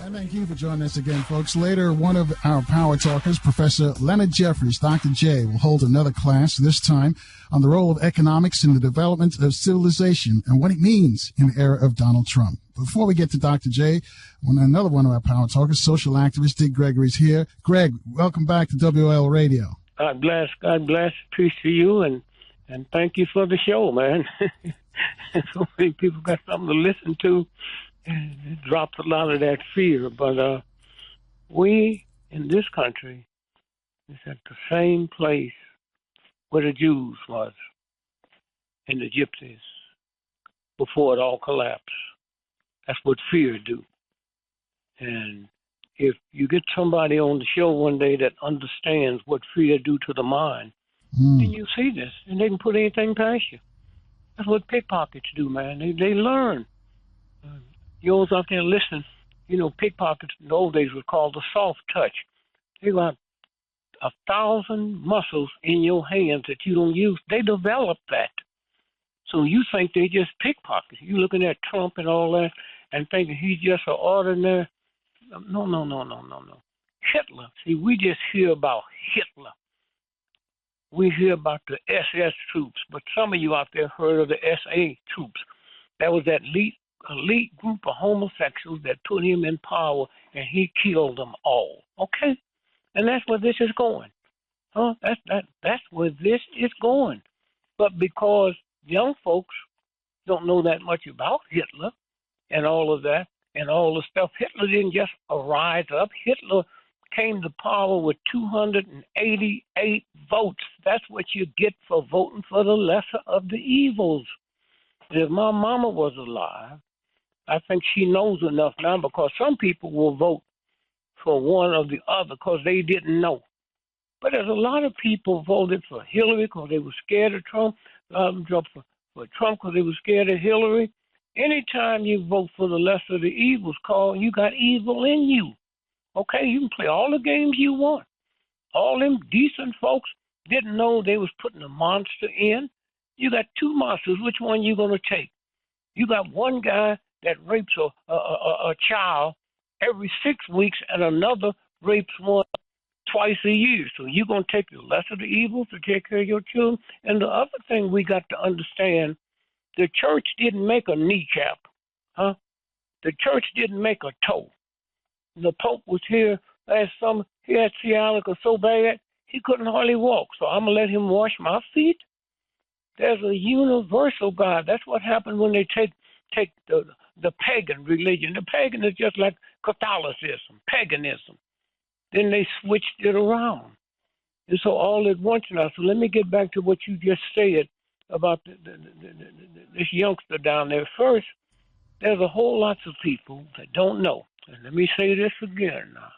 And thank you for joining us again, folks. Later, one of our power talkers, Professor Leonard Jeffries, Dr. J, will hold another class, this time on the role of economics in the development of civilization and what it means in the era of Donald Trump. Before we get to Dr. J, another one of our power talkers, social activist Dick Gregory's here. Greg, welcome back to WL Radio. God bless. Peace to you, and thank you for the show, man. So many people got something to listen to. It drops a lot of that fear. But we in this country is at the same place where the Jews was and the gypsies before it all collapsed. That's what fear do. And if you get somebody on the show one day that understands what fear do to the mind, then you see this, and they can put anything past you. That's what pickpockets do, man. They learn. You always out there listen. You know, pickpockets in the old days were called the soft touch. They got 1,000 muscles in your hands that you don't use. They developed that. So you think they just pickpockets. You looking at Trump and all that and thinking he's just an ordinary. No. Hitler. See, we just hear about Hitler. We hear about the SS troops, but some of you out there heard of the SA troops. That was that elite group of homosexuals that put him in power, and he killed them all. Okay? And that's where this is going. Huh? That's where this is going. But because young folks don't know that much about Hitler and all of that and all the stuff, Hitler didn't just rise up. Hitler came to power with 288 votes. That's what you get for voting for the lesser of the evils. And if my mama was alive, I think she knows enough now, because some people will vote for one or the other because they didn't know. But there's a lot of people voted for Hillary because they were scared of Trump, for Trump because they were scared of Hillary. Anytime you vote for the lesser of the evils, Carl, you got evil in you. Okay, you can play all the games you want. All them decent folks didn't know they was putting a monster in. You got two monsters. Which one you gonna take? You got one guy that rapes a child every 6 weeks, and another rapes one twice a year. So you're gonna take the lesser of the evils to take care of your children. And the other thing we got to understand: the church didn't make a kneecap, huh? The church didn't make a toe. The Pope was here last summer. He had sciatica so bad he couldn't hardly walk. So I'm gonna let him wash my feet. There's a universal God. That's what happened when they take the pagan religion. The pagan is just like Catholicism, paganism. Then they switched it around, and so all at once now. So let me get back to what you just said about this youngster down there. First, there's a whole lot of people that don't know. And let me say this again now.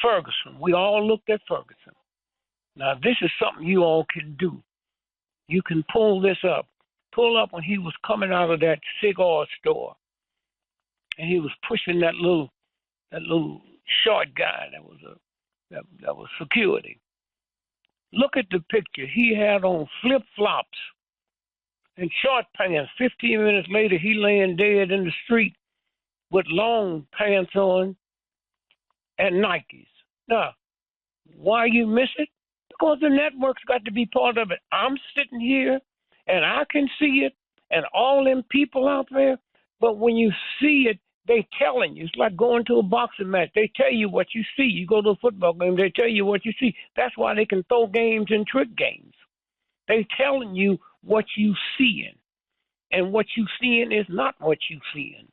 Ferguson, we all looked at Ferguson. Now, this is something you all can do. You can pull this up. Pull up when he was coming out of that cigar store, and he was pushing that little short guy that was security. Look at the picture. He had on flip-flops and short pants. 15 minutes later, he laying dead in the street with long pants on and Nikes. Now, why you miss it? Because the network's got to be part of it. I'm sitting here, and I can see it, and all them people out there, but when you see it, they telling you. It's like going to a boxing match. They tell you what you see. You go to a football game, they tell you what you see. That's why they can throw games and trick games. They telling you what you seeing, and what you seeing is not what you seeing.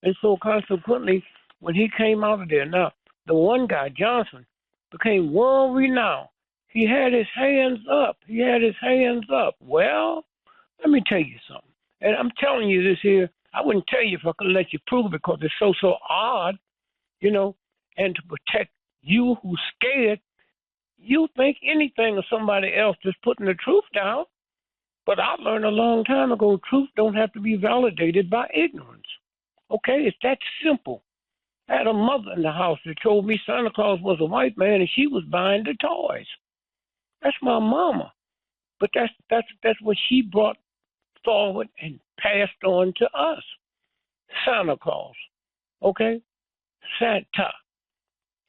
And so consequently, when he came out of there, now, the one guy, Johnson, became world renowned. He had his hands up. Well, let me tell you something. And I'm telling you this here. I wouldn't tell you if I could let you prove it, because it's so odd, and to protect you who's scared, you think anything of somebody else just putting the truth down. But I learned a long time ago, truth don't have to be validated by ignorance. Okay, it's that simple. I had a mother in the house that told me Santa Claus was a white man and she was buying the toys. That's my mama. But that's what she brought forward and passed on to us. Santa Claus. Okay? Santa,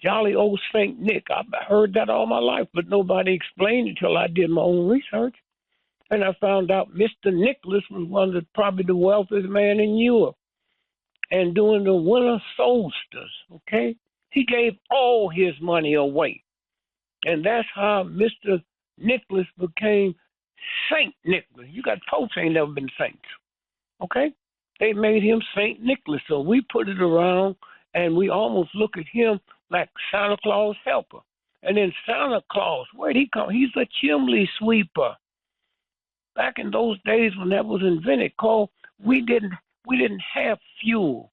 jolly old Saint Nick. I've heard that all my life, but nobody explained it till I did my own research. And I found out Mr. Nicholas was probably the wealthiest man in Europe. And during the winter solstice, okay, he gave all his money away. And that's how Mr. Nicholas became Saint Nicholas. You got folks ain't never been saints, okay? They made him Saint Nicholas. So we put it around and we almost look at him like Santa Claus helper. And then Santa Claus, where'd he come? He's a chimney sweeper. Back in those days when that was invented, we didn't have fuel.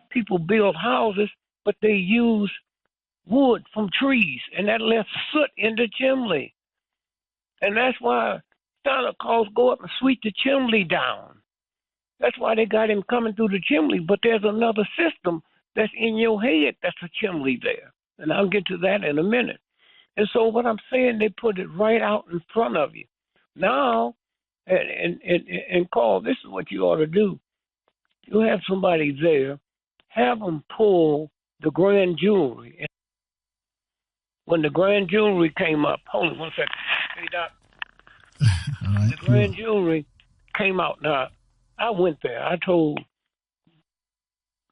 People built houses, but they used wood from trees, and that left soot in the chimney. And that's why Santa Claus go up and sweep the chimney down. That's why they got him coming through the chimney. But there's another system that's in your head that's a chimney there. And I'll get to that in a minute. And so what I'm saying, they put it right out in front of you. Now, and Carl, this is what you ought to do. You have somebody there, have them pull the grand jewelry. And when the grand jewelry came up, hold on one second. Hey, Doc. Right, the grand jewelry came out. Now, I went there. I told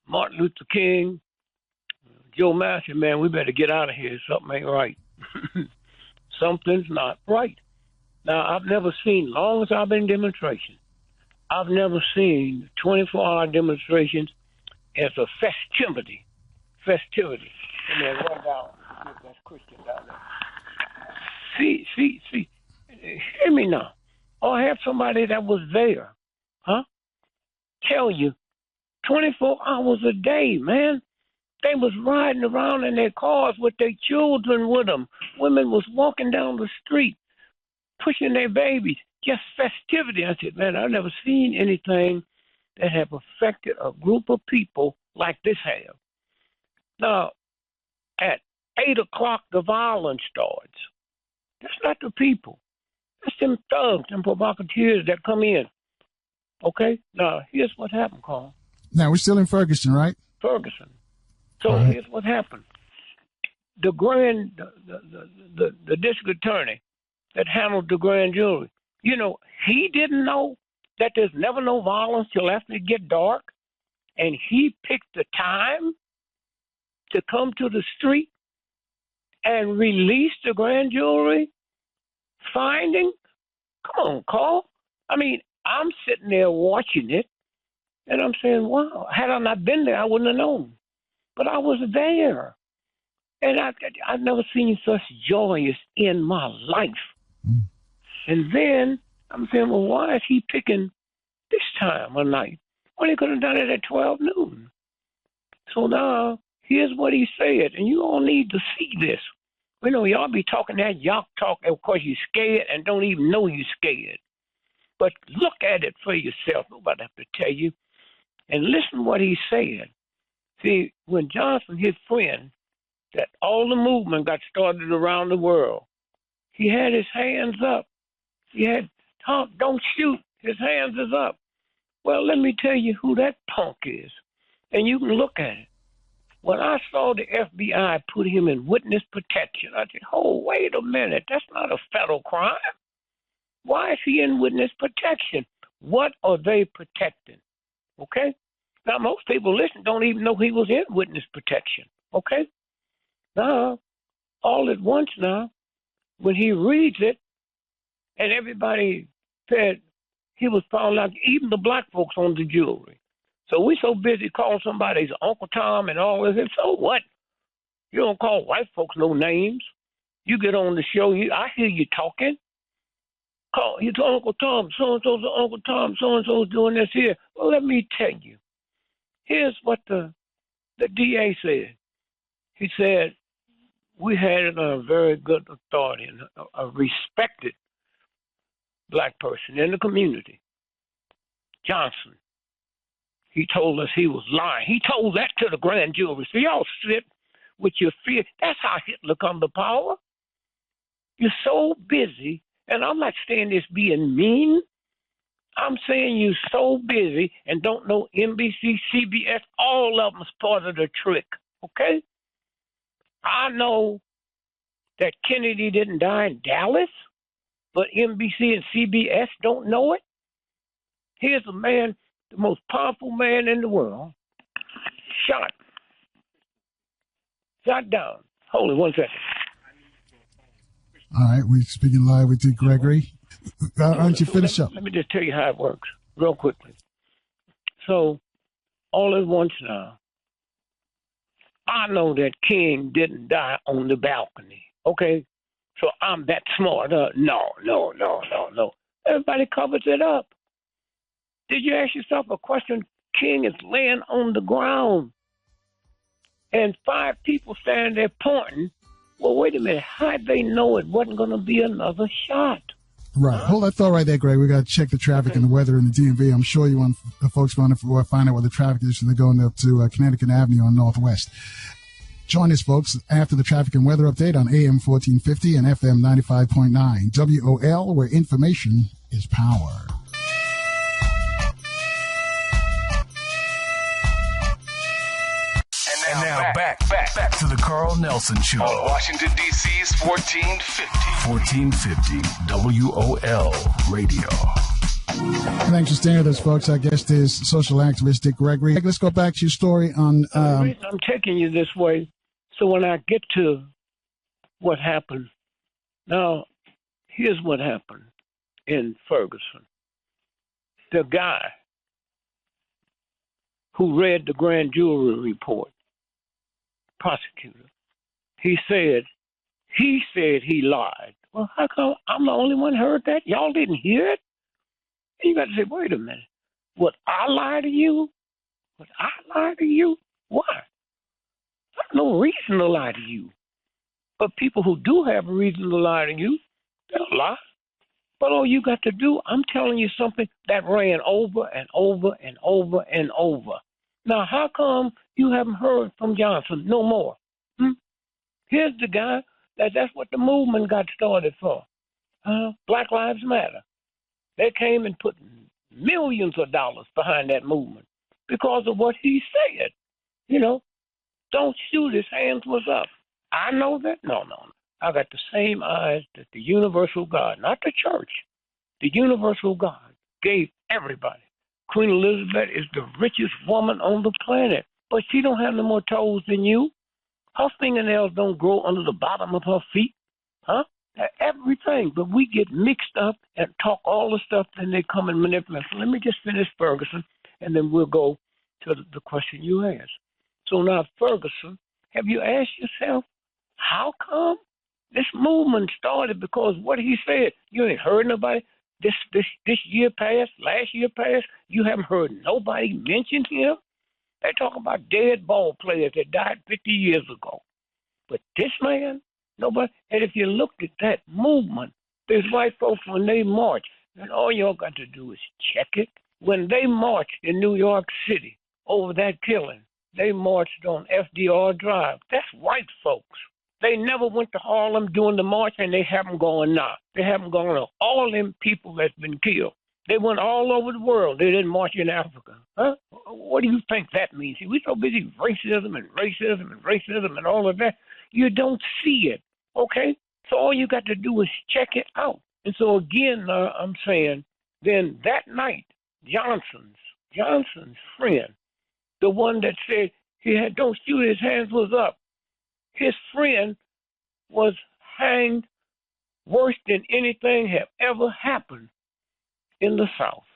Martin Luther King, Joe Massey, man, we better get out of here. Something ain't right. Something's not right. Now, I've never seen, long as I've been in demonstrations, I've never seen 24-hour demonstrations as a festivity. And then run down. That's Christian down there. See. Hear me now. Or have somebody that was there, tell you 24 hours a day, man. They was riding around in their cars with their children with them. Women was walking down the street, pushing their babies. Just festivity. I said, man, I've never seen anything that have affected a group of people like this have. Now, at 8 o'clock, the violence starts. That's not the people. That's them thugs, them provocateurs that come in. Okay? Now, here's what happened, Carl. Now, we're still in Ferguson, right? Ferguson. So here's what happened. The district attorney that handled the grand jury, he didn't know that there's never no violence till after it get dark, and he picked the time to come to the street and release the grand jury finding. Come on, Carl. I mean, I'm sitting there watching it, and I'm saying, wow, had I not been there, I wouldn't have known. But I was there, and I've never seen such joyous in my life. Mm. And then I'm saying, well, why is he picking this time of night? Well, he could have done it at 12 noon. So now, here's what he said, and you all need to see this. Y'all be talking that y'all talk, of course you're scared and don't even know you're scared. But look at it for yourself. Nobody have to tell you. And listen what he said. See, when Johnson, his friend, that all the movement got started around the world, he had his hands up. He had, Tom, don't shoot. His hands is up. Well, let me tell you who that punk is. And you can look at it. When I saw the FBI put him in witness protection, I said, oh, wait a minute. That's not a federal crime. Why is he in witness protection? What are they protecting? Okay? Now, most people listen don't even know he was in witness protection. Okay? Now, all at once now, when he reads it, and everybody said he was found like even the black folks on the jury. So we so busy calling somebody's Uncle Tom and all this. So what? You don't call white folks no names. You get on the show, I hear you talking. Call you Uncle Tom, so-and-so's Uncle Tom, so-and-so's doing this here. Well, let me tell you. Here's what the DA said. He said, we had a very good authority and a respected black person in the community, Johnson. He told us he was lying. He told that to the grand jury. So y'all sit with your fear. That's how Hitler come to power. You're so busy, and I'm not saying this being mean. I'm saying you're so busy and don't know NBC, CBS, all of them's part of the trick. Okay? I know that Kennedy didn't die in Dallas, but NBC and CBS don't know it. Here's a man, the most powerful man in the world, shot down. Hold on one second. All right, we're speaking live with Gregory. Why don't you finish up? Let me just tell you how it works real quickly. So, all at once now, I know that King didn't die on the balcony. Okay? So I'm that smart. No. Everybody covers it up. Did you ask yourself a question? King is laying on the ground, and 5 people standing there pointing. Well, wait a minute. How'd they know it wasn't going to be another shot? Right. Hold that thought right there, Greg. We got to check the traffic and the weather in the DMV. I'm sure you want the folks want to find out what the traffic is. So they're going up to Connecticut Avenue on Northwest. Join us, folks, after the traffic and weather update on AM 1450 and FM 95.9 WOL, where information is power. And now back to the Carl Nelson Show on Washington, D.C.'s 1450 WOL Radio. Thanks for staying with us, folks. Our guest is social activist Dick Gregory. Let's go back to your story on... The reason I'm taking you this way, so when I get to what happened, now, here's what happened in Ferguson. The guy who read the grand jury report, prosecutor, he said he lied. Well, how come I'm the only one heard that? Y'all didn't hear it? And you got to say, wait a minute. Would I lie to you? Would I lie to you? Why? There's no reason to lie to you. But people who do have a reason to lie to you, they'll lie. But all you got to do, I'm telling you something that ran over and over and over and over. Now, how come you haven't heard from Johnson no more? Here's the guy that's what the movement got started for. Black Lives Matter. They came and put millions of dollars behind that movement because of what he said. You know, don't shoot, his hands was up. I know that? No. I got the same eyes that the universal God, not the church, the universal God gave everybody. Queen Elizabeth is the richest woman on the planet, but she don't have no more toes than you. Her fingernails don't grow under the bottom of her feet, huh? Everything, but we get mixed up and talk all the stuff, and they come and manipulate. So let me just finish Ferguson, and then we'll go to the question you asked. So now, Ferguson, have you asked yourself, how come this movement started? Because what he said, you ain't heard nobody. This year passed, last year passed, you haven't heard nobody mention him. They talk about dead ball players that died 50 years ago. But this man, nobody. And if you looked at that movement, there's white folks when they march, and all y'all got to do is check it. When they marched in New York City over that killing, they marched on FDR Drive. That's white folks. They never went to Harlem during the march, and they haven't gone now. They haven't gone to all them people that's been killed. They went all over the world. They didn't march in Africa. Huh? What do you think that means? We're so busy racism and all of that. You don't see it, okay? So all you got to do is check it out. And so again, I'm saying, then that night, Johnson's friend, the one that said he had don't shoot, his hands was up. His friend was hanged worse than anything had ever happened in the South,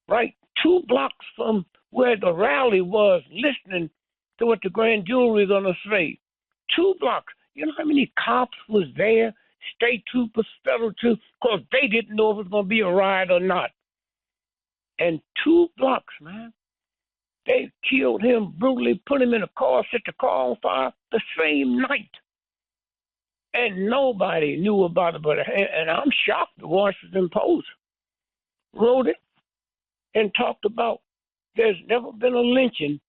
right? 2 blocks from where the rally was, listening to what the grand jury was going to say. 2 blocks. You know how many cops was there, state troopers, federal troopers, because they didn't know if it was going to be a riot or not. And 2 blocks, man. They killed him brutally, put him in a car, set the car on fire the same night. And nobody knew about it. And I'm shocked the Washington Post wrote it and talked about there's never been a lynching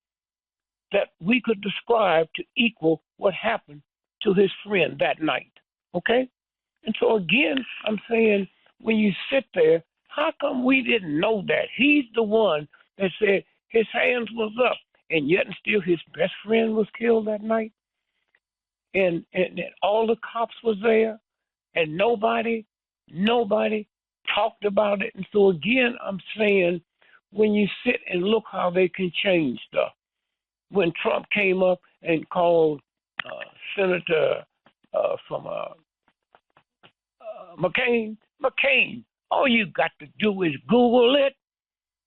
that we could describe to equal what happened to his friend that night. Okay? And so again, I'm saying, when you sit there, how come we didn't know that? He's the one that said his hands was up. and yet and still his best friend was killed that night, and all the cops was there, and nobody talked about it. And so again, I'm saying, when you sit and look how they can change stuff. When Trump came up and called Senator from McCain, all you got to do is Google it.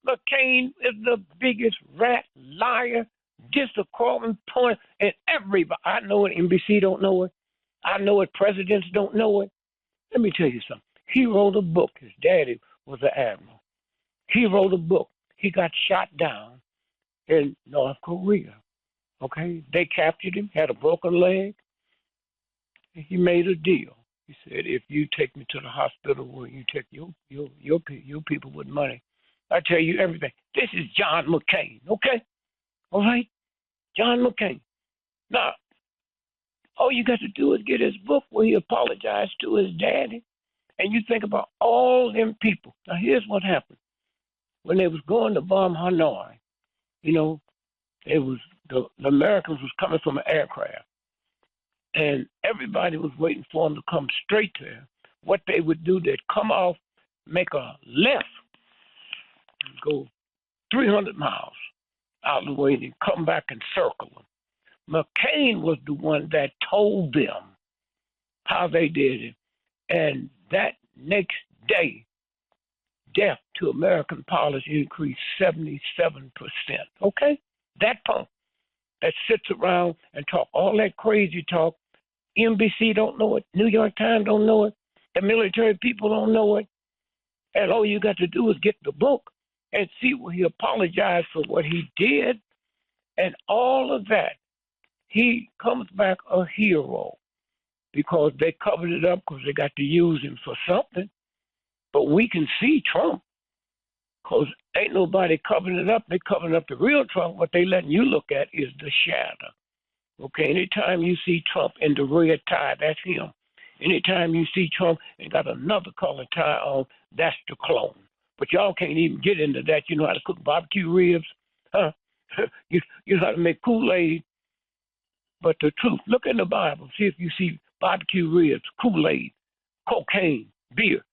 McCain is the biggest rat, liar, disappointing point, and everybody. I know it. NBC don't know it. I know it. Presidents don't know it. Let me tell you something. He wrote a book. His daddy was an admiral. He wrote a book. He got shot down in North Korea. Okay, they captured him. Had a broken leg. He made a deal. He said, "If you take me to the hospital, where you take your people with money, I tell you everything." This is John McCain. Okay, all right, John McCain. Now, all you got to do is get his book where he apologized to his daddy, and you think about all them people. Now, here's what happened. When they was going to bomb Hanoi, you know, it was the Americans was coming from an aircraft, and everybody was waiting for them to come straight there. What they would do, they'd come off, make a left, go 300 miles out of the way, and come back and circle them. McCain was the one that told them how they did it. And that next day, death to American pilots increased 77%. Okay? That punk that sits around and talk all that crazy talk. NBC don't know it. New York Times don't know it. The military people don't know it. And all you got to do is get the book and see where he apologized for what he did. And all of that, he comes back a hero because they covered it up because they got to use him for something. But we can see Trump because ain't nobody covering it up. They covering up the real Trump. What they letting you look at is the shadow. Okay, anytime you see Trump in the red tie, that's him. Anytime you see Trump and got another color tie on, that's the clone. But y'all can't even get into that. You know how to cook barbecue ribs, huh? you know how to make Kool-Aid. But the truth, look in the Bible, see if you see barbecue ribs, Kool-Aid, cocaine, beer.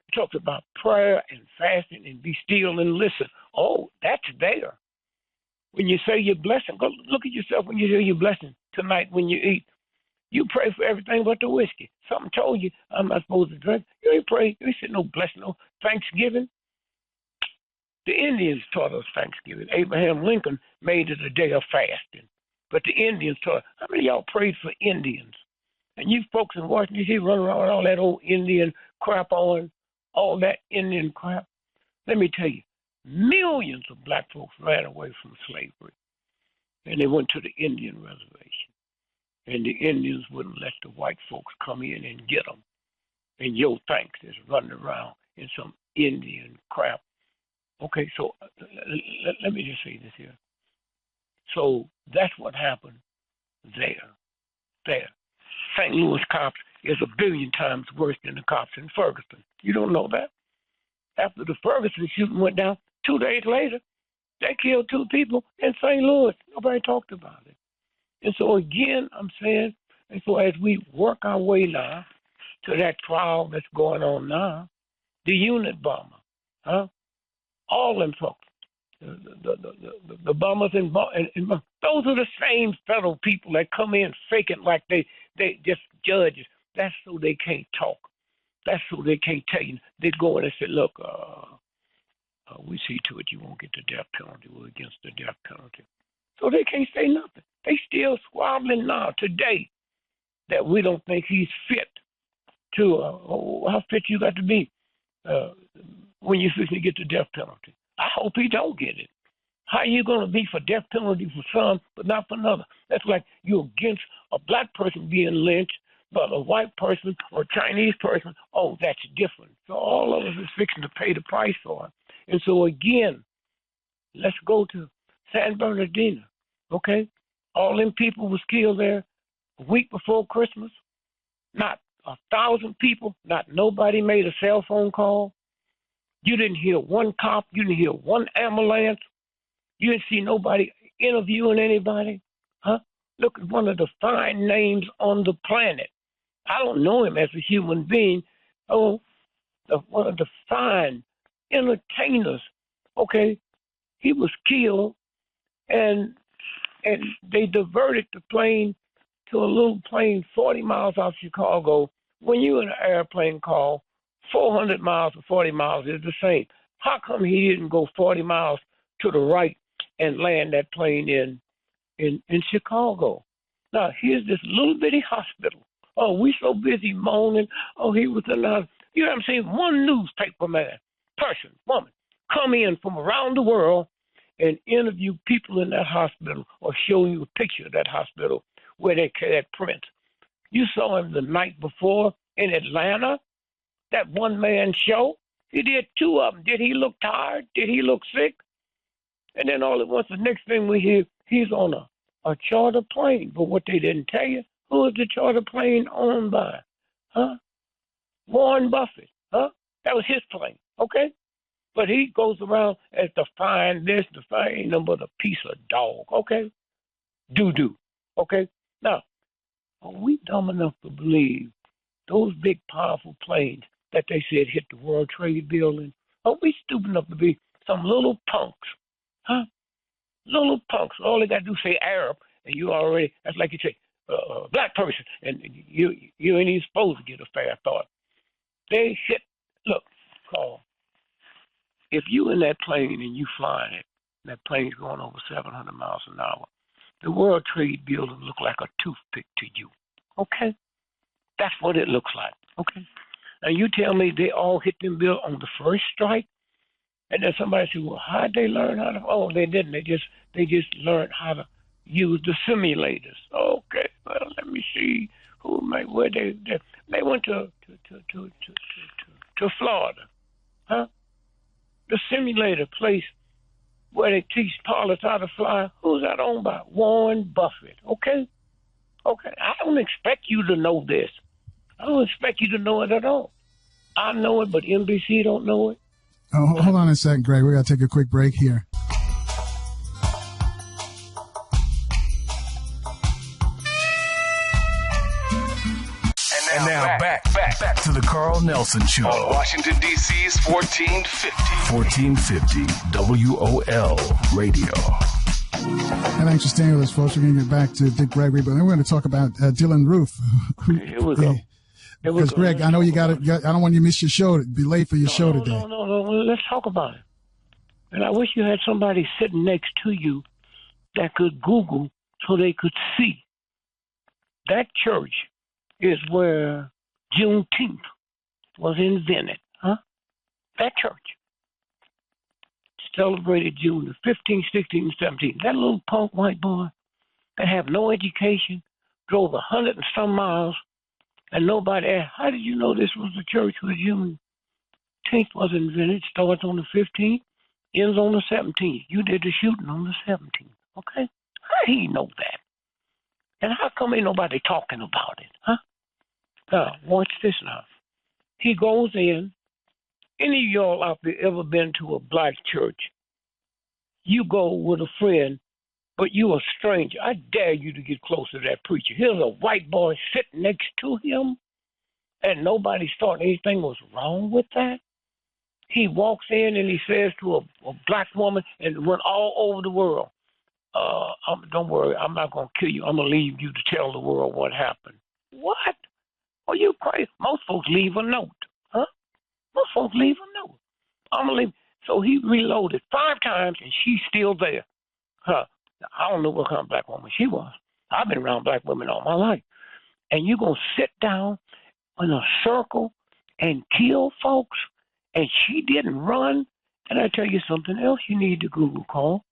It talks about prayer and fasting and be still and listen. Oh, that's there. When you say your blessing, go look at yourself when you say your blessing tonight when you eat. You pray for everything but the whiskey. Something told you I'm not supposed to drink. You ain't pray. You ain't said no blessing, no Thanksgiving. The Indians taught us Thanksgiving. Abraham Lincoln made it a day of fasting. But the Indians taught. How many of y'all prayed for Indians? And you folks in Washington, D.C. running around with all that old Indian crap on, all that Indian crap. Let me tell you, millions of black folks ran away from slavery. And they went to the Indian reservation. And the Indians wouldn't let the white folks come in and get them. And yo, thanks, is running around in some Indian crap. Okay, so let me just say this here. So that's what happened there. St. Louis cops is 1 billion times worse than the cops in Ferguson. You don't know that? After the Ferguson shooting went down, 2 days later, they killed 2 people in St. Louis. Nobody talked about it. And so again, I'm saying, and so as we work our way now to that trial that's going on now, the unit bomber, huh? All them folks, the bombers and those are the same federal people that come in faking like they just judges. That's so they can't talk. That's so they can't tell you. They go in and say, look, we see to it you won't get the death penalty. We're against the death penalty. So they can't say nothing. They still squabbling now today that we don't think he's fit to, how fit you got to be when you're fixing to get the death penalty. I hope he don't get it. How are you going to be for death penalty for some, but not for another? That's like you're against a black person being lynched, but a white person or a Chinese person, oh, that's different. So all of us is fixing to pay the price for it. And so again, let's go to San Bernardino, okay? All them people was killed there a week before Christmas. Not 1,000 people, not nobody made a cell phone call. You didn't hear one cop. You didn't hear one ambulance. You didn't see nobody interviewing anybody? Huh? Look at one of the fine names on the planet. I don't know him as a human being. Oh, one of the fine entertainers. Okay, he was killed, and they diverted the plane to a little plane 40 miles off Chicago. When you're in an airplane call, 400 miles or 40 miles is the same. How come he didn't go 40 miles to the right and land that plane in Chicago? Now, here's this little bitty hospital. Oh, we so busy moaning. Oh, he was alive. You haven't seen one newspaper man, person, woman, come in from around the world and interview people in that hospital or show you a picture of that hospital where they had prints. You saw him the night before in Atlanta, that one-man show. He did two of them. Did he look tired? Did he look sick? And then all at once, the next thing we hear, he's on a charter plane. But what they didn't tell you, who is the charter plane owned by? Huh? Warren Buffett. Huh? That was his plane. Okay? But he goes around as the fine this, the fine ain't nothing but a piece of dog. Okay? Doo-doo. Okay? Now, are we dumb enough to believe those big, powerful planes that they said hit the World Trade Building? Are we stupid enough to be some little punks? Huh? Little punks. All they got to do is say Arab, and you already, that's like you say, black person, and you ain't even supposed to get a fair thought. They hit, look, Carl, if you in that plane and you flying it, that plane's going over 700 miles an hour, the World Trade Building look like a toothpick to you. Okay? That's what it looks like. Okay? And you tell me they all hit them bill on the first strike? And then somebody said, well, how'd they learn how to? Oh, they didn't. They just learned how to use the simulators. Okay, well, let me see where they went to Florida, huh? The simulator place where they teach pilots how to fly. Who's that owned by? Warren Buffett. Okay. I don't expect you to know this. I don't expect you to know it at all. I know it, but NBC don't know it. Oh, hold on a second, Greg. We got to take a quick break here. And now back to the Carl Nelson Show on Washington, D.C.'s 1450 WOL Radio. And thanks for staying with us, folks. We're going to get back to Dick Gregory, but then we're going to talk about Dylan Roof. Here we go. Because, Greg, I know you got it. I don't want you to miss your show, be late for your show today. No. Let's talk about it. And I wish you had somebody sitting next to you that could Google so they could see. That church is where Juneteenth was invented, huh? That church celebrated June the 15th, 16th, 17th. That little punk white boy that have no education drove 100 and some miles, and nobody asked, how did you know this was the church where Juneteenth was invented? Starts on the 15th, ends on the 17th. You did the shooting on the 17th, okay? How do he know that? And how come ain't nobody talking about it, huh? Now, watch this now. He goes in. Any of y'all out there ever been to a black church? You go with a friend, but you a stranger. I dare you to get close to that preacher. Here's a white boy sitting next to him, and nobody thought anything was wrong with that. He walks in and he says to a black woman, and went all over the world, don't worry, I'm not going to kill you. I'm going to leave you to tell the world what happened. What? Are you crazy? Most folks leave a note, huh? Most folks leave a note. I'm going to leave. So he reloaded 5 times, and she's still there. Huh? I don't know what kind of black woman she was. I've been around black women all my life. And you're going to sit down in a circle and kill folks, and she didn't run? And I tell you something else you need to Google, Carl.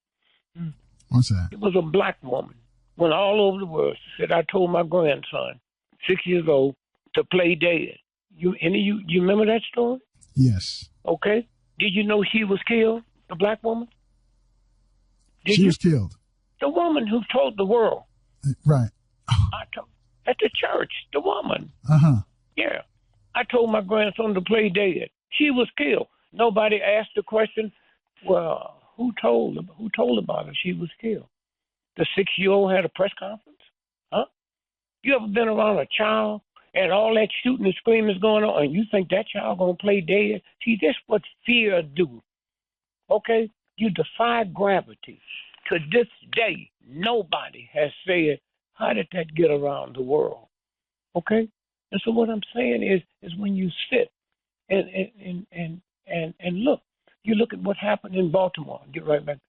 What's that? It was a black woman. Went all over the world. She said, I told my grandson, 6 years old, to play dead. You remember that story? Yes. Okay. Did you know she was killed, the black woman? She was killed. The woman who told the world. Right. At the church, the woman. Uh-huh. Yeah. I told my grandson to play dead. She was killed. Nobody asked the question, well, who told about her she was killed? the 6-year-old had a press conference? Huh? You ever been around a child and all that shooting and screaming is going on, and you think that child going to play dead? See, that's what fear do. Okay? You defy gravity. To this day, nobody has said, how did that get around the world? Okay? And so what I'm saying is when you sit and look, you look at what happened in Baltimore, get right back,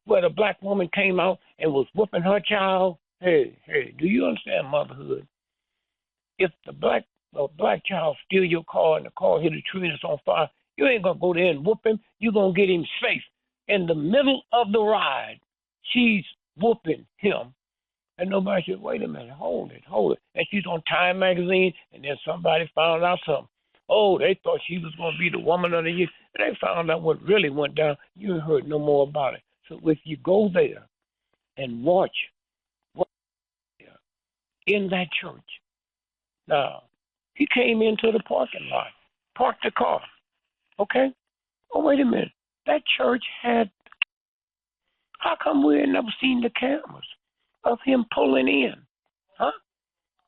where the black woman came out and was whooping her child. Hey, do you understand motherhood? If the black child steal your car and the car hit a tree and it's on fire, you ain't going to go there and whoop him. You're going to get him safe. In the middle of the ride, she's whooping him. And nobody said, wait a minute, hold it. And she's on Time magazine, and then somebody found out something. Oh, they thought she was going to be the woman of the year. And they found out what really went down. You ain't heard no more about it. So if you go there and watch what in that church. Now, he came into the parking lot, parked the car. Okay? Oh, wait a minute. That church had, how come we had never seen the cameras of him pulling in? Huh?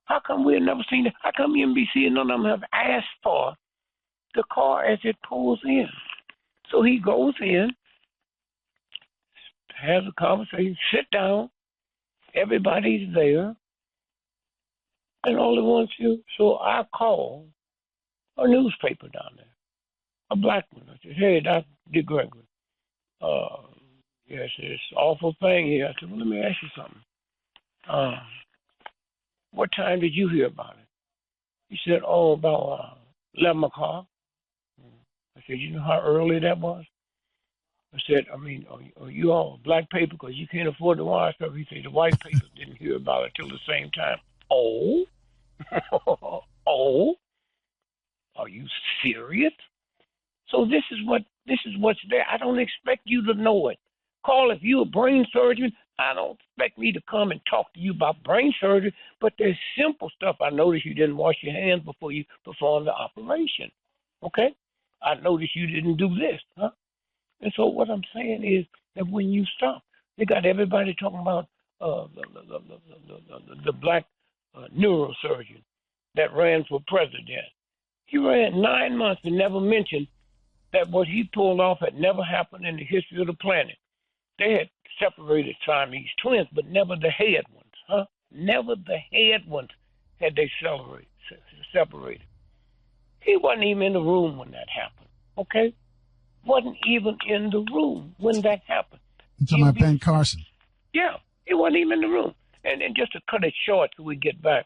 How come we had never seen it? How come NBC and none of them have asked for the car as it pulls in? So he goes in, has a conversation, sit down, everybody's there, and all at once, so I call a newspaper down there, a black one. I said, hey, Dr. Gregory, yes, it's an awful thing here. I said, well, let me ask you something. What time did you hear about it? He said, oh, about 11 o'clock. I said, you know how early that was? I said, I mean, are you all black paper because you can't afford to watch stuff? He said, the white papers didn't hear about it till the same time. Oh? Oh? Are you serious? So this is what's there. I don't expect you to know it. Call if you're a brain surgeon. I don't expect me to come and talk to you about brain surgery, but there's simple stuff. I noticed you didn't wash your hands before you performed the operation. Okay? I noticed you didn't do this. Huh? And so what I'm saying is that when you stop, they got everybody talking about the black neurosurgeon that ran for president. He ran 9 months and never mentioned that what he pulled off had never happened in the history of the planet. They had separated Siamese twins, but never the head ones, huh? Never the head ones had they separated. He wasn't even in the room when that happened, okay? Wasn't even in the room when that happened. You're talking about Ben Carson. Yeah, he wasn't even in the room. And just to cut it short so we get back,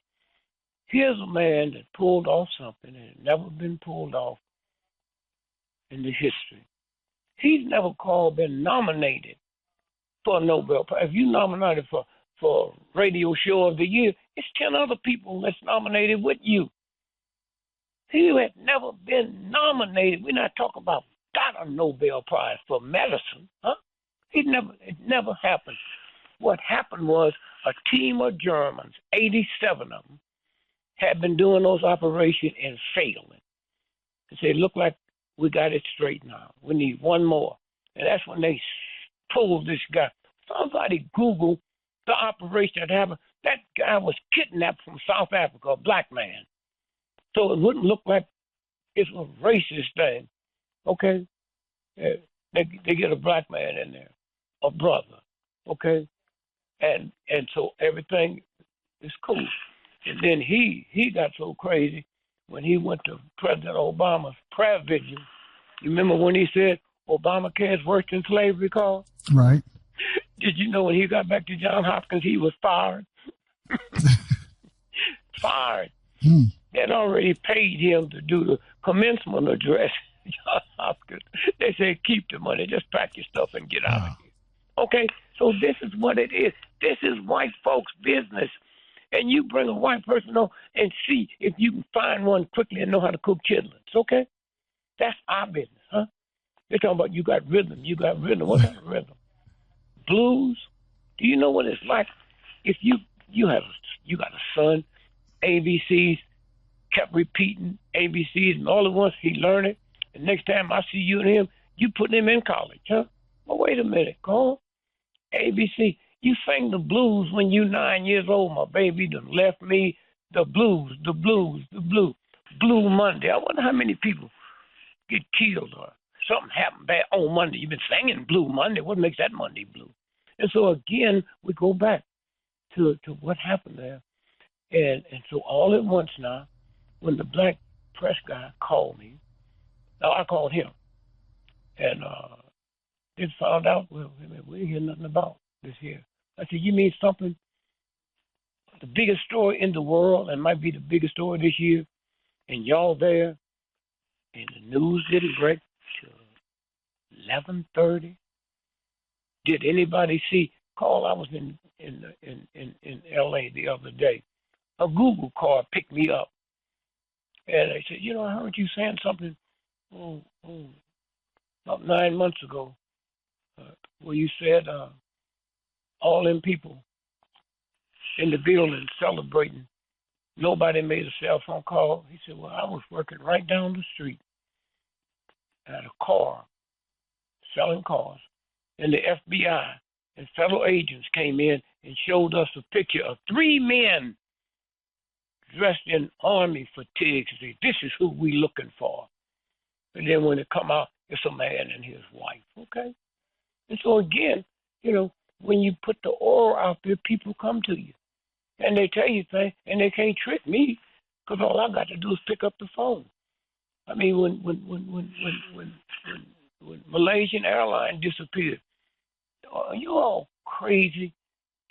here's a man that pulled off something that had never been pulled off in the history. He's never been nominated for a Nobel Prize. If you nominated for Radio Show of the Year, it's 10 other people that's nominated with you. He had never been nominated. We're not talking about got a Nobel Prize for medicine, huh? It never happened. What happened was a team of Germans, 87 of them, had been doing those operations and failing. They said, look like we got it straight now. We need one more. And that's when they pulled this guy. Somebody Google the operation that happened. That guy was kidnapped from South Africa, a black man. So it wouldn't look like it's a racist thing. Okay? They get a black man in there, a brother. Okay? And so everything is cool. And then he got so crazy when he went to President Obama's prayer vigil. You remember when he said Obamacare is worse than slavery cause? Right. Did you know when he got back to Johns Hopkins, he was fired? Fired. They'd already paid him to do the commencement address at Johns Hopkins. They said, keep the money, just pack your stuff and get out of here. Okay, so this is what it is. This is white folks' business. And you bring a white person on and see if you can find one quickly and know how to cook chitlins, okay? That's our business, huh? They're talking about you got rhythm. What kind of rhythm? Blues? Do you know what it's like if you got a son, ABCs, kept repeating ABCs, and all at once he learned it, and next time I see you and him, you putting him in college, huh? Well, wait a minute, Carl. ABC. You sang the blues when you 9 years old. My baby done left me. The blues, the blues, the blues. Blue Monday. I wonder how many people get killed or something happened bad on Monday. You've been singing Blue Monday. What makes that Monday blue? And so again, we go back to what happened there. And so all at once now, when the black press guy called me, now I called him, and they found out, well, we didn't hear nothing about this here. I said, you mean something, the biggest story in the world, and might be the biggest story this year, and y'all there, and the news didn't break till 11:30. Did anybody see? Carl, I was in L.A. the other day. A Google car picked me up, and they said, you know, I heard you saying something about 9 months ago, where you said all them people in the building celebrating, nobody made a cell phone call. He said, well, I was working right down the street at a car, selling cars, and the FBI and federal agents came in and showed us a picture of 3 men dressed in army fatigues. Say, this is who we looking for. And then when it come out, it's a man and his wife, okay? And so again, you know, when you put the aura out there, people come to you. And they tell you things, and they can't trick me, because all I got to do is pick up the phone. I mean, when Malaysian Airlines disappeared, you all crazy.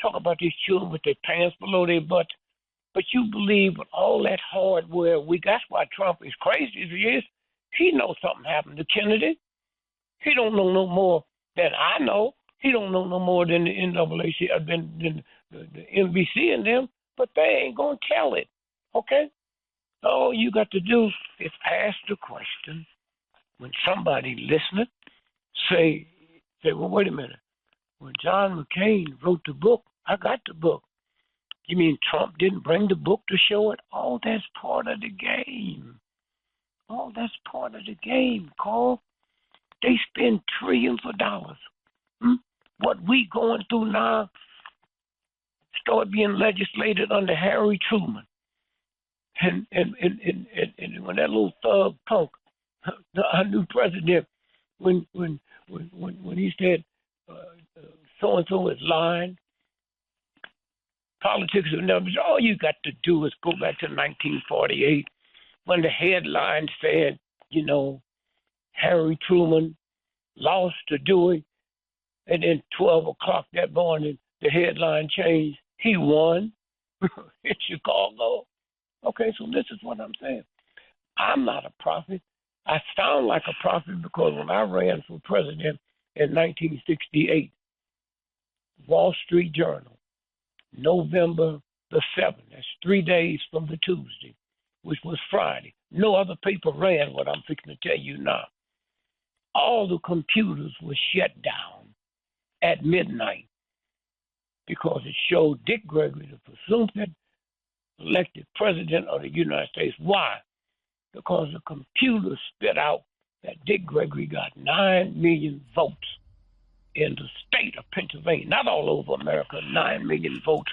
Talk about these children with their pants below their butts. But you believe with all that hardware that's why Trump is crazy as he is. He knows something happened to Kennedy. He don't know no more than I know. He don't know no more than the NAACP, than the NBC and them, but they ain't going to tell it, okay? All you got to do is ask the question. When somebody listening, say, well, wait a minute. When John McCain wrote the book, I got the book. You mean Trump didn't bring the book to show it? Oh, that's part of the game. Oh, that's part of the game, Carl. They spend trillions of dollars. What we going through now started being legislated under Harry Truman. And when that little thug punk, our new president, when he said so-and-so is lying, politics have never been, all you got to do is go back to 1948 when the headline said, you know, Harry Truman lost to Dewey, and then 12 o'clock that morning, the headline changed. He won in Chicago. Okay, so this is what I'm saying. I'm not a prophet. I sound like a prophet because when I ran for president in 1968, Wall Street Journal, November the 7th, that's 3 days from the Tuesday, which was Friday. No other paper ran what I'm fixing to tell you now. All the computers were shut down at midnight because it showed Dick Gregory, the presumptive elected president of the United States. Why? Because the computer spit out that Dick Gregory got 9 million votes in the state of Pennsylvania, not all over America, 9 million votes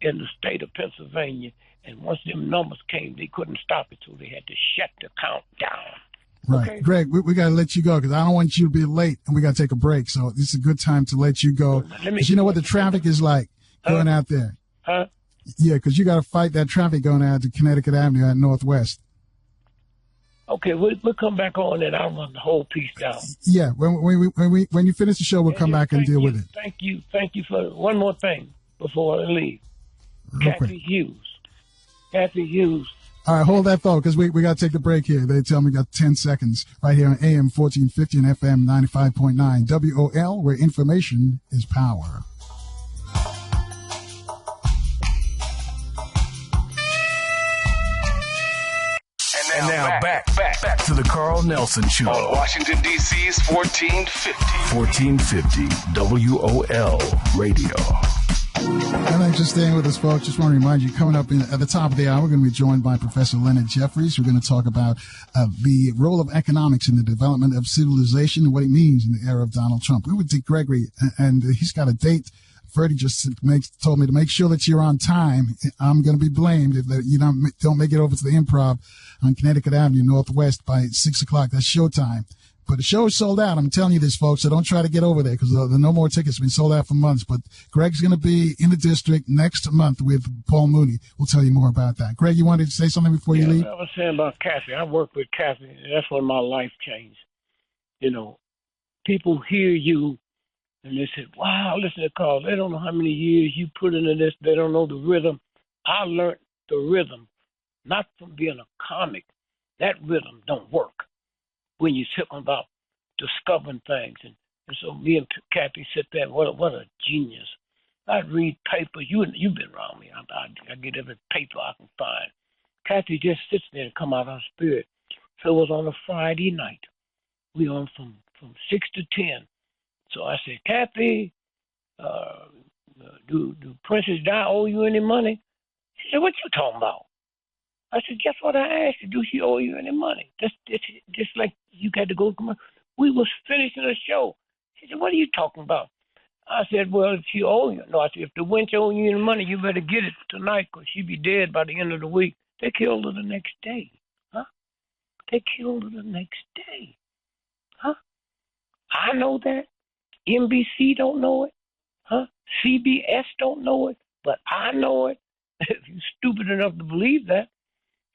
in the state of Pennsylvania. And once them numbers came, they couldn't stop it, so they had to shut the count down. Right. Okay. Greg, we got to let you go because I don't want you to be late and we got to take a break. So this is a good time to let you go. Because you know what the traffic is like going out there. Huh? Yeah, because you got to fight that traffic going out to Connecticut Avenue at Northwest. Okay, we'll come back on and I'll run the whole piece down. Yeah, when you finish the show, we'll come back and deal with it. Thank you for one more thing before I leave. Kathy Hughes. All right, hold that thought because we got to take the break here. They tell me we got 10 seconds right here on AM 1450 and FM 95.9 WOL, where information is power. And now back to the Carl Nelson Show on Washington, D.C.'s 1450 WOL Radio. And thanks for staying with us, folks. Just want to remind you, coming up at the top of the hour, we're going to be joined by Professor Leonard Jeffries. We're going to talk about the role of economics in the development of civilization and what it means in the era of Donald Trump. We're with Dick Gregory, and he's got a date Freddie just told me to make sure that you're on time. I'm going to be blamed if you don't make it over to the Improv on Connecticut Avenue Northwest by 6 o'clock. That's showtime. But the show is sold out. I'm telling you this, folks, so don't try to get over there because the no more tickets have been sold out for months. But Greg's going to be in the district next month with Paul Mooney. We'll tell you more about that. Greg, you wanted to say something before you leave? I was saying about Kathy. I worked with Kathy, and that's when my life changed. You know, people hear you, and they say, wow, listen to Carl. They don't know how many years you put into this. They don't know the rhythm. I learned the rhythm, not from being a comic. That rhythm don't work when you're talking about discovering things. And so me and Kathy sit there, what a genius. I'd read papers. You've been around me. I get every paper I can find. Kathy just sits there and come out of her spirit. So it was on a Friday night. We on from 6 to 10. So I said, Kathy, do Princess Di owe you any money? She said, what you talking about? I said, guess what I asked you? Do she owe you any money? Just like you got to go to commercial. We was finishing the show. She said, what are you talking about? I said, well, if she owe you. No, I said, if the wench owe you any money, you better get it tonight because she'll be dead by the end of the week. They killed her the next day. Huh? They killed her the next day. Huh? I know that. NBC don't know it. Huh? CBS don't know it. But I know it. If you're stupid enough to believe that.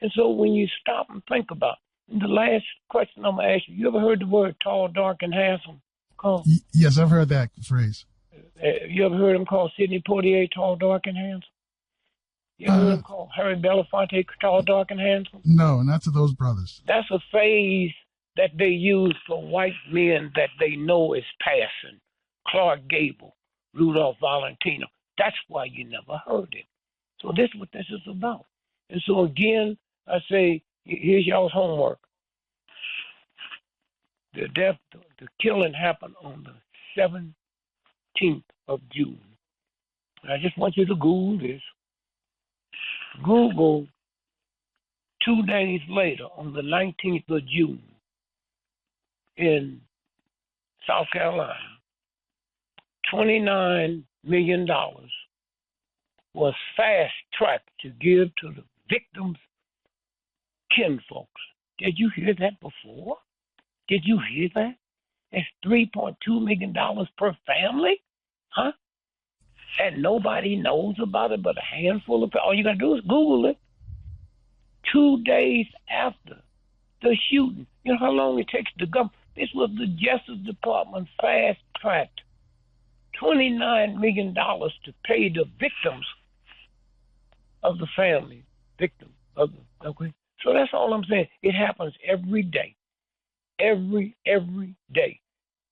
And so when you stop and think about it, the last question I'm going to ask you, you ever heard the word tall, dark, and handsome called? Yes, I've heard that phrase. You ever heard him called Sidney Poitier tall, dark, and handsome? You ever heard him called Harry Belafonte tall, dark, and handsome? No, not to those brothers. That's a phrase that they use for white men that they know is passing. Clark Gable, Rudolph Valentino. That's why you never heard it. So this is what this is about. And so again, I say, here's y'all's homework. The killing happened on the 17th of June. I just want you to Google this. Google 2 days later, on the 19th of June, in South Carolina, $29 million was fast-tracked to give to the victims' kinfolks. Did you hear that before? Did you hear that? It's $3.2 million per family? Huh? And nobody knows about it but a handful of people. All you got to do is Google it. 2 days after the shooting. You know how long it takes to go? This was the Justice Department fast-tracked $29 million to pay the victims of the family. Okay? So that's all I'm saying. It happens every day. Every day.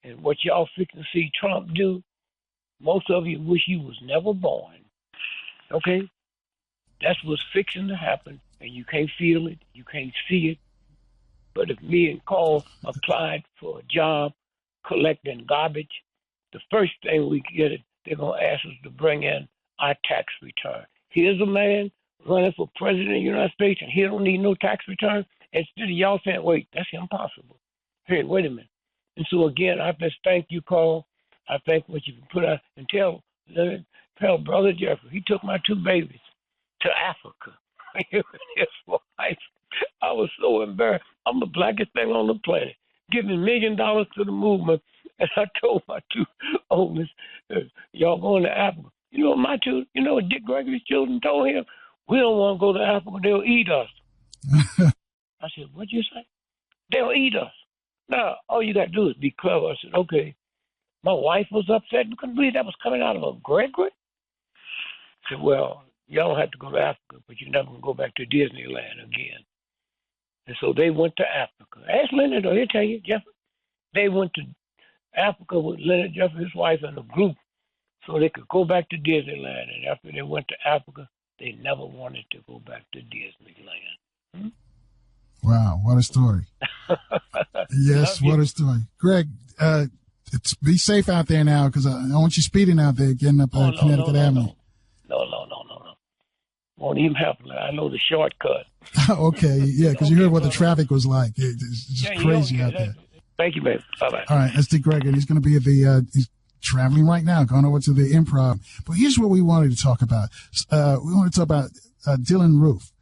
And what y'all fixing to see Trump do, most of you wish you was never born. Okay? That's what's fixing to happen. And you can't feel it. You can't see it. But if me and Carl applied for a job collecting garbage, the first thing we get it, they're going to ask us to bring in our tax return. Here's a man running for president of the United States, and he don't need no tax return. Instead of y'all saying, wait, that's impossible. Hey, wait a minute. And so, again, I just thank you, Carl. I thank what you can put out and tell Brother Jeffrey. He took my 2 babies to Africa. His wife. I was so embarrassed. I'm the blackest thing on the planet, giving $1 million to the movement. And I told my 2 oldest, y'all going to Africa. You know what Dick Gregory's children told him? We don't want to go to Africa. They'll eat us. I said, what'd you say? They'll eat us. Now, all you got to do is be clever. I said, okay. My wife was upset. You couldn't believe that was coming out of a Gregory. I said, well, y'all don't have to go to Africa, but you're never going to go back to Disneyland again. And so they went to Africa. Ask Leonard, he'll tell you, Jeffrey. They went to Africa with Leonard Jeffrey, his wife, and a group so they could go back to Disneyland. And after they went to Africa, they never wanted to go back to Disneyland. Wow, what a story. Yes, what a story. Greg, be safe out there now because I don't want you speeding out there getting up Connecticut Avenue. No. Won't even happen. I know the shortcut. Okay, yeah, because you heard what the traffic was like. It's just crazy out there. Thank you, baby. Bye-bye. All right, that's Dick Gregory. He's going to be at the traveling right now, going over to the Improv. But here's what we wanted to talk about. We want to talk about Dylan Roof.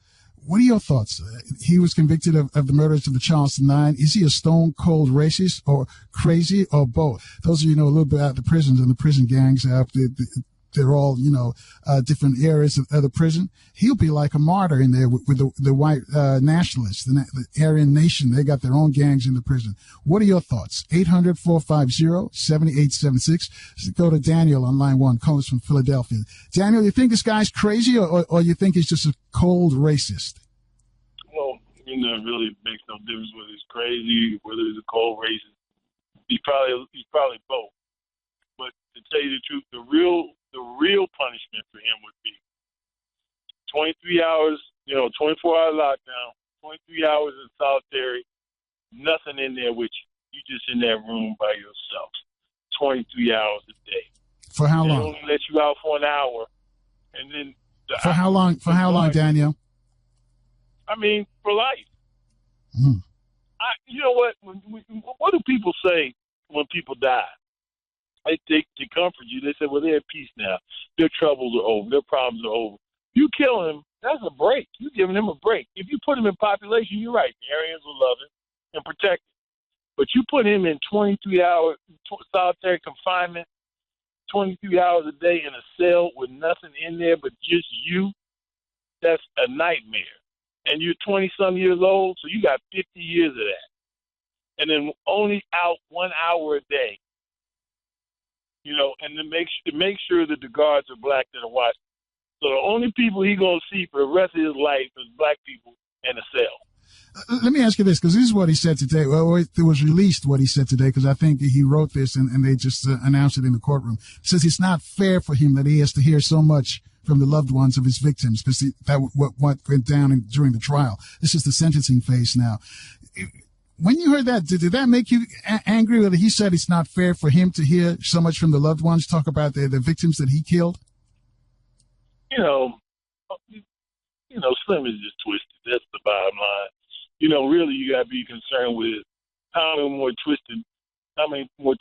What are your thoughts? He was convicted of the murders of the Charleston Nine. Is he a stone-cold racist or crazy or both? Those of you know a little bit about the prisons and the prison gangs out there. They're all, different areas of the prison. He'll be like a martyr in there with the white nationalists, the Aryan Nation. They got their own gangs in the prison. What are your thoughts? 800-450-7876. Let's go to Daniel on line 1, calling us from Philadelphia. Daniel, you think this guy's crazy or you think he's just a cold racist? Well, it really makes no difference whether he's crazy, whether he's a cold racist. He's probably both. But to tell you the truth, the real punishment for him would be 23 hours, 24-hour lockdown, 23 hours in solitary, nothing in there with you. You just in that room by yourself, 23 hours a day. For how long? They only let you out for an hour, and then for how long? For how long, Daniel? I mean, for life. Mm. You know what? What do people say when people die? They comfort you. They say, well, they're at peace now. Their troubles are over. Their problems are over. You kill him, that's a break. You're giving him a break. If you put him in population, you're right. The Aryans will love him and protect him. But you put him in 23-hour solitary confinement, 23 hours a day in a cell with nothing in there but just you, that's a nightmare. And you're 20-some years old, so you got 50 years of that. And then only out 1 hour a day. And to make sure that the guards are black that are watching. So the only people he's going to see for the rest of his life is black people in a cell. Let me ask you this, because this is what he said today. Well, it was released what he said today, because I think he wrote this and they just announced it in the courtroom. He says it's not fair for him that he has to hear so much from the loved ones of his victims, because that what went down during the trial. This is the sentencing phase now. When you heard that, did that make you angry that he said it's not fair for him to hear so much from the loved ones talk about the victims that he killed? Slim is just twisted. That's the bottom line. Really you got to be concerned with how many more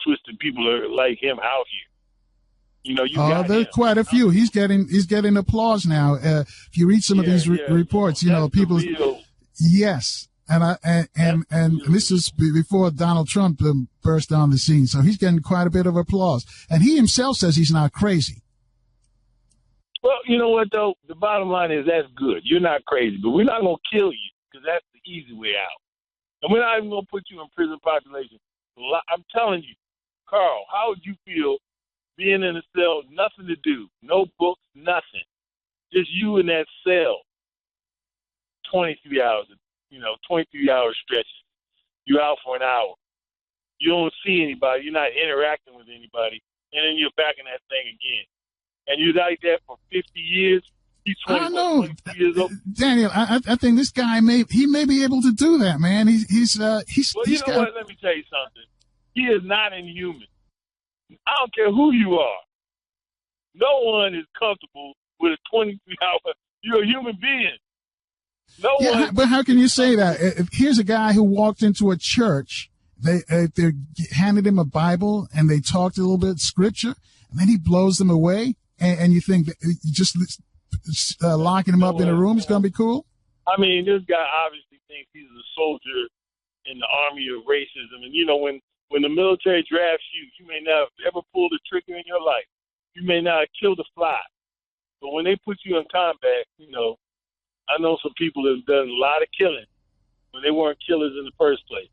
twisted people are like him out here. There's quite a few. He's getting applause now. If you read some of these reports, people. Yes. And this is before Donald Trump burst on the scene. So he's getting quite a bit of applause. And he himself says he's not crazy. Well, you know what, though? The bottom line is that's good. You're not crazy, but we're not going to kill you because that's the easy way out. And we're not even going to put you in prison population. I'm telling you, Carl, how would you feel being in a cell, nothing to do, no books, nothing, just you in that cell, 23 hours, 23-hour stretches. You're out for an hour. You don't see anybody. You're not interacting with anybody. And then you're back in that thing again. And you're like that for 50 years. He's 22 years old. Daniel, I think this guy may be able to do that, man. Well, you know what? Let me tell you something. He is not inhuman. I don't care who you are. No one is comfortable with a 23-hour. You're a human being. But how can you say that? If here's a guy who walked into a church, they handed him a Bible and they talked a little bit of scripture, and then he blows them away, and you think that just locking him up in a room is going to be cool? I mean, this guy obviously thinks he's a soldier in the army of racism, and when the military drafts you, you may not have ever pulled a trigger in your life. You may not have killed a fly, but when they put you in combat, I know some people that have done a lot of killing when they weren't killers in the first place.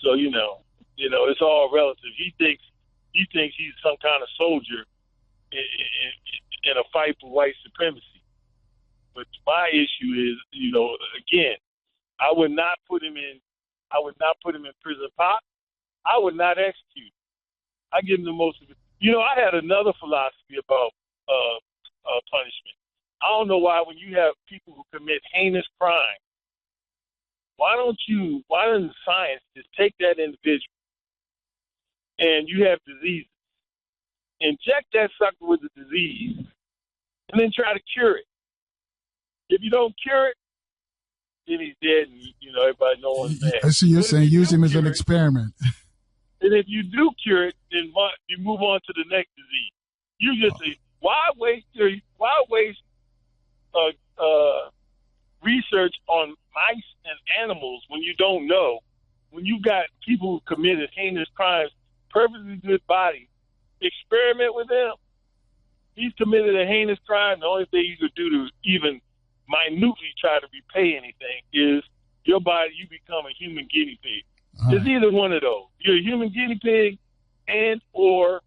So, it's all relative. He thinks he's some kind of soldier in a fight for white supremacy. But my issue is, again, I would not put him in prison pop. I would not execute. I give him the most of it. I had another philosophy about punishment. I don't know why when you have people who commit heinous crimes, why doesn't science just take that individual and you have diseases, inject that sucker with the disease, and then try to cure it. If you don't cure it, then he's dead and, everybody knows that. I see you're saying use him as an experiment. And if you do cure it, then you move on to the next disease. You just say, why waste research on mice and animals when you don't know? When you got people who committed heinous crimes, perfectly good bodies, experiment with them. He's committed a heinous crime. The only thing you could do to even minutely try to repay anything is your body, you become a human guinea pig. It's either one of those. You're a human guinea pig and or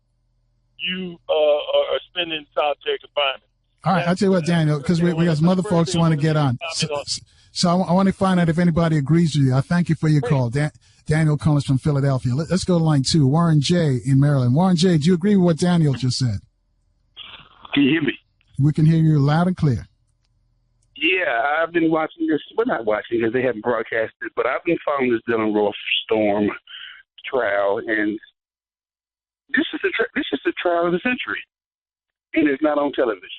you are spending solitary confinement. All right, I'll tell you what, Daniel, because we got some other folks who want to get on. So I want to find out if anybody agrees with you. I thank you for your call. Daniel calling us from Philadelphia. Let's go to line 2. Warren J. in Maryland. Warren J., do you agree with what Daniel just said? Can you hear me? We can hear you loud and clear. Yeah, I've been watching this. Well, not watching because they haven't broadcast it, but I've been following this Dylan Roth Storm trial, and this is the trial of the century, and it's not on television.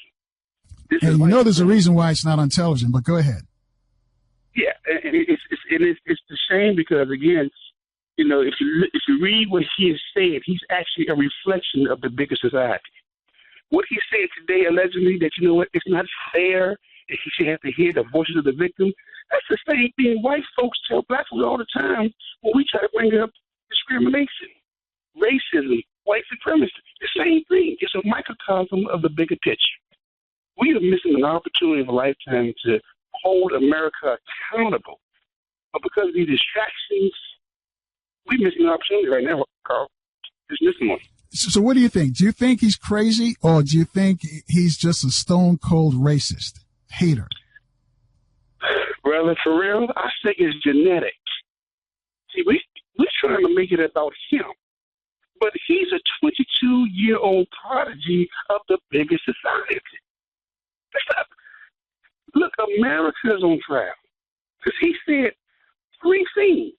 And you know there's a reason why it's not on television, but go ahead. Yeah, and it's a shame because, again, you know, if you read what he has said, he's actually a reflection of the bigger society. What he said today, allegedly, that, you know what, it's not fair, that he should have to hear the voices of the victim, that's the same thing white folks tell black folks all the time when we try to bring up discrimination, racism, white supremacy. The same thing. It's a microcosm of the bigger picture. We are missing an opportunity of a lifetime to hold America accountable. But because of these distractions, we're missing an opportunity right now, Carl. Just missing one. So what do you think? Do you think he's crazy, or do you think he's just a stone-cold racist, hater? Brother, for real, I think it's genetic. See, we're trying to make it about him. But he's a 22-year-old prodigy of the biggest society. Look, America is on trial. Because he said 3 things.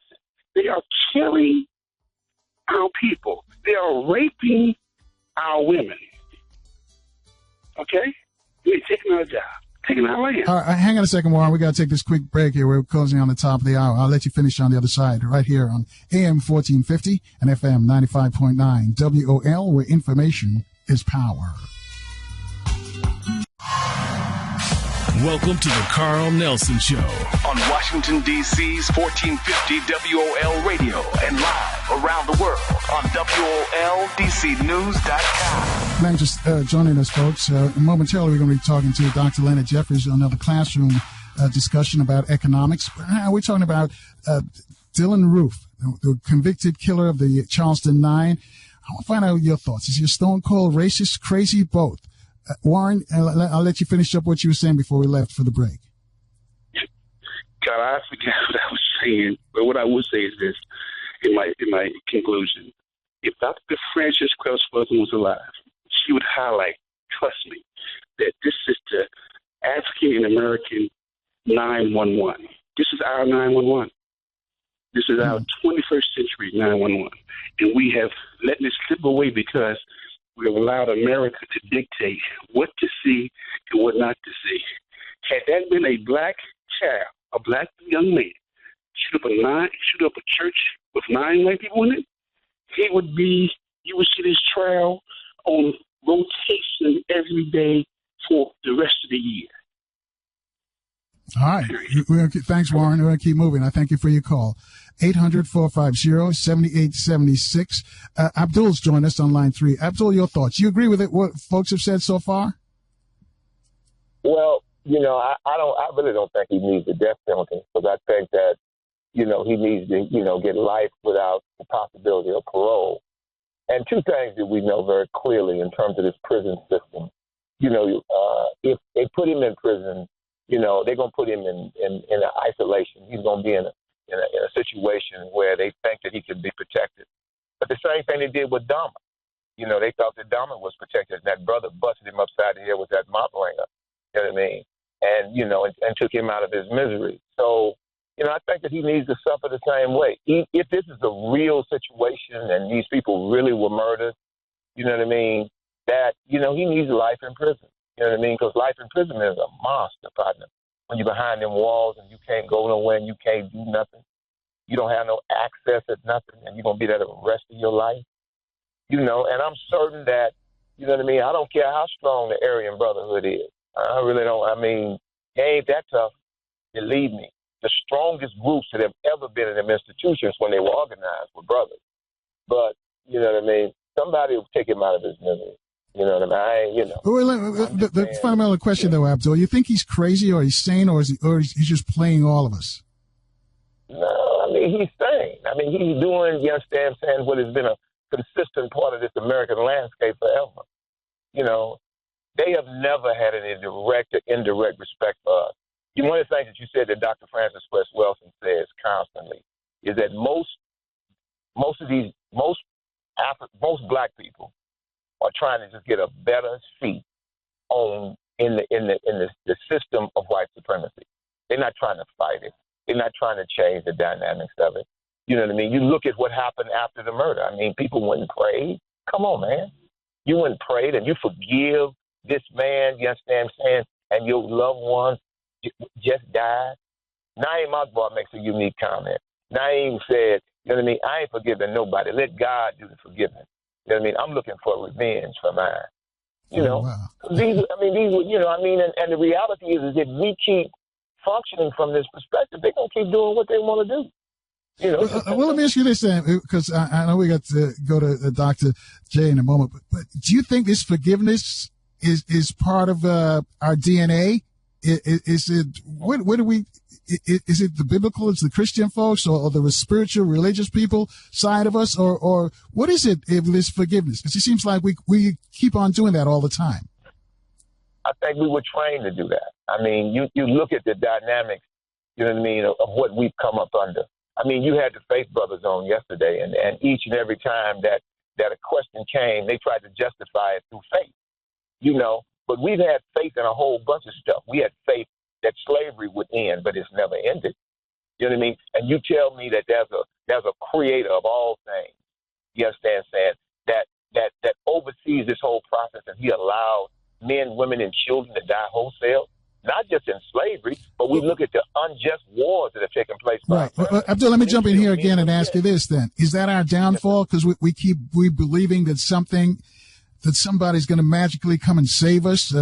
They are killing our people. They are raping our women. Okay? They're taking our job, taking our land. All right, hang on a second, Warren. We got to take this quick break here. We're closing on the top of the hour. I'll let you finish on the other side, right here on AM 1450 and FM 95.9 WOL, where information is power. Welcome to the Carl Nelson Show on Washington, D.C.'s 1450 WOL radio and live around the world on WOLDCnews.com. Thanks for joining us, folks. Momentarily, we're going to be talking to Dr. Leonard Jeffries on another classroom discussion about economics. We're talking about Dylan Roof, the convicted killer of the Charleston 9. I want to find out your thoughts. Is he a stone-cold racist, crazy, both? Warren, I'll let you finish up what you were saying before we left for the break. God, I forget what I was saying, but what I would say is this in my conclusion. If Dr. Frances Cress was alive, she would highlight, trust me, that this is the African-American 911. This is our 911. This is our 21st century 911. And we have let this slip away because we have allowed America to dictate what to see and what not to see. Had that been a black child, a black young man, shoot up a church with 9 white people in it, you would see this trial on rotation every day for the rest of the year. All right. Thanks, Warren. We're going to keep moving. I thank you for your call. 800-450-7876. Abdul's joined us on line 3. Abdul, your thoughts. You agree with it, what folks have said so far? Well, you know, I really don't think he needs the death penalty, because I think that, you know, he needs to, you know, get life without the possibility of parole. And 2 things that we know very clearly in terms of this prison system. You know, if they put him in prison, you know, they're going to put him in isolation. He's going to be in a situation where they think that he can be protected. But the same thing they did with Dahmer. You know, they thought that Dahmer was protected. That brother busted him upside the head with that mop wringer. You know what I mean? And, you know, and took him out of his misery. So, you know, I think that he needs to suffer the same way. If this is a real situation and these people really were murdered, you know what I mean, that, you know, he needs life in prison. You know what I mean? Because life in prison is a monster, partner. When you're behind them walls and you can't go nowhere and you can't do nothing. You don't have no access at nothing, and you're going to be there the rest of your life. You know, and I'm certain that, you know what I mean, I don't care how strong the Aryan Brotherhood is. I really don't. I mean, it ain't that tough. Believe me. The strongest groups that have ever been in them institutions when they were organized were brothers. But, you know what I mean, somebody will take him out of his misery. You know what I mean? The fundamental question, though, Abdul, you think he's crazy or he's sane or he's just playing all of us? No, I mean, he's sane. I mean, he's doing, you understand, saying what has been a consistent part of this American landscape forever. You know, they have never had any direct or indirect respect for us. One of the things that you said that Dr. Francis West Wilson says constantly is that most black people are trying to just get a better seat in the system of white supremacy. They're not trying to fight it. They're not trying to change the dynamics of it. You know what I mean? You look at what happened after the murder. I mean, people went and prayed. Come on, man. You went and prayed and you forgive this man, you understand what I'm saying, and your loved ones just died. Naeem Akbar makes a unique comment. Naeem said, you know what I mean, I ain't forgiving nobody. Let God do the forgiving. You know what I mean? I'm looking for revenge for mine. You know, wow. these, you know, I mean, and the reality is if we keep functioning from this perspective, they're going to keep doing what they want to do. You know, well, let me ask you this, Sam, because I know we got to go to Dr. J in a moment, but do you think this forgiveness is part of our DNA? Is it what do we? Is it the biblical, it's the Christian folks, or the spiritual, religious people side of us, or what is it? If this forgiveness, because it seems like we keep on doing that all the time. I think we were trained to do that. I mean, you look at the dynamics, you know what I mean, of what we've come up under. I mean, you had the Faith Brothers on yesterday, and each and every time that a question came, they tried to justify it through faith, you know. But we've had faith in a whole bunch of stuff. We had faith that slavery would end, but it's never ended. You know what I mean? And you tell me that there's a creator of all things, you understand, saying that oversees this whole process, and he allows men, women, and children to die wholesale, not just in slavery, but we look at the unjust wars that have taken place. Right. Abdul, let me jump in here again and ask you this then. Is that our downfall? Because we keep believing that somebody's going to magically come and save us.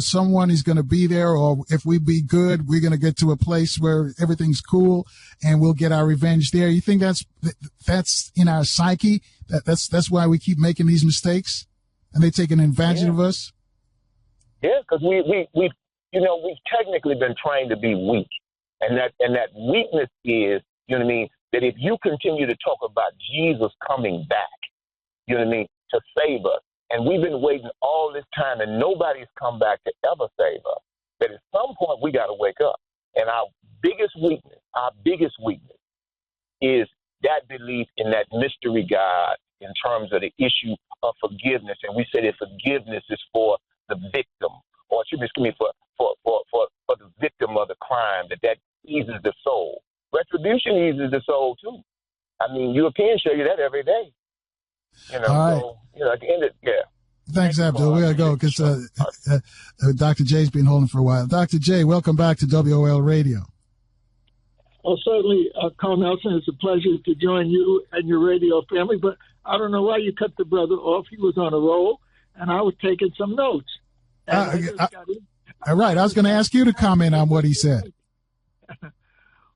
Someone is going to be there, or if we be good, we're going to get to a place where everything's cool and we'll get our revenge there. You think that's in our psyche? That's why we keep making these mistakes, and they taking advantage of us? Yeah, because we've technically been trained to be weak, and that weakness is, you know what I mean, that if you continue to talk about Jesus coming back, you know what I mean, to save us, and we've been waiting all this time, and nobody's come back to ever save us, that at some point we got to wake up. And our biggest weakness is that belief in that mystery God in terms of the issue of forgiveness. And we say that forgiveness is for the victim, or excuse me, for the victim of the crime, that eases the soul. Retribution eases the soul too. I mean, Europeans show you that every day. You know, all right. So, you know, at the end of Thanks, Abdul. We got to go because Dr. J's been holding for a while. Dr. J, welcome back to WOL Radio. Well, certainly, Carl Nelson, it's a pleasure to join you and your radio family, but I don't know why you cut the brother off. He was on a roll, and I was taking some notes. All right. I was going to ask you to comment on what he said.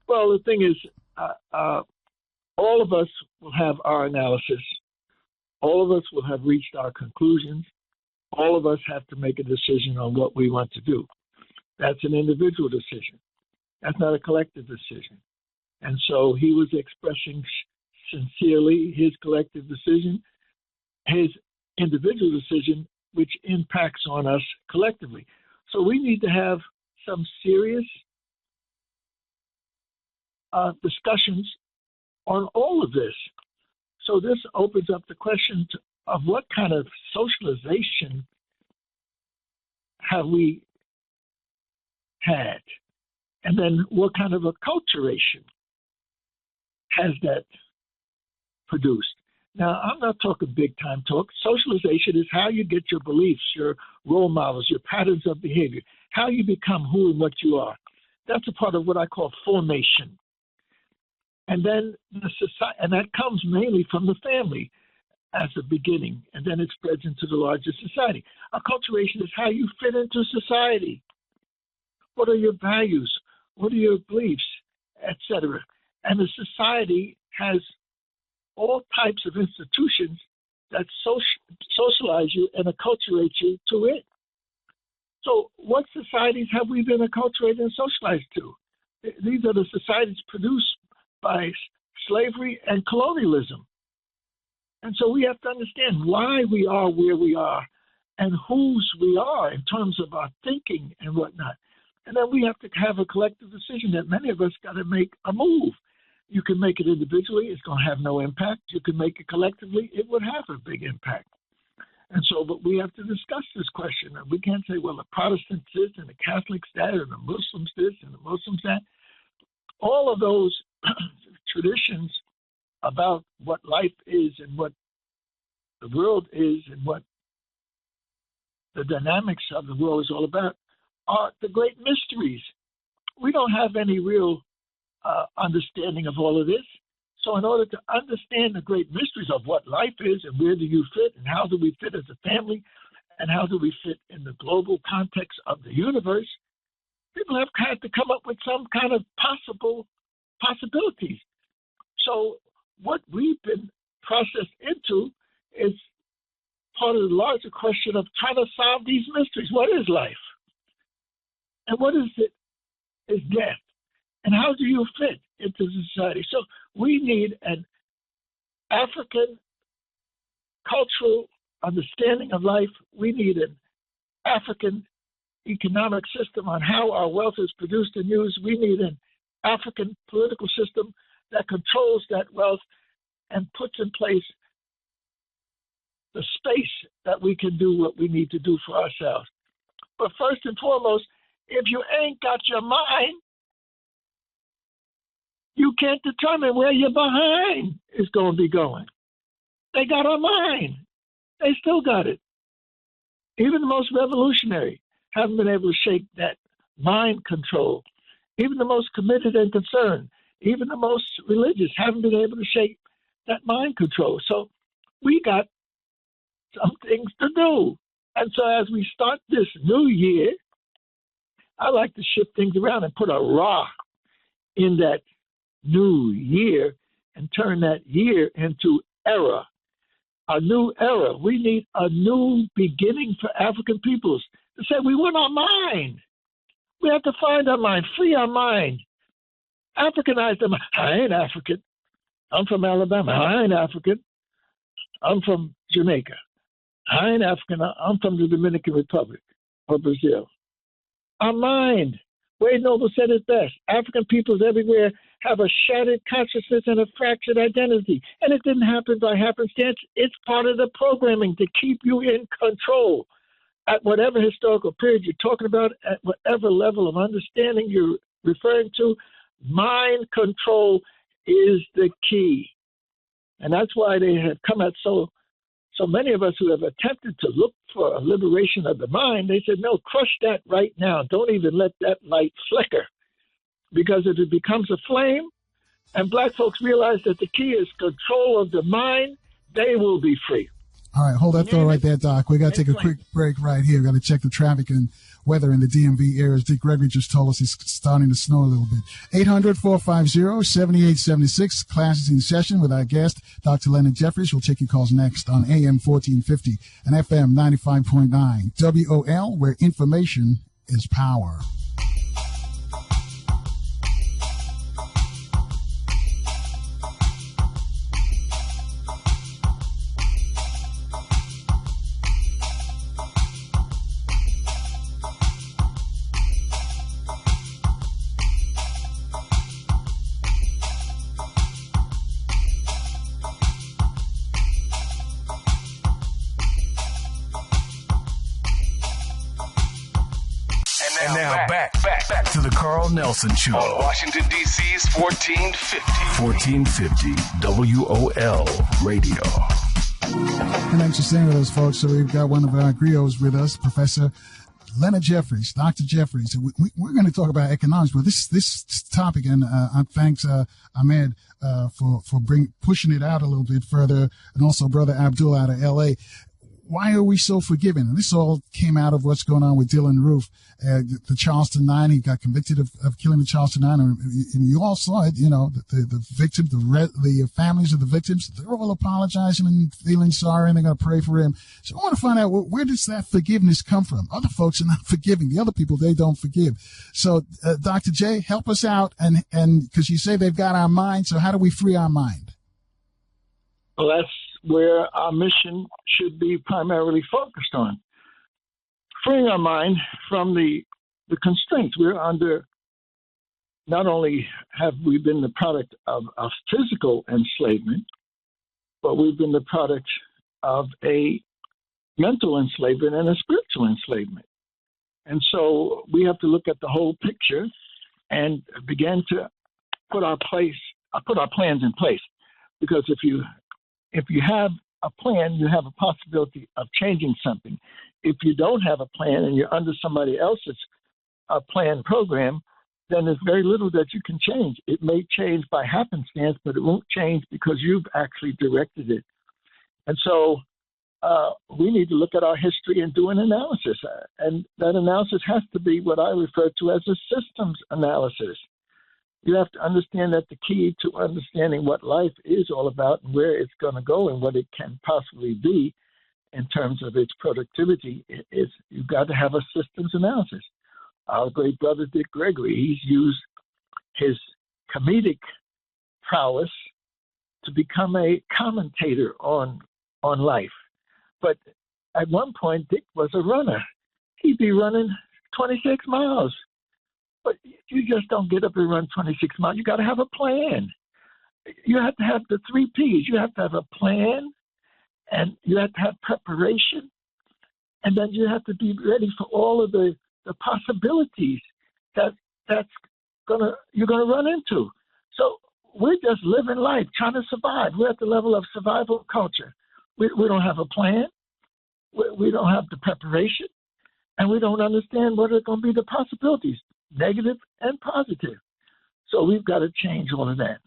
Well, the thing is, all of us will have our analysis. All of us will have reached our conclusions. All of us have to make a decision on what we want to do. That's an individual decision. That's not a collective decision. And so he was expressing sincerely his collective decision, his individual decision, which impacts on us collectively. So we need to have some serious discussions on all of this. So this opens up the question of what kind of socialization have we had? And then what kind of acculturation has that produced? Now, I'm not talking big-time talk. Socialization is how you get your beliefs, your role models, your patterns of behavior, how you become who and what you are. That's a part of what I call formation. And then the society, and that comes mainly from the family as a beginning, and then it spreads into the larger society. Acculturation is how you fit into society. What are your values? What are your beliefs, etc.? And the society has all types of institutions that socialize you and acculturate you to it. So what societies have we been acculturated and socialized to? These are the societies produced by slavery and colonialism. And so we have to understand why we are where we are and whose we are in terms of our thinking and whatnot. And then we have to have a collective decision that many of us got to make a move. You can make it individually, it's going to have no impact. You can make it collectively, it would have a big impact. And so, but we have to discuss this question. We can't say, well, the Protestants this and the Catholics that and the Muslims this and the Muslims that. All of those traditions about what life is and what the world is and what the dynamics of the world is all about are the great mysteries. We don't have any real understanding of all of this. So in order to understand the great mysteries of what life is and where do you fit and how do we fit as a family and how do we fit in the global context of the universe, people have had to come up with some kind of possibilities. So what we've been processed into is part of the larger question of trying to solve these mysteries. What is life? And what is it? Is death? And how do you fit into society? So we need an African cultural understanding of life. We need an African economic system on how our wealth is produced and used. We need an African political system that controls that wealth and puts in place the space that we can do what we need to do for ourselves. But first and foremost, if you ain't got your mind, you can't determine where your behind is going to be going. They got our mind. They still got it. Even the most revolutionary haven't been able to shake that mind control. Even the most committed and concerned, even the most religious haven't been able to shake that mind control. So we got some things to do. And so as we start this new year, I like to shift things around and put a rock in that new year and turn that year into era, a new era. We need a new beginning for African peoples to say we want our mind. We have to find our mind, free our mind, Africanize them. I ain't African. I'm from Alabama. I ain't African. I'm from Jamaica. I ain't African. I'm from the Dominican Republic or Brazil. Our mind. Wade Noble said it best. African peoples everywhere have a shattered consciousness and a fractured identity. And it didn't happen by happenstance. It's part of the programming to keep you in control at whatever historical period you're talking about, at whatever level of understanding you're referring to. Mind control is the key. And that's why they have come at so many of us who have attempted to look for a liberation of the mind. They said, no, crush that right now. Don't even let that light flicker. Because if it becomes a flame and black folks realize that the key is control of the mind, they will be free. All right, hold that thought right there, Doc. We got to take a quick break right here. We've got to check the traffic and weather in the DMV areas. Dick Gregory just told us it's starting to snow a little bit. 800-450-7876. Class is in session with our guest, Dr. Leonard Jeffries. We'll take your calls next on AM 1450 and FM 95.9. WOL, where information is power. Back to the Carl Nelson Show on Washington, D.C.'s 1450 WOL Radio. And thanks for staying with us, folks. So we've got one of our griots with us, Professor Leonard Jeffries, Dr. Jeffries. We're going to talk about economics, but this topic, and thanks Ahmed for pushing it out a little bit further, and also Brother Abdul out of L.A. Why are we so forgiving? And this all came out of what's going on with Dylan Roof, the Charleston Nine. He got convicted of killing the Charleston Nine, and you all saw it. You know, the victim, the families of the victims, they're all apologizing and feeling sorry, and they're going to pray for him. So I want to find out, where does that forgiveness come from? Other folks are not forgiving. The other people, they don't forgive. So, Dr. J, help us out, and because you say they've got our mind, so how do we free our mind? Well, that's where our mission should be primarily focused on. Freeing our mind from the constraints. We're under, not only have we been the product of physical enslavement, but we've been the product of a mental enslavement and a spiritual enslavement. And so we have to look at the whole picture and begin to put our plans in place. Because if you have a plan, you have a possibility of changing something. If you don't have a plan and you're under somebody else's plan program, then there's very little that you can change. It may change by happenstance, but it won't change because you've actually directed it. And so we need to look at our history and do an analysis. And that analysis has to be what I refer to as a systems analysis. You have to understand that the key to understanding what life is all about and where it's going to go and what it can possibly be in terms of its productivity is you've got to have a systems analysis. Our great brother Dick Gregory, he's used his comedic prowess to become a commentator on life. But at one point, Dick was a runner. He'd be running 26 miles. But you just don't get up and run 26 miles. You got to have a plan. You have to have the 3 Ps. You have to have a plan, and you have to have preparation, and then you have to be ready for all of the possibilities you're gonna run into. So we're just living life, trying to survive. We're at the level of survival culture. We don't have a plan. We don't have the preparation, and we don't understand what are going to be the possibilities, negative and positive. So we've got to change all of that.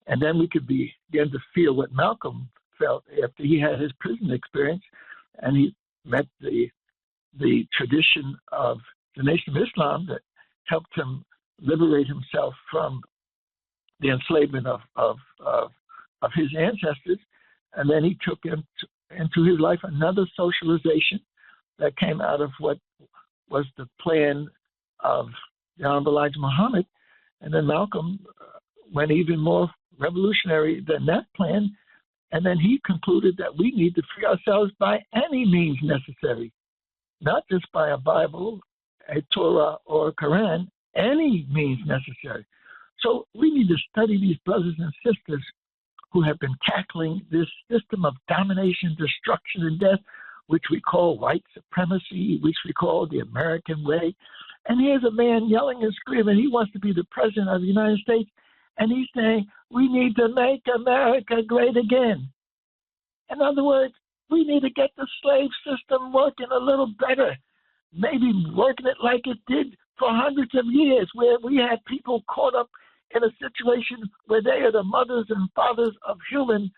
And then we could begin to feel what Malcolm felt after he had his prison experience and he met the tradition of the Nation of Islam that helped him liberate himself from the enslavement of his ancestors. And then he took into his life another socialization that came out of what was the plan of the Honorable Elijah Muhammad. And then Malcolm went even more revolutionary than that plan. And then he concluded that we need to free ourselves by any means necessary, not just by a Bible, a Torah, or a Quran, any means necessary. So we need to study these brothers and sisters who have been tackling this system of domination, destruction, and death, which we call white supremacy, which we call the American way. And here's a man yelling and screaming. He wants to be the president of the United States, and he's saying, we need to make America great again. In other words, we need to get the slave system working a little better, maybe working it like it did for hundreds of years, where we had people caught up in a situation where they are the mothers and fathers of human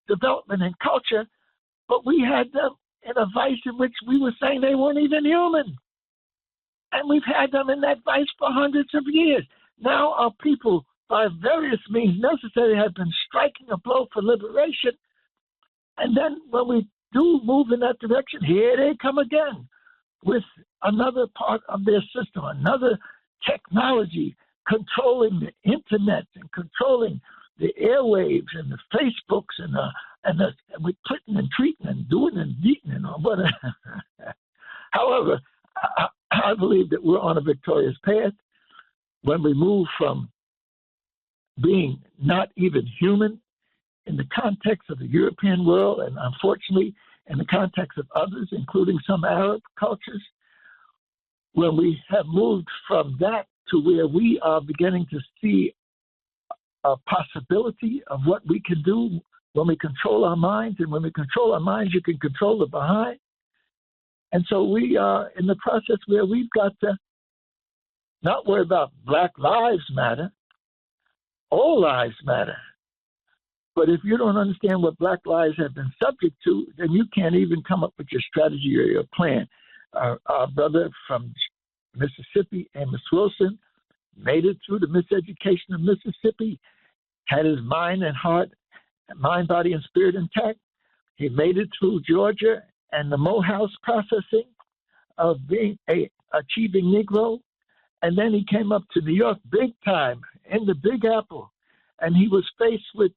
development and culture, but we had them in a vice in which we were saying they weren't even human. And we've had them in that vice for hundreds of years. Now our people, by various means necessary, have been striking a blow for liberation. And then when we do move in that direction, here they come again with another part of their system, another technology controlling the internet and controlling the airwaves and the Facebooks and with Clinton and treating and doing and beating and all. But however, I believe that we're on a victorious path when we move from being not even human in the context of the European world, and unfortunately in the context of others, including some Arab cultures, when we have moved from that to where we are beginning to see a possibility of what we can do when we control our minds. And when we control our minds, you can control the behind. And so we are in the process where we've got to not worry about Black Lives Matter. All lives matter. But if you don't understand what Black lives have been subject to, then you can't even come up with your strategy or your plan. Our brother from Mississippi, Amos Wilson, made it through the miseducation of Mississippi, had his mind and heart, mind, body, and spirit intact. He made it through Georgia and the Morehouse processing of being achieving Negro. And then he came up to New York big time in the Big Apple. And he was faced with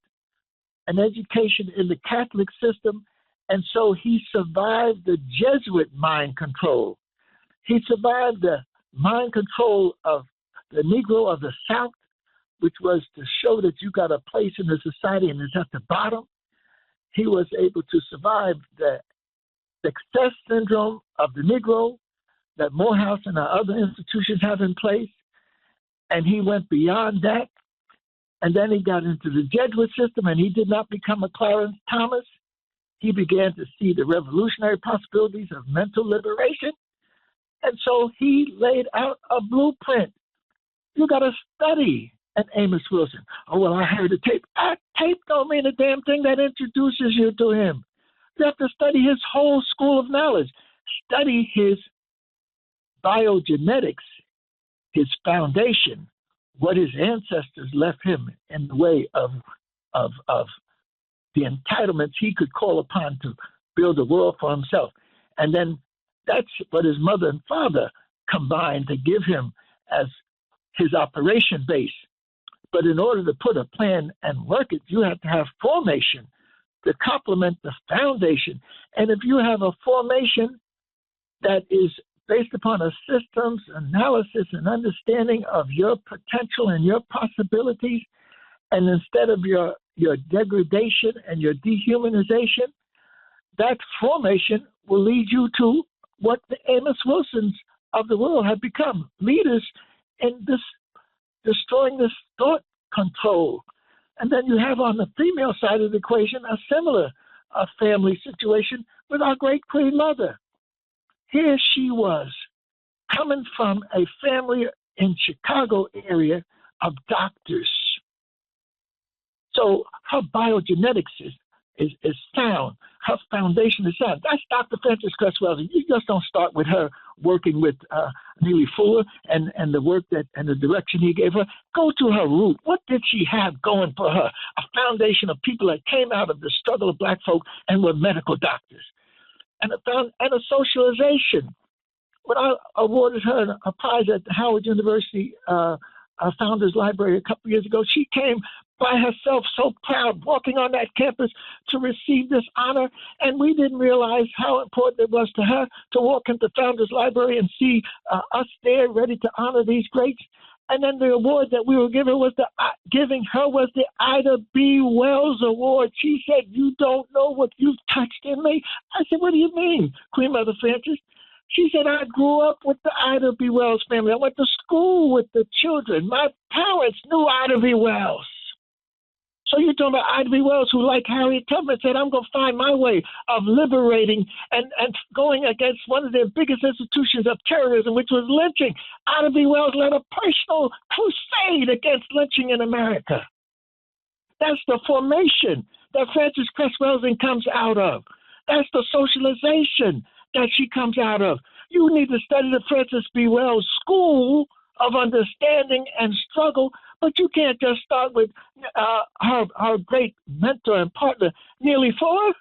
an education in the Catholic system. And so he survived the Jesuit mind control. He survived the mind control of the Negro of the South, which was to show that you got a place in the society and it's at the bottom. He was able to survive the success syndrome of the Negro that Morehouse and our other institutions have in place. And he went beyond that. And then he got into the Jesuit system, and he did not become a Clarence Thomas. He began to see the revolutionary possibilities of mental liberation. And so he laid out a blueprint. You got to study an Amos Wilson. Oh, well, I heard a tape. Tape don't mean a damn thing that introduces you to him. You have to study his whole school of knowledge. Study his biogenetics, his foundation, what his ancestors left him in the way of the entitlements he could call upon to build a world for himself. And then that's what his mother and father combined to give him as his operation base. But in order to put a plan and work it, you have to have formation to complement the foundation. And if you have a formation that is based upon a systems analysis and understanding of your potential and your possibilities, and instead of your degradation and your dehumanization, that formation will lead you to what the Amos Wilsons of the world have become, leaders in this destroying this thought control. And then you have on the female side of the equation a similar family situation with our great Queen Mother. Here she was, coming from a family in Chicago area of doctors. So her biogenetics is sound. Her foundation is sound. That's Dr. Frances Cress Welsing. You just don't start with her working with Neely Fuller and the work that and the direction he gave her. Go to her root. What did she have going for her? A foundation of people that came out of the struggle of black folk and were medical doctors. And a socialization. When I awarded her a prize at Howard University Founders Library a couple years ago, she came by herself, so proud, walking on that campus to receive this honor. And we didn't realize how important it was to her to walk into Founders Library and see us there ready to honor these greats. And then the award that we were giving her was the Ida B. Wells Award. She said, "You don't know what you've touched in me." I said, "What do you mean, Queen Mother Frances?" She said, "I grew up with the Ida B. Wells family. I went to school with the children. My parents knew Ida B. Wells." So you're talking about Ida B. Wells, who, like Harriet Tubman, said, "I'm going to find my way of liberating and going against one of their biggest institutions of terrorism, which was lynching." Ida B. Wells led a personal crusade against lynching in America. That's the formation that Frances Cress Welsing comes out of. That's the socialization that she comes out of. You need to study the Frances B. Wells School of Understanding and Struggle, but you can't just start with her great mentor and partner, Neely Fuller.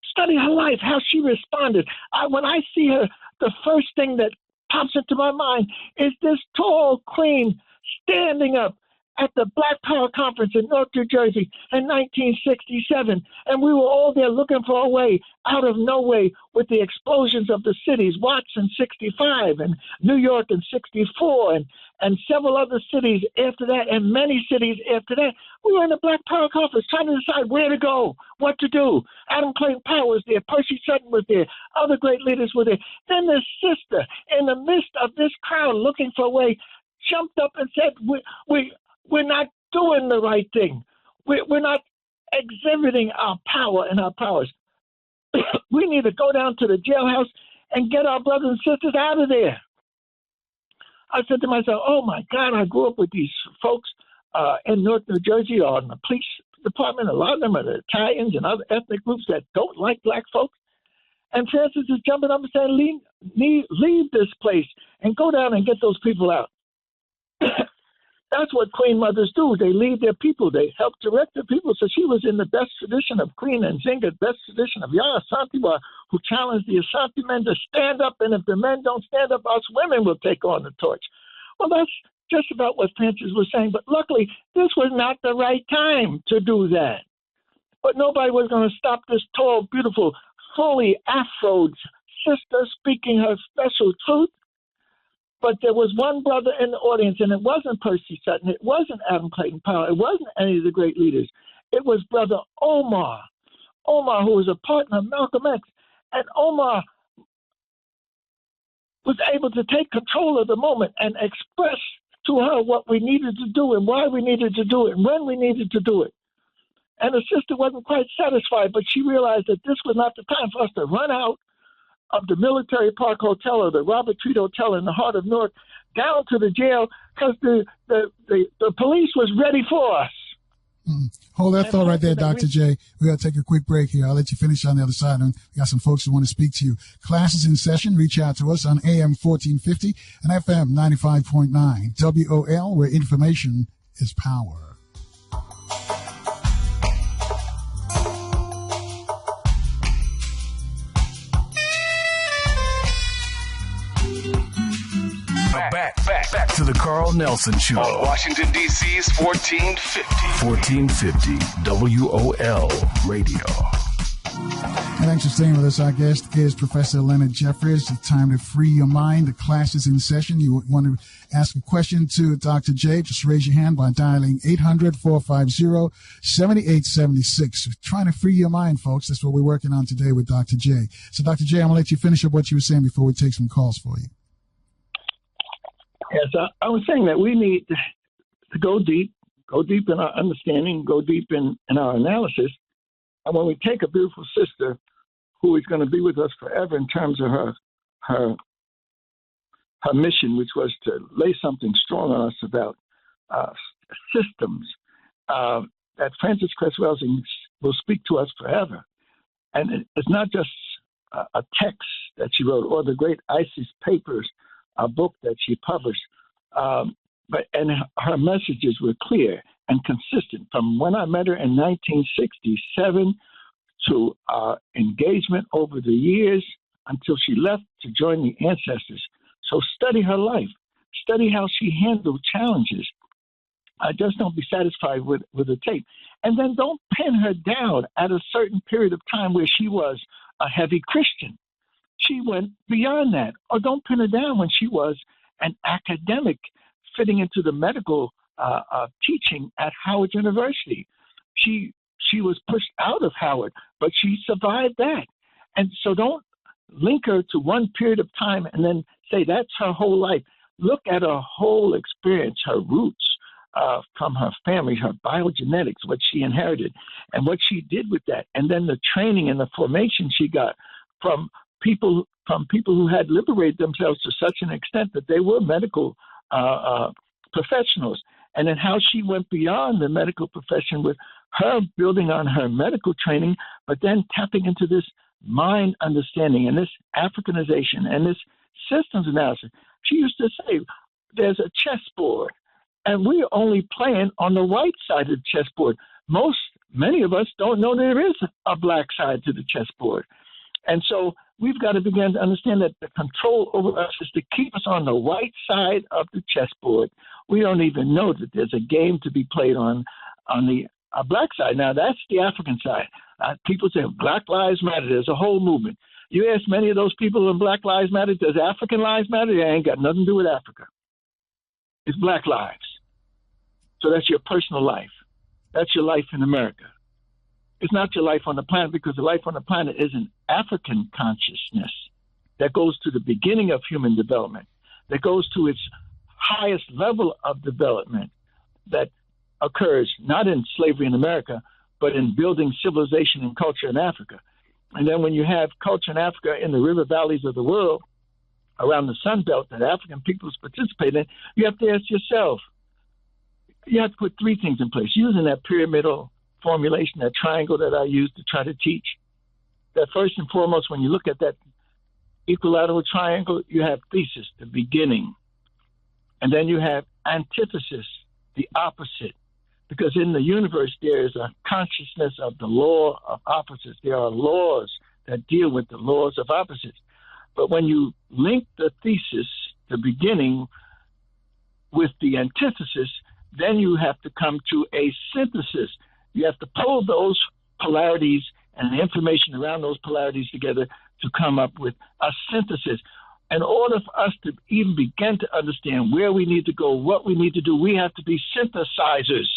Study her life, how she responded. When I see her, the first thing that pops into my mind is this tall queen standing up at the Black Power Conference in North New Jersey in 1967. And we were all there looking for a way out of no way with the explosions of the cities, Watts in 65 and New York in 64 and several other cities after that and many cities after that. We were in the Black Power Conference trying to decide where to go, what to do. Adam Clayton Powell was there. Percy Sutton was there. Other great leaders were there. Then this sister, in the midst of this crowd looking for a way, jumped up and said, we're not doing the right thing. We're not exhibiting our power and our powers. We need to go down to the jailhouse and get our brothers and sisters out of there. I said to myself, oh, my God, I grew up with these folks in North New Jersey or in the police department. A lot of them are the Italians and other ethnic groups that don't like black folks. And Francis is jumping up and saying, leave this place and go down and get those people out. That's what Queen Mothers do. They lead their people. They help direct their people. So she was in the best tradition of Queen Nzinga, best tradition of Yaya Asantewaa, who challenged the Asante men to stand up. And if the men don't stand up, us women will take on the torch. Well, that's just about what Francis was saying. But luckily, this was not the right time to do that. But nobody was going to stop this tall, beautiful, fully afroed sister speaking her special truth. But there was one brother in the audience, and it wasn't Percy Sutton. It wasn't Adam Clayton Powell. It wasn't any of the great leaders. It was Brother Omar. Omar, who was a partner of Malcolm X. And Omar was able to take control of the moment and express to her what we needed to do and why we needed to do it and when we needed to do it. And the sister wasn't quite satisfied, but she realized that this was not the time for us to run out of the Military Park Hotel or the Robert Treat Hotel in the heart of Newark down to the jail because the police was ready for us. Hold that thought right there, Dr. J. We got to take a quick break here. I'll let you finish on the other side. And we got some folks who want to speak to you. Class is in session. Reach out to us on AM 1450 and FM 95.9 WOL, where information is power. Back to the Carl Nelson Show on Washington, D.C.'s 1450 WOL Radio. And thanks for staying with us. Our guest is Professor Leonard Jeffries. It's time to free your mind. The class is in session. You want to ask a question to Dr. J, just raise your hand by dialing 800-450-7876. We're trying to free your mind, folks. That's what we're working on today with Dr. J. So, Dr. J, I'm going to let you finish up what you were saying before we take some calls for you. Yes, I was saying that we need to go deep in our understanding, go deep in our analysis. And when we take a beautiful sister who is going to be with us forever in terms of her mission, which was to lay something strong on us about systems, that Frances Cress Welsing will speak to us forever. And it's not just a text that she wrote or the great ISIS papers, a book that she published, but her messages were clear and consistent from when I met her in 1967 to our engagement over the years until she left to join the ancestors. So study her life, study how she handled challenges. Just don't be satisfied with a tape. And then don't pin her down at a certain period of time where she was a heavy Christian. She went beyond that. Or don't pin her down when she was an academic fitting into the medical teaching at Howard University. She was pushed out of Howard, but she survived that. And so don't link her to one period of time and then say that's her whole life. Look at her whole experience, her roots from her family, her biogenetics, what she inherited, and what she did with that. And then the training and the formation she got from people who had liberated themselves to such an extent that they were medical professionals, and then how she went beyond the medical profession with her building on her medical training, but then tapping into this mind understanding and this Africanization and this systems analysis. She used to say, there's a chessboard, and we're only playing on the right side of the chessboard. Many of us don't know there is a black side to the chessboard. And so we've got to begin to understand that the control over us is to keep us on the right side of the chessboard. We don't even know that there's a game to be played on the black side. Now, that's the African side. People say Black Lives Matter. There's a whole movement. You ask many of those people in Black Lives Matter, does African lives matter? They ain't got nothing to do with Africa. It's black lives. So that's your personal life. That's your life in America. It's not your life on the planet, because the life on the planet is an African consciousness that goes to the beginning of human development, that goes to its highest level of development that occurs not in slavery in America, but in building civilization and culture in Africa. And then when you have culture in Africa in the river valleys of the world, around the Sun Belt that African peoples participate in, you have to ask yourself, you have to put three things in place. Using that pyramidal formulation, that triangle that I use to try to teach, that first and foremost, when you look at that equilateral triangle, you have thesis, the beginning. And then you have antithesis, the opposite. Because in the universe, there is a consciousness of the law of opposites. There are laws that deal with the laws of opposites. But when you link the thesis, the beginning, with the antithesis, then you have to come to a synthesis. You have to pull those polarities and the information around those polarities together to come up with a synthesis. In order for us to even begin to understand where we need to go, what we need to do, we have to be synthesizers.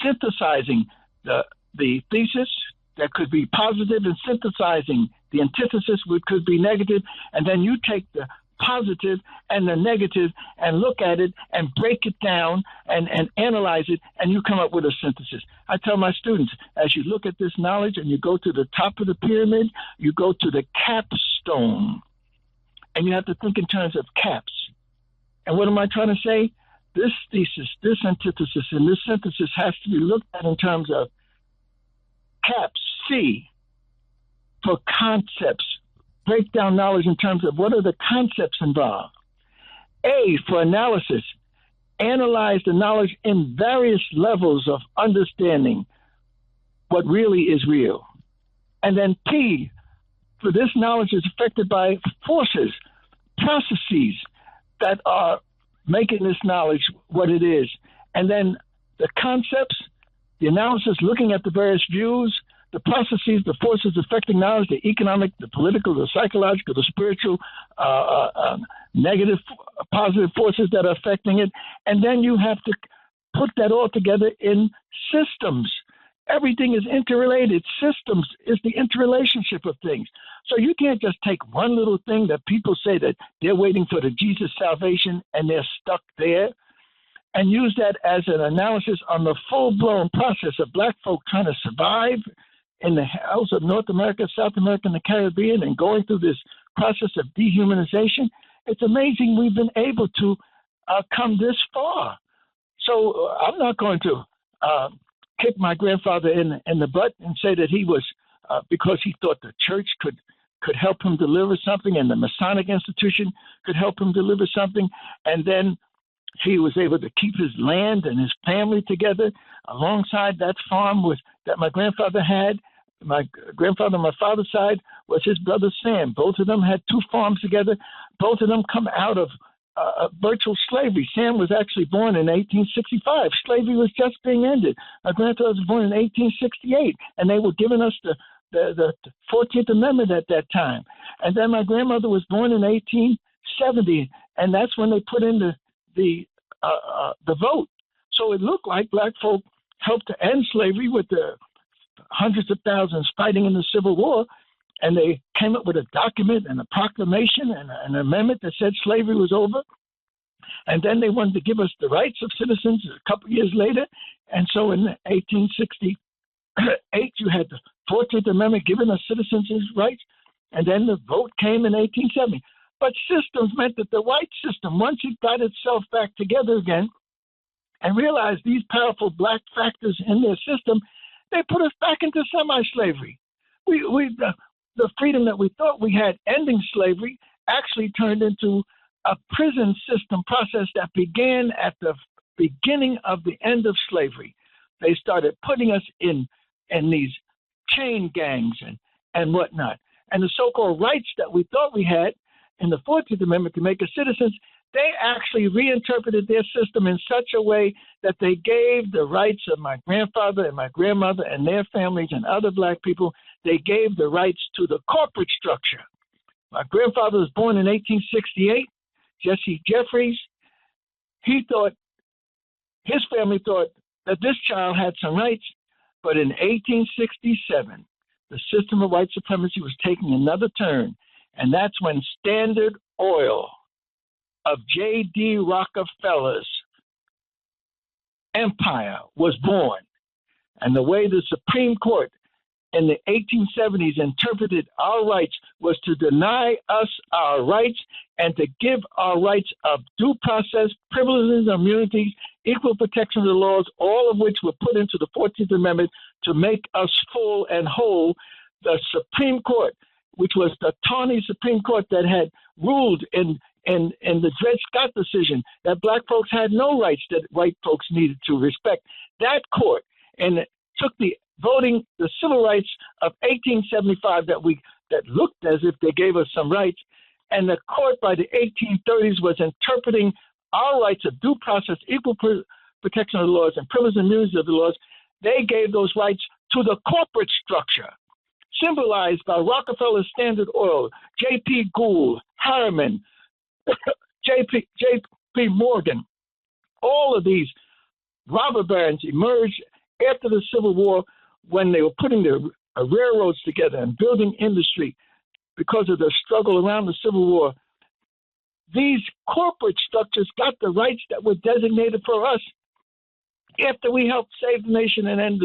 Synthesizing the thesis that could be positive and synthesizing the antithesis, which could be negative, and then you take the positive and the negative and look at it and break it down and analyze it, and you come up with a synthesis. I tell my students, as you look at this knowledge and you go to the top of the pyramid, you go to the capstone, and you have to think in terms of caps. And what am I trying to say? This thesis, this antithesis, and this synthesis has to be looked at in terms of caps, C, for concepts. Break down knowledge in terms of what are the concepts involved. A, for analysis. Analyze the knowledge in various levels of understanding what really is real. And then P, for this knowledge is affected by forces, processes that are making this knowledge what it is. And then the concepts, the analysis, looking at the various views, the processes, the forces affecting knowledge, the economic, the political, the psychological, the spiritual, negative, positive forces that are affecting it. And then you have to put that all together in systems. Everything is interrelated. Systems is the interrelationship of things. So you can't just take one little thing that people say that they're waiting for the Jesus salvation and they're stuck there, and use that as an analysis on the full-blown process of black folk trying to survive in the hells of North America, South America, and the Caribbean, and going through this process of dehumanization. It's amazing we've been able to come this far. So I'm not going to kick my grandfather in the butt and say that he was, because he thought the church could help him deliver something and the Masonic institution could help him deliver something, and then he was able to keep his land and his family together alongside that farm that my grandfather had. My grandfather on my father's side was his brother Sam. Both of them had two farms together. Both of them come out of virtual slavery. Sam was actually born in 1865. Slavery was just being ended. My grandfather was born in 1868, and they were giving us the 14th Amendment at that time. And then my grandmother was born in 1870, and that's when they put in the vote. So it looked like black folk helped to end slavery with the hundreds of thousands fighting in the Civil War, and they came up with a document and a proclamation and an amendment that said slavery was over. And then they wanted to give us the rights of citizens a couple years later. And so in 1868, you had the 14th Amendment giving us citizens' rights, and then the vote came in 1870. But systems meant that the white system, once it got itself back together again and realized these powerful black factors in their system, they put us back into semi-slavery. The freedom that we thought we had ending slavery actually turned into a prison system process that began at the beginning of the end of slavery. They started putting us in these chain gangs and whatnot. And the so-called rights that we thought we had in the 14th Amendment to make us citizens, they actually reinterpreted their system in such a way that they gave the rights of my grandfather and my grandmother and their families and other black people, they gave the rights to the corporate structure. My grandfather was born in 1868, Jesse Jeffries. His family thought that this child had some rights, but in 1867, the system of white supremacy was taking another turn, and that's when Standard Oil of J.D. Rockefeller's empire was born. And the way the Supreme Court in the 1870s interpreted our rights was to deny us our rights and to give our rights of due process, privileges, immunities, equal protection of the laws, all of which were put into the 14th Amendment to make us full and whole. The Supreme Court, which was the Tawney Supreme Court that had ruled in the Dred Scott decision that black folks had no rights that white folks needed to respect. That court and took the civil rights of 1875 that looked as if they gave us some rights, and the court by the 1830s was interpreting our rights of due process, equal protection of the laws, and privilege and immunity of the laws. They gave those rights to the corporate structure, symbolized by Rockefeller, Standard Oil, J.P. Gould, Harriman, J.P. Morgan. All of these robber barons emerged after the Civil War when they were putting their railroads together and building industry because of the struggle around the Civil War. These corporate structures got the rights that were designated for us after we helped save the nation and end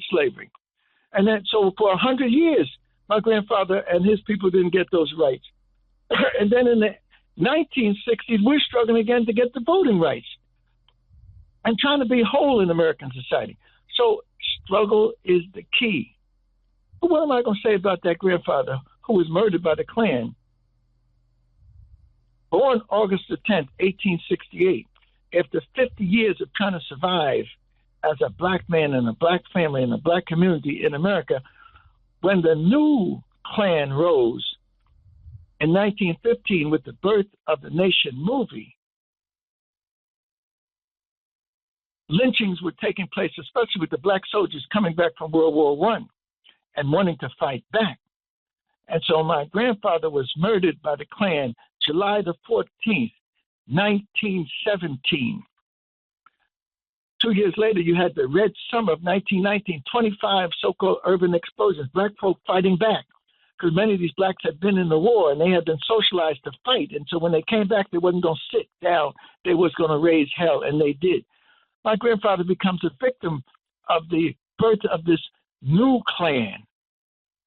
slavery. And then, so for 100 years, my grandfather and his people didn't get those rights. And then in the 1960s, we're struggling again to get the voting rights and trying to be whole in American society. So struggle is the key. But what am I going to say about that grandfather who was murdered by the Klan? Born August the 10th, 1868, after 50 years of trying to survive as a black man in a black family in a black community in America, when the new Klan rose in 1915 with the Birth of the Nation movie, lynchings were taking place, especially with the black soldiers coming back from World War I and wanting to fight back. And so my grandfather was murdered by the Klan July the 14th, 1917. 2 years later, you had the Red Summer of 1919, 25 so-called urban explosions, black folk fighting back, because many of these blacks had been in the war and they had been socialized to fight. And so when they came back, they wasn't going to sit down. They was going to raise hell, and they did. My grandfather becomes a victim of the birth of this new Klan.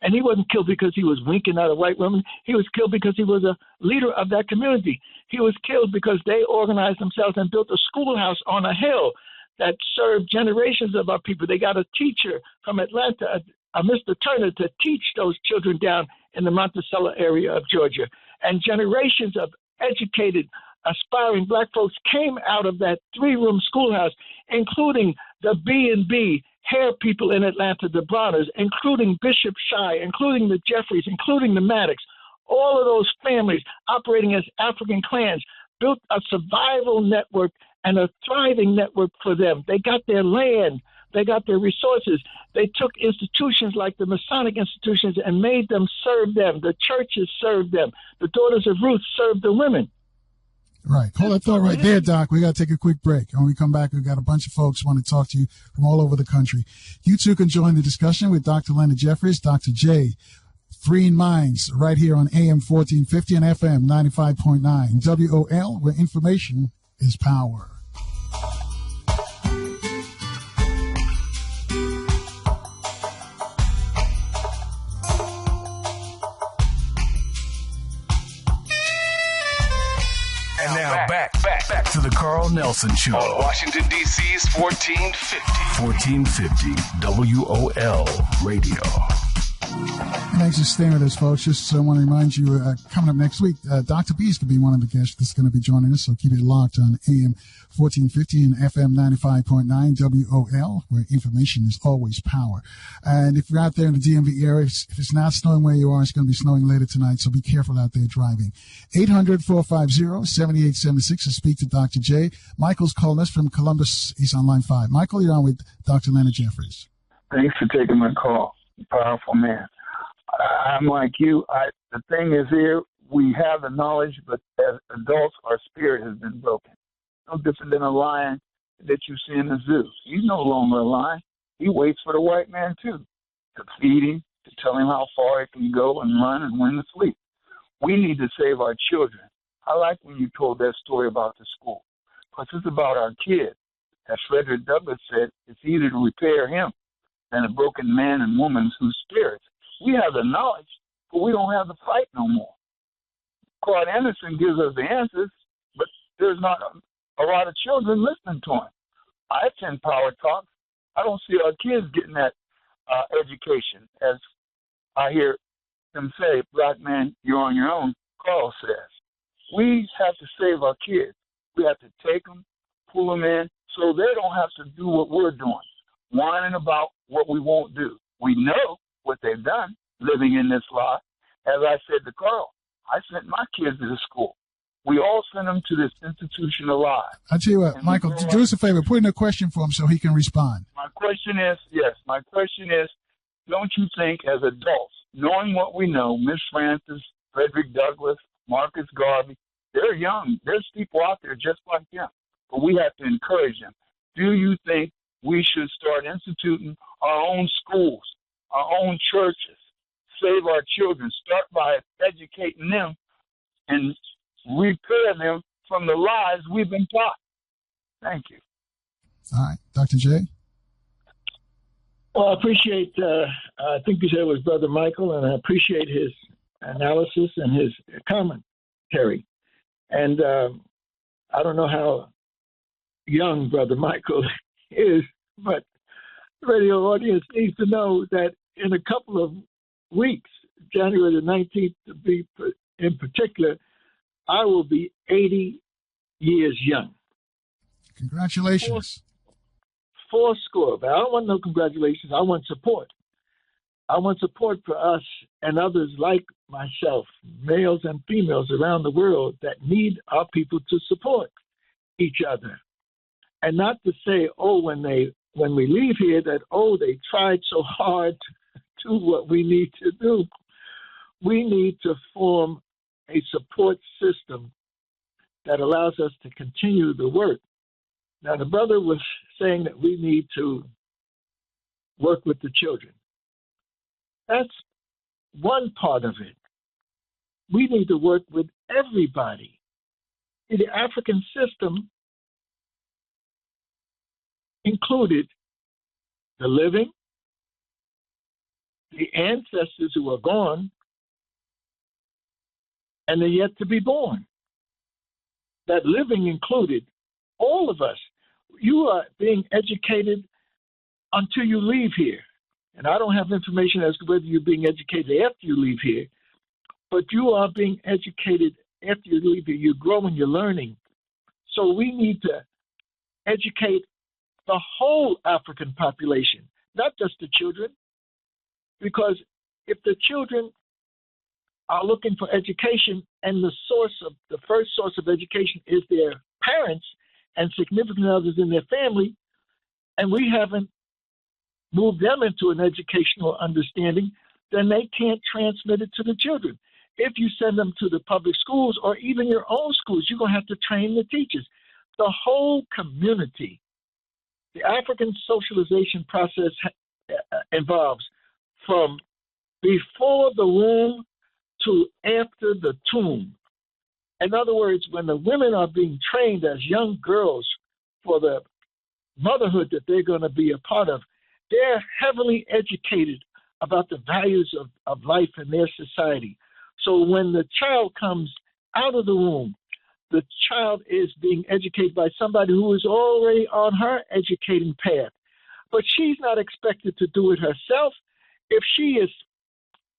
And he wasn't killed because he was winking at a white woman. He was killed because he was a leader of that community. He was killed because they organized themselves and built a schoolhouse on a hill that served generations of our people. They got a teacher from Atlanta, Mr. Turner, to teach those children down in the Monticello area of Georgia. And generations of educated, aspiring black folks came out of that three-room schoolhouse, including the B&B hair people in Atlanta, the Browners, including Bishop Shy, including the Jeffries, including the Maddocks. All of those families operating as African clans built a survival network and a thriving network for them. They got their land. They got their resources. They took institutions like the Masonic institutions and made them serve them. The churches served them. The Daughters of Ruth served the women. Right. Hold that thought right there, Doc. We got to take a quick break. And when we come back, we've got a bunch of folks who want to talk to you from all over the country. You too can join the discussion with Dr. Leonard Jeffries, Dr. J, Freeing Minds, right here on AM 1450 and FM 95.9 WOL, where information is power. And now back to the Carl Nelson Show on Washington, D.C.'s 1450 WOL Radio. Thanks for staying with us, folks. Just want to remind you, coming up next week, Dr. B is going to be one of the guests that's going to be joining us, so keep it locked on AM 1450 and FM 95.9 WOL, where information is always power. And if you're out there in the DMV area, if it's not snowing where you are, it's going to be snowing later tonight, so be careful out there driving. 800-450-7876 to speak to Dr. J. Michael's calling us from Columbus. He's on line 5. Michael, you're on with Dr. Leonard Jeffries. Thanks for taking my call. Powerful man. I'm like you. The thing is here, we have the knowledge, but as adults, our spirit has been broken. No different than a lion that you see in the zoo. He's no longer a lion. He waits for the white man, too, to feed him, to tell him how far he can go and run and when to sleep. We need to save our children. I like when you told that story about the school, because it's about our kids. As Frederick Douglass said, it's easy to repair him, than a broken man and woman whose spirits. We have the knowledge, but we don't have the fight no more. Claude Anderson gives us the answers, but there's not a lot of children listening to him. I attend Power Talks. I don't see our kids getting that education, as I hear them say, "Black man, you're on your own," Carl says. We have to save our kids. We have to take them, pull them in, so they don't have to do what we're doing, whining about what we won't do. We know what they've done living in this lie. As I said to Carl, I sent my kids to this school. We all send them to this institution of lies. I tell you what, Michael, do us a favor, put in a question for him so he can respond. My question is, don't you think as adults, knowing what we know, Miss Francis, Frederick Douglass, Marcus Garvey, they're young. There's people out there just like them, but we have to encourage them. Do you think we should start instituting our own schools, our own churches, save our children, start by educating them and repair them from the lies we've been taught? Thank you. All right. Dr. J? Well, I appreciate, I think you said it was Brother Michael, and I appreciate his analysis and his commentary. And I don't know how young Brother Michael is, but the radio audience needs to know that in a couple of weeks, January the 19th to be in particular, I will be 80 years young. Congratulations. Four score. But I don't want no congratulations. I want support. I want support for us and others like myself, males and females around the world that need our people to support each other. And not to say, when we leave here that, they tried so hard to do what we need to do. We need to form a support system that allows us to continue the work. Now, the brother was saying that we need to work with the children. That's one part of it. We need to work with everybody. The African system included the living, the ancestors who are gone, and the yet to be born. That living included all of us. You are being educated until you leave here. And I don't have information as to whether you're being educated after you leave here, but you are being educated after you leave here. You're growing, you're learning. So we need to educate the whole African population, not just the children, because if the children are looking for education and the first source of education is their parents and significant others in their family, and we haven't moved them into an educational understanding, then they can't transmit it to the children. If you send them to the public schools or even your own schools, you're going to have to train the teachers. The whole community. The African socialization process involves from before the womb to after the tomb. In other words, when the women are being trained as young girls for the motherhood that they're going to be a part of, they're heavily educated about the values of life in their society. So when the child comes out of the womb, the child is being educated by somebody who is already on her educating path. But she's not expected to do it herself. If she is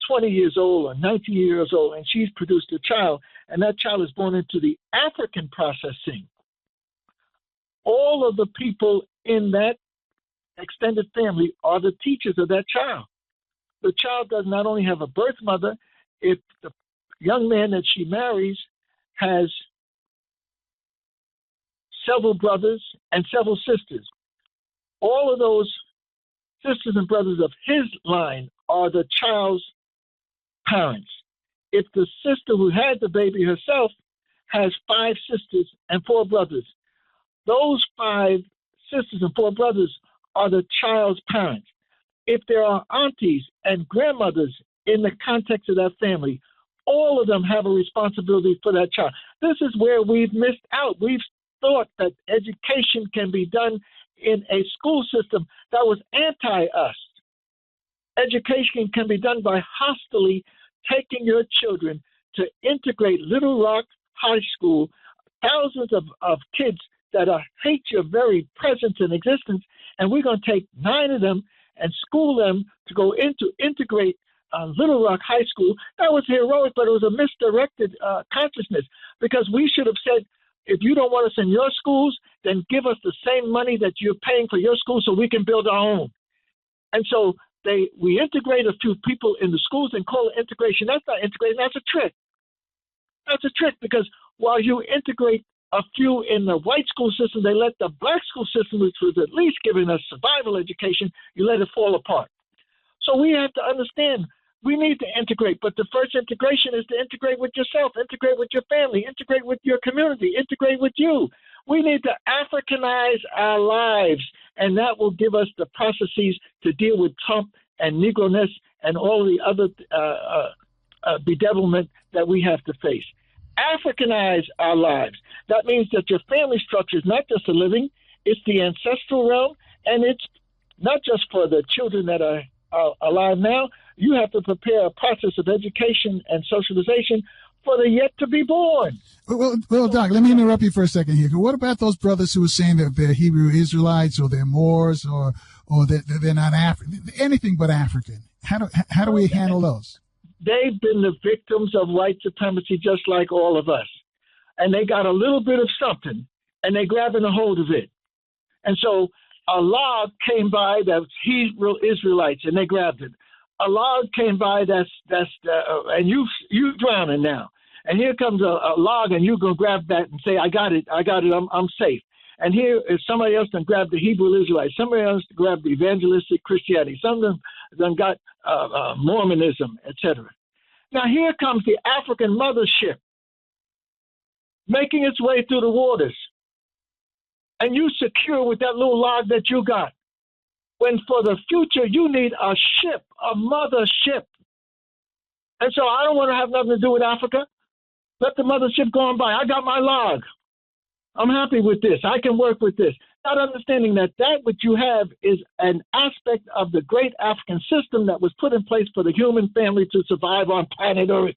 20 years old or 19 years old and she's produced a child and that child is born into the African processing, all of the people in that extended family are the teachers of that child. The child does not only have a birth mother, if the young man that she marries has several brothers and several sisters, all of those sisters and brothers of his line are the child's parents. If the sister who had the baby herself has 5 sisters and 4 brothers, those 5 sisters and 4 brothers are the child's parents. If there are aunties and grandmothers in the context of that family, all of them have a responsibility for that child. This is where we've missed out. We've thought that education can be done in a school system that was anti-us. education can be done by hostily taking your children to integrate Little Rock High School, thousands of kids that hate your very presence and existence, and we're going to take 9 of them and school them to go into integrate Little Rock High School. That was heroic, but it was a misdirected consciousness, because we should have said, if you don't want us in your schools, then give us the same money that you're paying for your school so we can build our own. And so we integrate a few people in the schools and call it integration. That's not integrating, that's a trick. That's a trick, because while you integrate a few in the white school system, they let the black school system, which was at least giving us survival education, you let it fall apart. So we have to understand we need to integrate, but the first integration is to integrate with yourself, integrate with your family, integrate with your community, integrate with you. We need to Africanize our lives, and that will give us the processes to deal with Trump and Negroness and all the other bedevilment that we have to face. Africanize our lives. That means that your family structure is not just a living, it's the ancestral realm, and it's not just for the children that are alive now. You have to prepare a process of education and socialization for the yet to be born. Well, Doc, let me interrupt you for a second here. What about those brothers who are saying that they're Hebrew Israelites or they're Moors or that they're not African, anything but African? How do we handle those? They've been the victims of white supremacy just like all of us. And they got a little bit of something, and they're grabbing a hold of it. And so a log came by that's Hebrew Israelites, and they grabbed it. A log came by and you drowning now. And here comes a log, and you're going to grab that and say, I got it, I'm safe. And here is somebody else done grabbed the Hebrew Israelites. Somebody else grabbed the evangelistic Christianity. Some of them done got Mormonism, etc. Now here comes the African mothership making its way through the waters. And you secure with that little log that you got. When for the future you need a ship, a mothership. And so I don't want to have nothing to do with Africa. Let the mothership go on by. I got my log. I'm happy with this. I can work with this. Not understanding that which you have is an aspect of the great African system that was put in place for the human family to survive on planet Earth.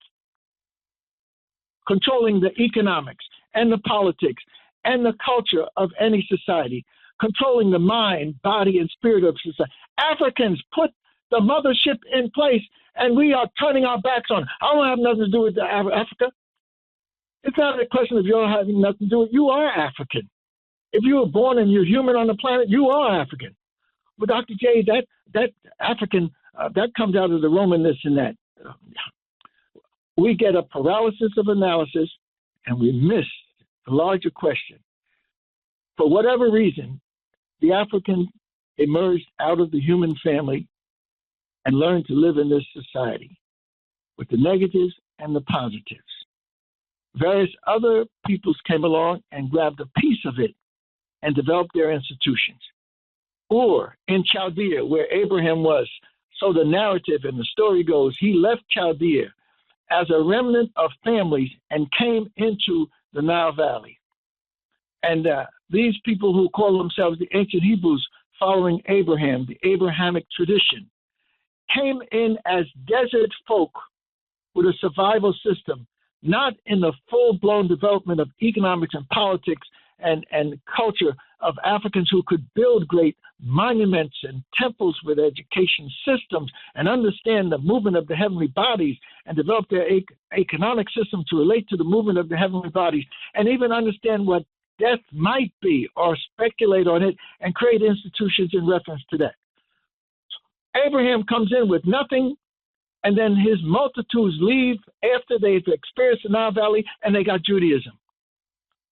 Controlling the economics and the politics and the culture of any society. Controlling the mind, body, and spirit of society. Africans put the mothership in place, and we are turning our backs on it. I don't have nothing to do with Africa. It's not a question of you don't have nothing to do with it. You are African. If you were born and you're human on the planet, you are African. But Dr. J, that African, that comes out of the Romanness in that. We get a paralysis of analysis, and we miss the larger question. For whatever reason, the African emerged out of the human family and learned to live in this society with the negatives and the positives. Various other peoples came along and grabbed a piece of it and developed their institutions. Or in Chaldea, where Abraham was, so the narrative and the story goes, he left Chaldea as a remnant of families and came into the Nile Valley. And these people who call themselves the ancient Hebrews, following Abraham, the Abrahamic tradition, came in as desert folk with a survival system, not in the full-blown development of economics and politics and culture of Africans who could build great monuments and temples with education systems and understand the movement of the heavenly bodies and develop their economic system to relate to the movement of the heavenly bodies and even understand what death might be or speculate on it and create institutions in reference to that. Abraham comes in with nothing, and then his multitudes leave after they've experienced the Nile Valley, and they got Judaism.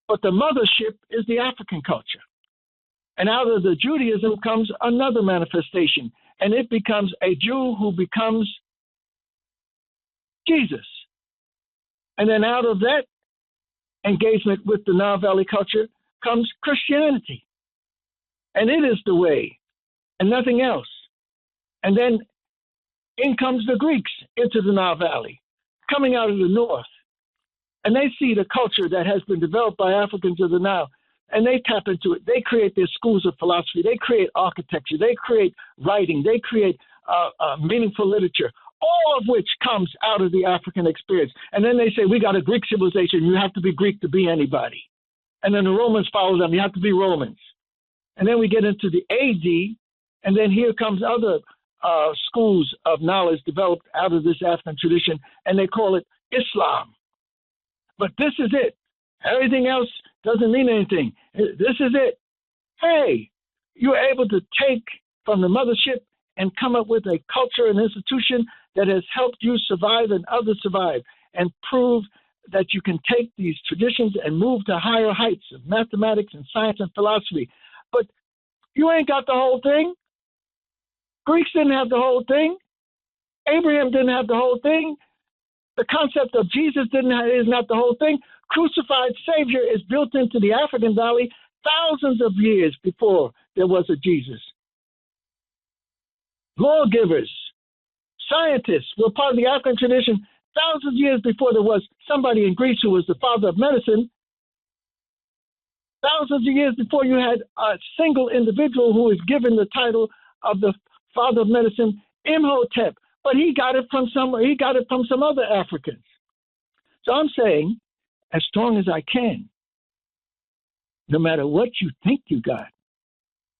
But the mothership is the African culture. And out of the Judaism comes another manifestation, and it becomes a Jew who becomes Jesus. And then out of that engagement with the Nile Valley culture comes Christianity. And it is the way and nothing else. And then in comes the Greeks into the Nile Valley, coming out of the north. And they see the culture that has been developed by Africans of the Nile, and they tap into it. They create their schools of philosophy. They create architecture. They create writing. They create meaningful literature, all of which comes out of the African experience. And then they say, we got a Greek civilization. You have to be Greek to be anybody. And then the Romans follow them. You have to be Romans. And then we get into the AD, and then here comes other schools of knowledge developed out of this African tradition, and they call it Islam. But this is it. Everything else doesn't mean anything. This is it. Hey, you're able to take from the mothership and come up with a culture and institution that has helped you survive and others survive, and prove that you can take these traditions and move to higher heights of mathematics and science and philosophy. But you ain't got the whole thing. Greeks didn't have the whole thing. Abraham didn't have the whole thing. The concept of Jesus is not the whole thing. Crucified Savior is built into the African Valley thousands of years before there was a Jesus. Lawgivers, scientists were part of the African tradition thousands of years before there was somebody in Greece who was the father of medicine. Thousands of years before you had a single individual who was given the title of the father of medicine, Imhotep, but he got it from some other Africans. So I'm saying, as strong as I can, no matter what you think you got,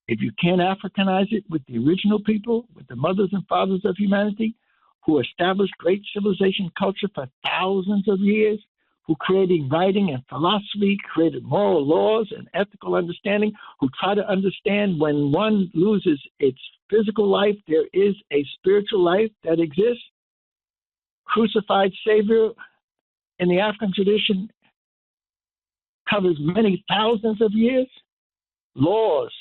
if you can't Africanize it with the original people, with the mothers and fathers of humanity, who established great civilization culture for thousands of years, who created writing and philosophy, created moral laws and ethical understanding, who try to understand when one loses its physical life, there is a spiritual life that exists. Crucified Savior in the African tradition covers many thousands of years. Laws,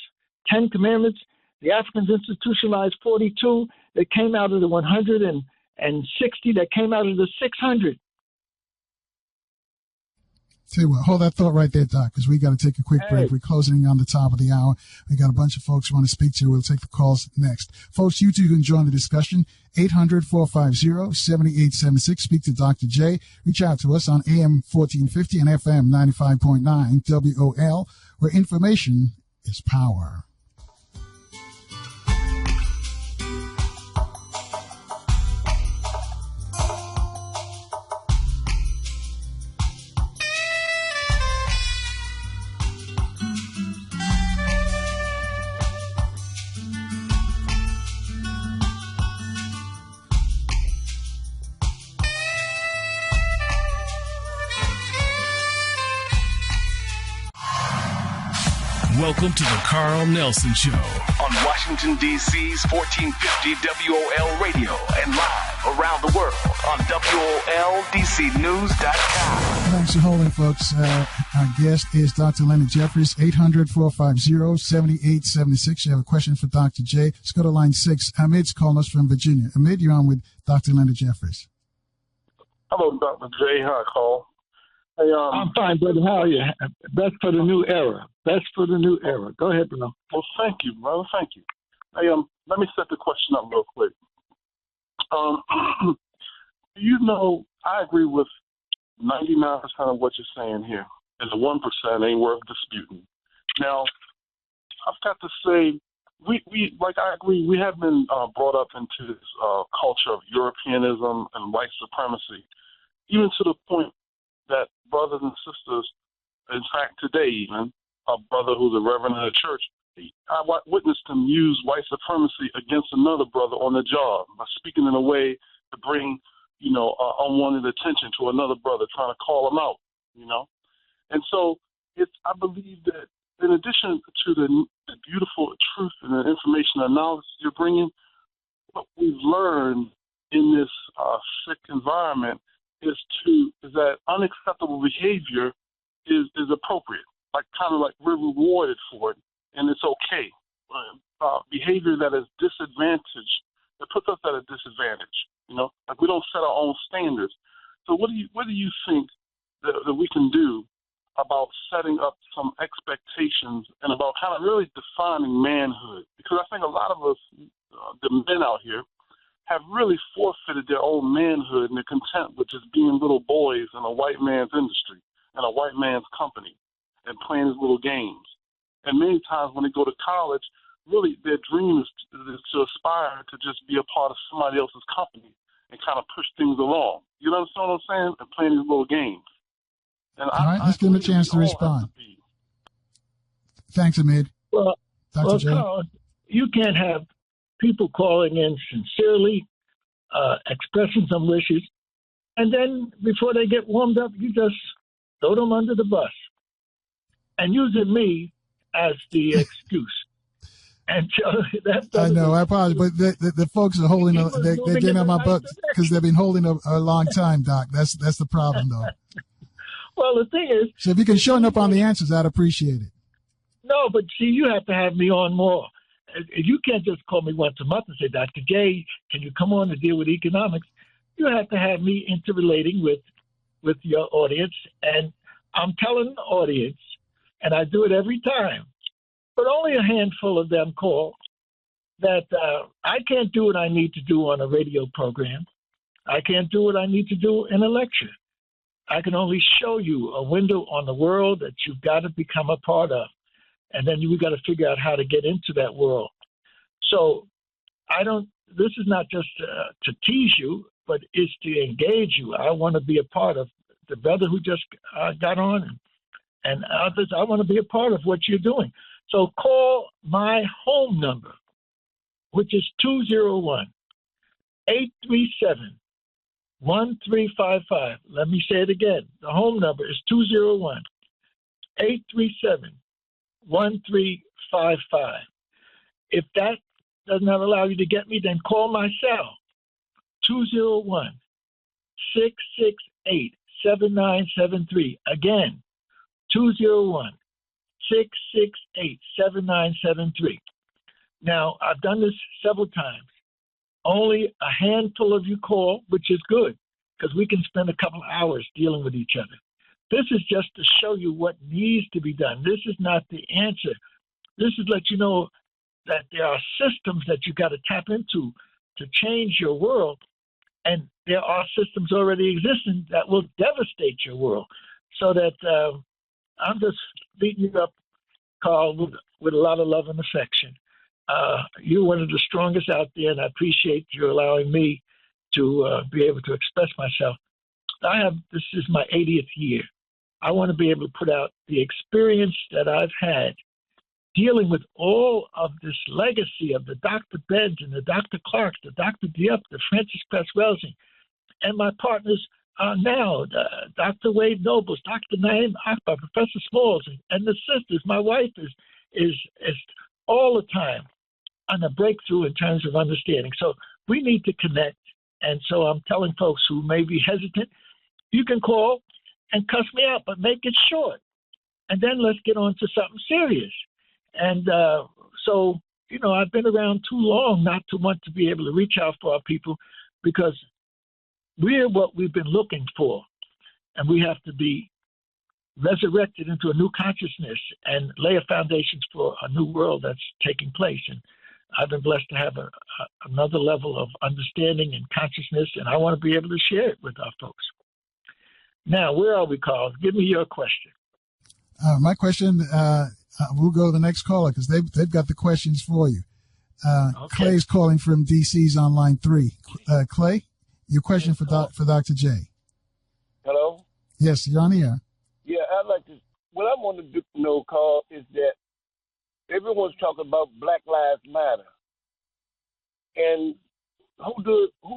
10 Commandments, the Africans institutionalized 42 that came out of the 160 that came out of the 600. Tell you what, hold that thought right there, Doc, because we got to take a quick break. We're closing on the top of the hour. We got a bunch of folks who want to speak to you. We'll take the calls next. Folks, you too can join the discussion. 800-450-7876. Speak to Dr. J. Reach out to us on AM 1450 and FM 95.9 WOL, where information is power. Welcome to the Carl Nelson Show on Washington, D.C.'s 1450 WOL Radio and live around the world on WOLDCnews.com. Thanks for holding, folks. Our guest is Dr. Leonard Jeffries, 800-450-7876. You have a question for Dr. J. Let's go to line 6. Hamid's calling us from Virginia. Hamid, you're on with Dr. Leonard Jeffries. Hello, Dr. J. Hi, Carl. Hey, I'm fine, brother. How are you? Best for the new era. Best for the new era. Go ahead, bro. Well, thank you, brother. Thank you. Hey, let me set the question up real quick. You know, I agree with 99% of what you're saying here, and the 1% ain't worth disputing. Now, I've got to say, we I agree, we have been brought up into this culture of Europeanism and white supremacy, even to the point that brothers and sisters, in fact, today even, a brother who's a reverend in the church, I witnessed him use white supremacy against another brother on the job by speaking in a way to bring, unwanted attention to another brother, trying to call him out, And so I believe that in addition to the beautiful truth and the information and knowledge you're bringing, what we've learned in this sick environment is that unacceptable behavior is appropriate, kind of like we're rewarded for it, and it's okay. Behavior that is disadvantaged, that puts us at a disadvantage. We don't set our own standards. So what do you think that we can do about setting up some expectations and about kind of really defining manhood? Because I think a lot of us, the men out here, have really forfeited their own manhood and they're content with just being little boys in a white man's industry and a white man's company and playing his little games. And many times when they go to college, really their dream is to aspire to just be a part of somebody else's company and kind of push things along. You understand what I'm saying? And playing these little games. And all right, let's give him a chance to respond. Thanks, Amid. Well, Dr. J? Carl, you can't have people calling in sincerely, expressing some wishes, and then before they get warmed up, you just throw them under the bus and using me as the excuse. And I know, I apologize, but the folks are holding, they're getting on my butt because they've been holding a long time, Doc. That's the problem, though. Well, the thing is... So if you can shorten up on the answers, I'd appreciate it. No, but see, you have to have me on more. You can't just call me once a month and say, Dr. J, can you come on to deal with economics? You have to have me interrelating with your audience. And I'm telling the audience, and I do it every time, but only a handful of them call, that I can't do what I need to do on a radio program. I can't do what I need to do in a lecture. I can only show you a window on the world that you've got to become a part of. And then we got to figure out how to get into that world. So this is not just to tease you, but it's to engage you. I want to be a part of the brother who just got on and others. I want to be a part of what you're doing. So call my home number, which is 201-837-1355. Let me say it again. The home number is 201-837-1355. If that does not allow you to get me, then call my cell, 201-668-7973. Again, 201-668-7973. Now, I've done this several times. Only a handful of you call, which is good, because we can spend a couple hours dealing with each other. This is just to show you what needs to be done. This is not the answer. This is let you know that there are systems that you got to tap into to change your world, and there are systems already existing that will devastate your world. So that I'm just beating you up, Carl, with a lot of love and affection. You're one of the strongest out there, and I appreciate you allowing me to be able to express myself. This is my 80th year. I want to be able to put out the experience that I've had dealing with all of this legacy of the Dr. Beds and the Dr. Clarks, the Dr. Diop, the Francis Cress Welsing, and my partners now, Dr. Wade Nobles, Dr. Naeem Akbar, Professor Smalls, and the sisters. My wife is all the time on a breakthrough in terms of understanding. So we need to connect. And so I'm telling folks who may be hesitant, you can call and cuss me out, but make it short. And then let's get on to something serious. And so, I've been around too long not to want to be able to reach out for our people, because we're what we've been looking for. And we have to be resurrected into a new consciousness and lay a foundations for a new world that's taking place. And I've been blessed to have another level of understanding and consciousness, and I want to be able to share it with our folks. Now, where are we, Carl? Give me your question. My question, we'll go to the next caller because they've got the questions for you. Okay. Clay's calling from DC's on line 3. Clay, your question for Dr. J. Hello? Yes, you're on the air. Yeah, I'd like to. What I want to know, Carl, is that everyone's talking about Black Lives Matter, and who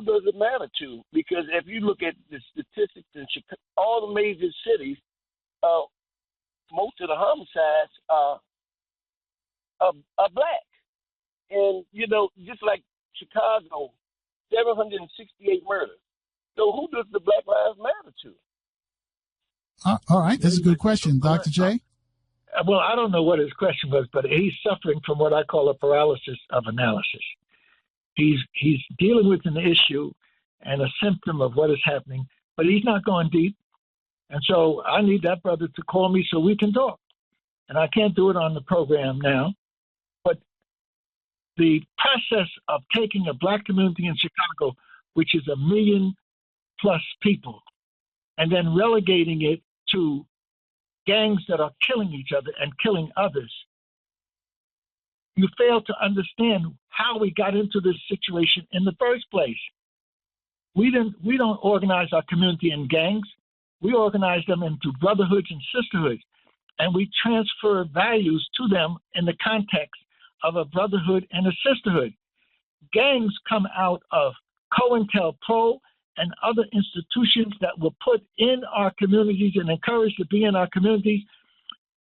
does it matter to? Because if you look at the statistics in Chicago, all the major cities, most of the homicides are black, and just like Chicago, 768 murders. So who does the Black Lives Matter to? All right, that's a good question, Dr. J. Well, I don't know what his question was, but he's suffering from what I call a paralysis of analysis. He's dealing with an issue and a symptom of what is happening, but he's not going deep. And so I need that brother to call me so we can talk. And I can't do it on the program now, but the process of taking a black community in Chicago, which is 1 million+ people, and then relegating it to gangs that are killing each other and killing others, You fail to understand how we got into this situation in the first place. We don't organize our community in gangs. We organize them into brotherhoods and sisterhoods, and we transfer values to them in the context of a brotherhood and a sisterhood. Gangs come out of COINTELPRO and other institutions that were put in our communities and encouraged to be in our communities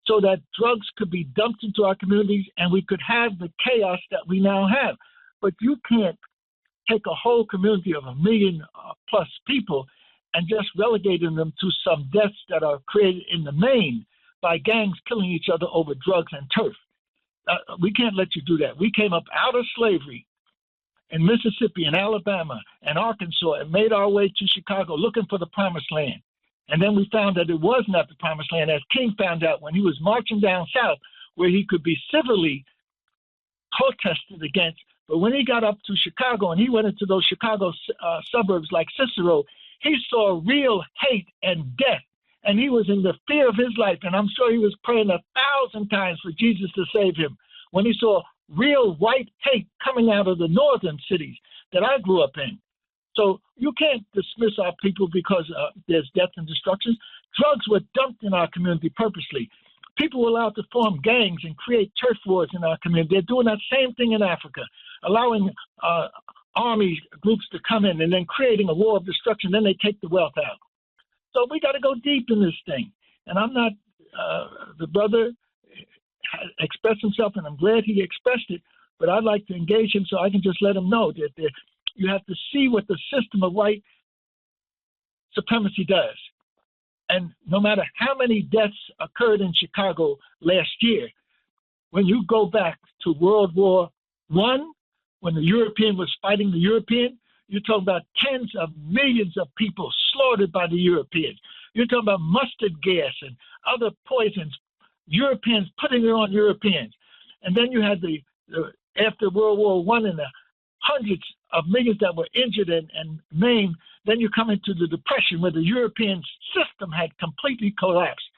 so that drugs could be dumped into our communities and we could have the chaos that we now have. But you can't take a whole community of 1 million plus people and just relegating them to some deaths that are created in the main by gangs killing each other over drugs and turf. We can't let you do that. We came up out of slavery in Mississippi and Alabama and Arkansas and made our way to Chicago looking for the promised land. And then we found that it was not the promised land, as King found out when he was marching down south, where he could be civilly protested against. But when he got up to Chicago and he went into those Chicago suburbs like Cicero, he saw real hate and death. And he was in the fear of his life. And I'm sure he was praying 1,000 times for Jesus to save him when he saw real white hate coming out of the northern cities that I grew up in. So you can't dismiss our people because there's death and destruction. Drugs were dumped in our community purposely. People were allowed to form gangs and create turf wars in our community. They're doing that same thing in Africa, allowing army groups to come in and then creating a war of destruction. Then they take the wealth out. So we got to go deep in this thing. And I'm not, the brother expressed himself, and I'm glad he expressed it, but I'd like to engage him so I can just let him know that you have to see what the system of white supremacy does. And no matter how many deaths occurred in Chicago last year, when you go back to World War I, when the European was fighting the European, you're talking about tens of millions of people slaughtered by the Europeans. You're talking about mustard gas and other poisons, Europeans putting it on Europeans. And then you had after World War I and the hundreds of millions that were injured and maimed, then you come into the Depression where the European system had completely collapsed.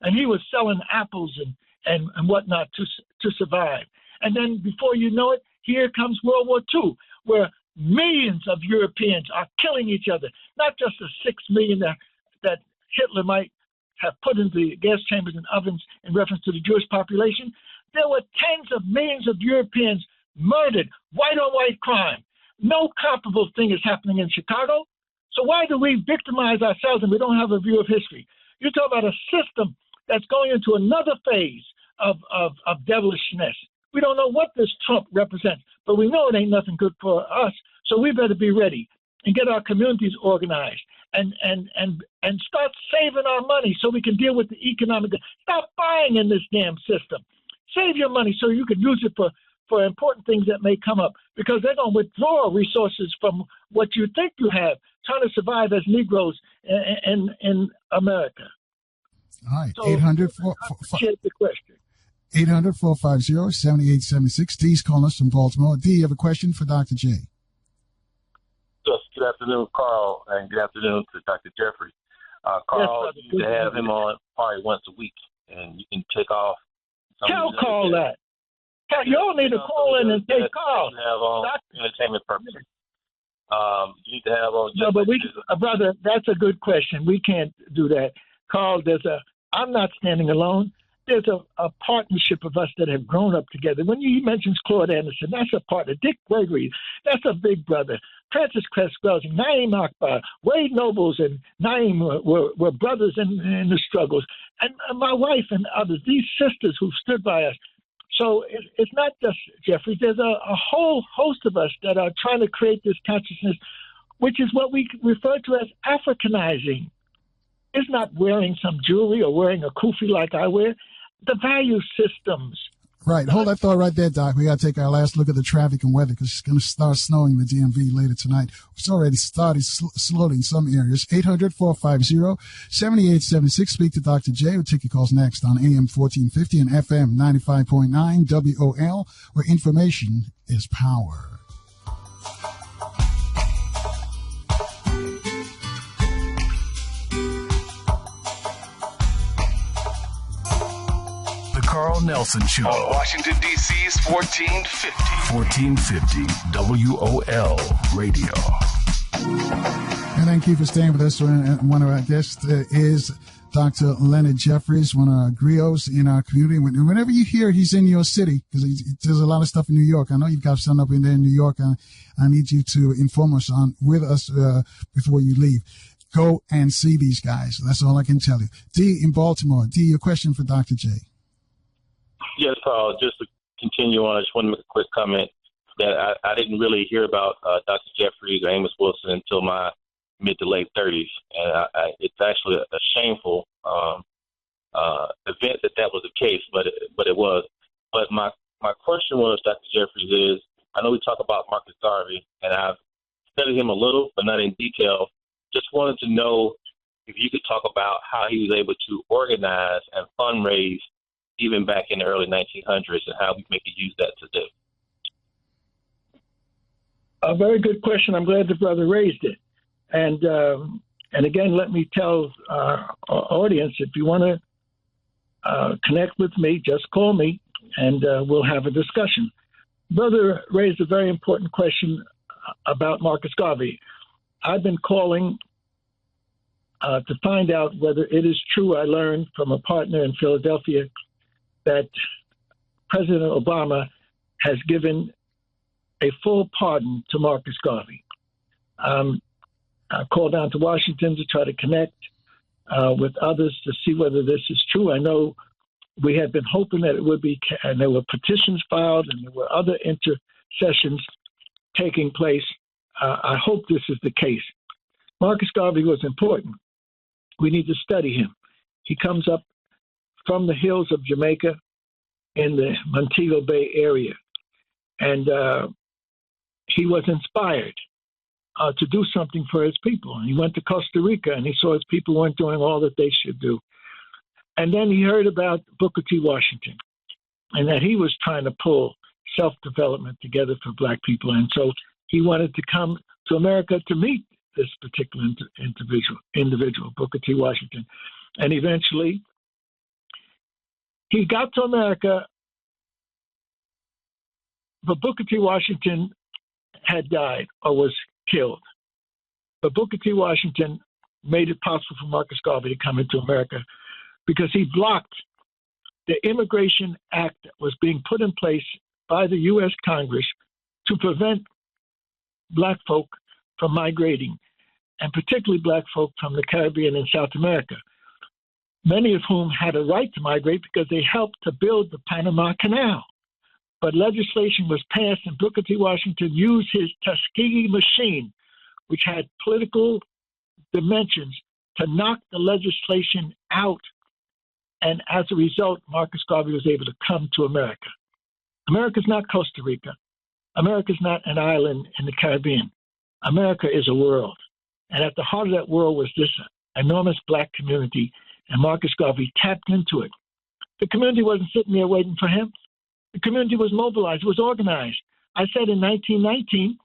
And he was selling apples and whatnot to survive. And then before you know it, here comes World War II, where millions of Europeans are killing each other, not just the 6 million that Hitler might have put into the gas chambers and ovens in reference to the Jewish population. There were tens of millions of Europeans murdered, white-on-white crime. No comparable thing is happening in Chicago. So why do we victimize ourselves and we don't have a view of history? You talk about a system that's going into another phase of devilishness. We don't know what this Trump represents, but we know it ain't nothing good for us. So we better be ready and get our communities organized and start saving our money so we can deal with the economic. Stop buying in this damn system. Save your money so you can use it for important things that may come up, because they're going to withdraw resources from what you think you have, trying to survive as Negroes in America. All right, so 800 the question. 800-450-7876. Dee's calling us from Baltimore. Dee, you have a question for Dr. J? Yes, good afternoon, Carl, and good afternoon to Dr. Jeffrey. Carl, yes, you need to have him on probably once a week, and you can take off. Tell Carl that. You all need to call in and take calls. Have on entertainment purposes. You need to have on. No, but brother, that's a good question. We can't do that. Carl, I'm not standing alone. There's a partnership of us that have grown up together. When he mentions Claude Anderson, that's a partner. Dick Gregory, that's a big brother. Francis Cress Wells, Naeem Akbar, Wade Nobles and Naeem were brothers in the struggles. And my wife and others, these sisters who stood by us. So it's not just Jeffrey. There's a whole host of us that are trying to create this consciousness, which is what we refer to as Africanizing. It's not wearing some jewelry or wearing a kufi like I wear. The value systems. Right. Hold that thought right there, Doc. We got to take our last look at the traffic and weather because it's going to start snowing in the DMV later tonight. It's already started slowly in some areas. 800-450-7876. Speak to Dr. J. We'll take your calls next on AM 1450 and FM 95.9 WOL, where information is power. Carl Carl Nelson Show on Washington, D.C.'s 1450 WOL Radio. And thank you for staying with us. And one of our guests is Dr. Leonard Jeffries, one of our griots in our community. Whenever you hear he's in your city, because there's a lot of stuff in New York. I know you've got something up in there in New York. I need you to inform us with us before you leave. Go and see these guys. That's all I can tell you. D in Baltimore. D, your question for Dr. J. Yes, Carl, just to continue on, I just want to make a quick comment that I didn't really hear about Dr. Jeffries or Amos Wilson until my mid to late 30s. And it's actually a shameful event that was the case, but it was. But my question was, Dr. Jeffries, is I know we talk about Marcus Garvey, and I've studied him a little, but not in detail. Just wanted to know if you could talk about how he was able to organize and fundraise even back in the early 1900s and how we could use that today. A very good question. I'm glad the brother raised it. And again, let me tell our audience, if you want to connect with me, just call me and we'll have a discussion. Brother raised a very important question about Marcus Garvey. I've been calling to find out whether it is true. I learned from a partner in Philadelphia that President Obama has given a full pardon to Marcus Garvey. I called down to Washington to try to connect with others to see whether this is true. I know we had been hoping that it would be, and there were petitions filed and there were other intercessions taking place. I hope this is the case. Marcus Garvey was important. We need to study him. He comes up from the hills of Jamaica in the Montego Bay area. And he was inspired to do something for his people. And he went to Costa Rica and he saw his people weren't doing all that they should do. And then he heard about Booker T. Washington and that he was trying to pull self-development together for black people. And so he wanted to come to America to meet this particular individual, Booker T. Washington. And eventually he got to America, but Booker T. Washington had died or was killed. But Booker T. Washington made it possible for Marcus Garvey to come into America because he blocked the Immigration Act that was being put in place by the U.S. Congress to prevent black folk from migrating, and particularly black folk from the Caribbean and South America, many of whom had a right to migrate because they helped to build the Panama Canal. But legislation was passed, and Booker T. Washington used his Tuskegee machine, which had political dimensions, to knock the legislation out. And as a result, Marcus Garvey was able to come to America. America's not Costa Rica. America's not an island in the Caribbean. America is a world. And at the heart of that world was this enormous black community, and Marcus Garvey tapped into it. The community wasn't sitting there waiting for him. The community was mobilized, was organized. I said in 1919,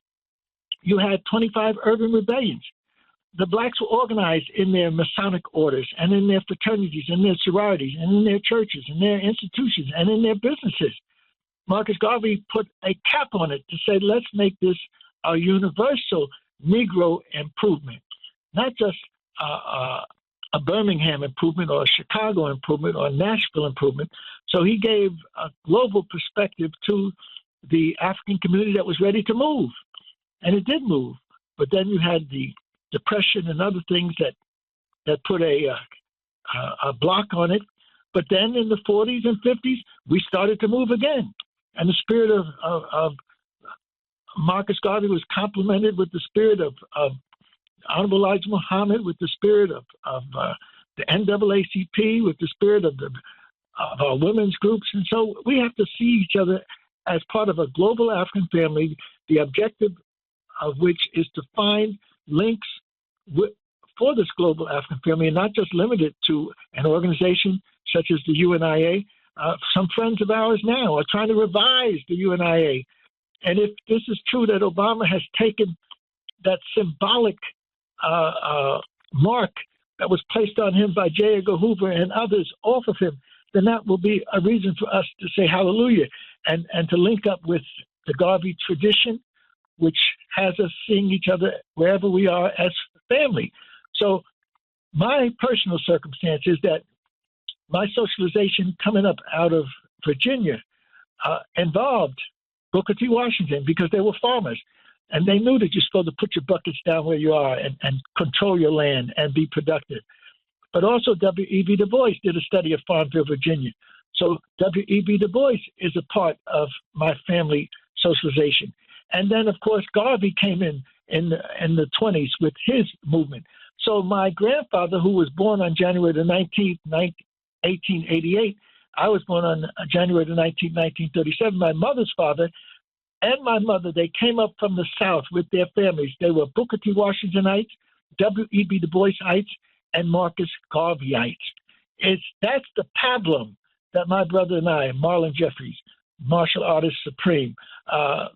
you had 25 urban rebellions. The blacks were organized in their Masonic orders and in their fraternities, in their sororities, and in their churches, in their institutions, and in their businesses. Marcus Garvey put a cap on it to say, let's make this a universal Negro improvement, not just a Birmingham improvement or a Chicago improvement or a Nashville improvement. So he gave a global perspective to the African community that was ready to move. And it did move. But then you had the Depression and other things that put a block on it. But then in the 40s and 50s, we started to move again. And the spirit of Marcus Garvey was complemented with the spirit of Honorable Elijah Muhammad, with the spirit of the NAACP, with the spirit of our women's groups. And so we have to see each other as part of a global African family, the objective of which is to find links for this global African family, and not just limited to an organization such as the UNIA. Some friends of ours now are trying to revise the UNIA. And if this is true that Obama has taken that symbolic mark that was placed on him by J. Edgar Hoover and others off of him, then that will be a reason for us to say hallelujah and to link up with the Garvey tradition, which has us seeing each other wherever we are as family. So my personal circumstance is that my socialization coming up out of Virginia involved Booker T. Washington, because they were farmers. And they knew that you're supposed to put your buckets down where you are and control your land and be productive. But also W.E.B. Du Bois did a study of Farmville, Virginia. So W.E.B. Du Bois is a part of my family socialization. And then, of course, Garvey came in the 20s with his movement. So my grandfather, who was born on January the 19th, 1888, I was born on January the 19th, 1937. My mother's father and my mother, they came up from the South with their families. They were Booker T. Washingtonites, W.E.B. Du Boisites, and Marcus Garveyites. That's the pablum that my brother and I, Marlon Jeffries, martial artist supreme,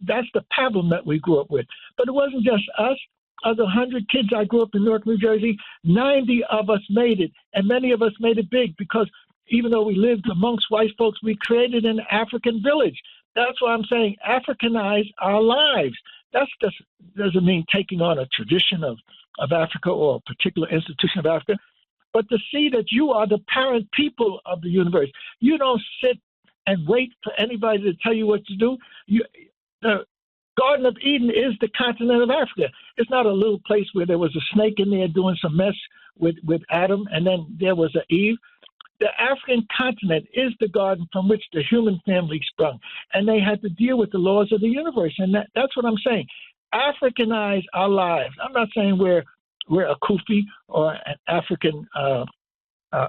that's the pablum that we grew up with. But it wasn't just us. Of the 100 kids I grew up in Newark, New Jersey, 90 of us made it, and many of us made it big because even though we lived amongst white folks, we created an African village. That's why I'm saying Africanize our lives. That doesn't mean taking on a tradition of Africa or a particular institution of Africa, but to see that you are the parent people of the universe. You don't sit and wait for anybody to tell you what to do. The Garden of Eden is the continent of Africa. It's not a little place where there was a snake in there doing some mess with Adam, and then there was an Eve. The African continent is the garden from which the human family sprung, and they had to deal with the laws of the universe, and that's what I'm saying. Africanize our lives. I'm not saying we're a kufi or an African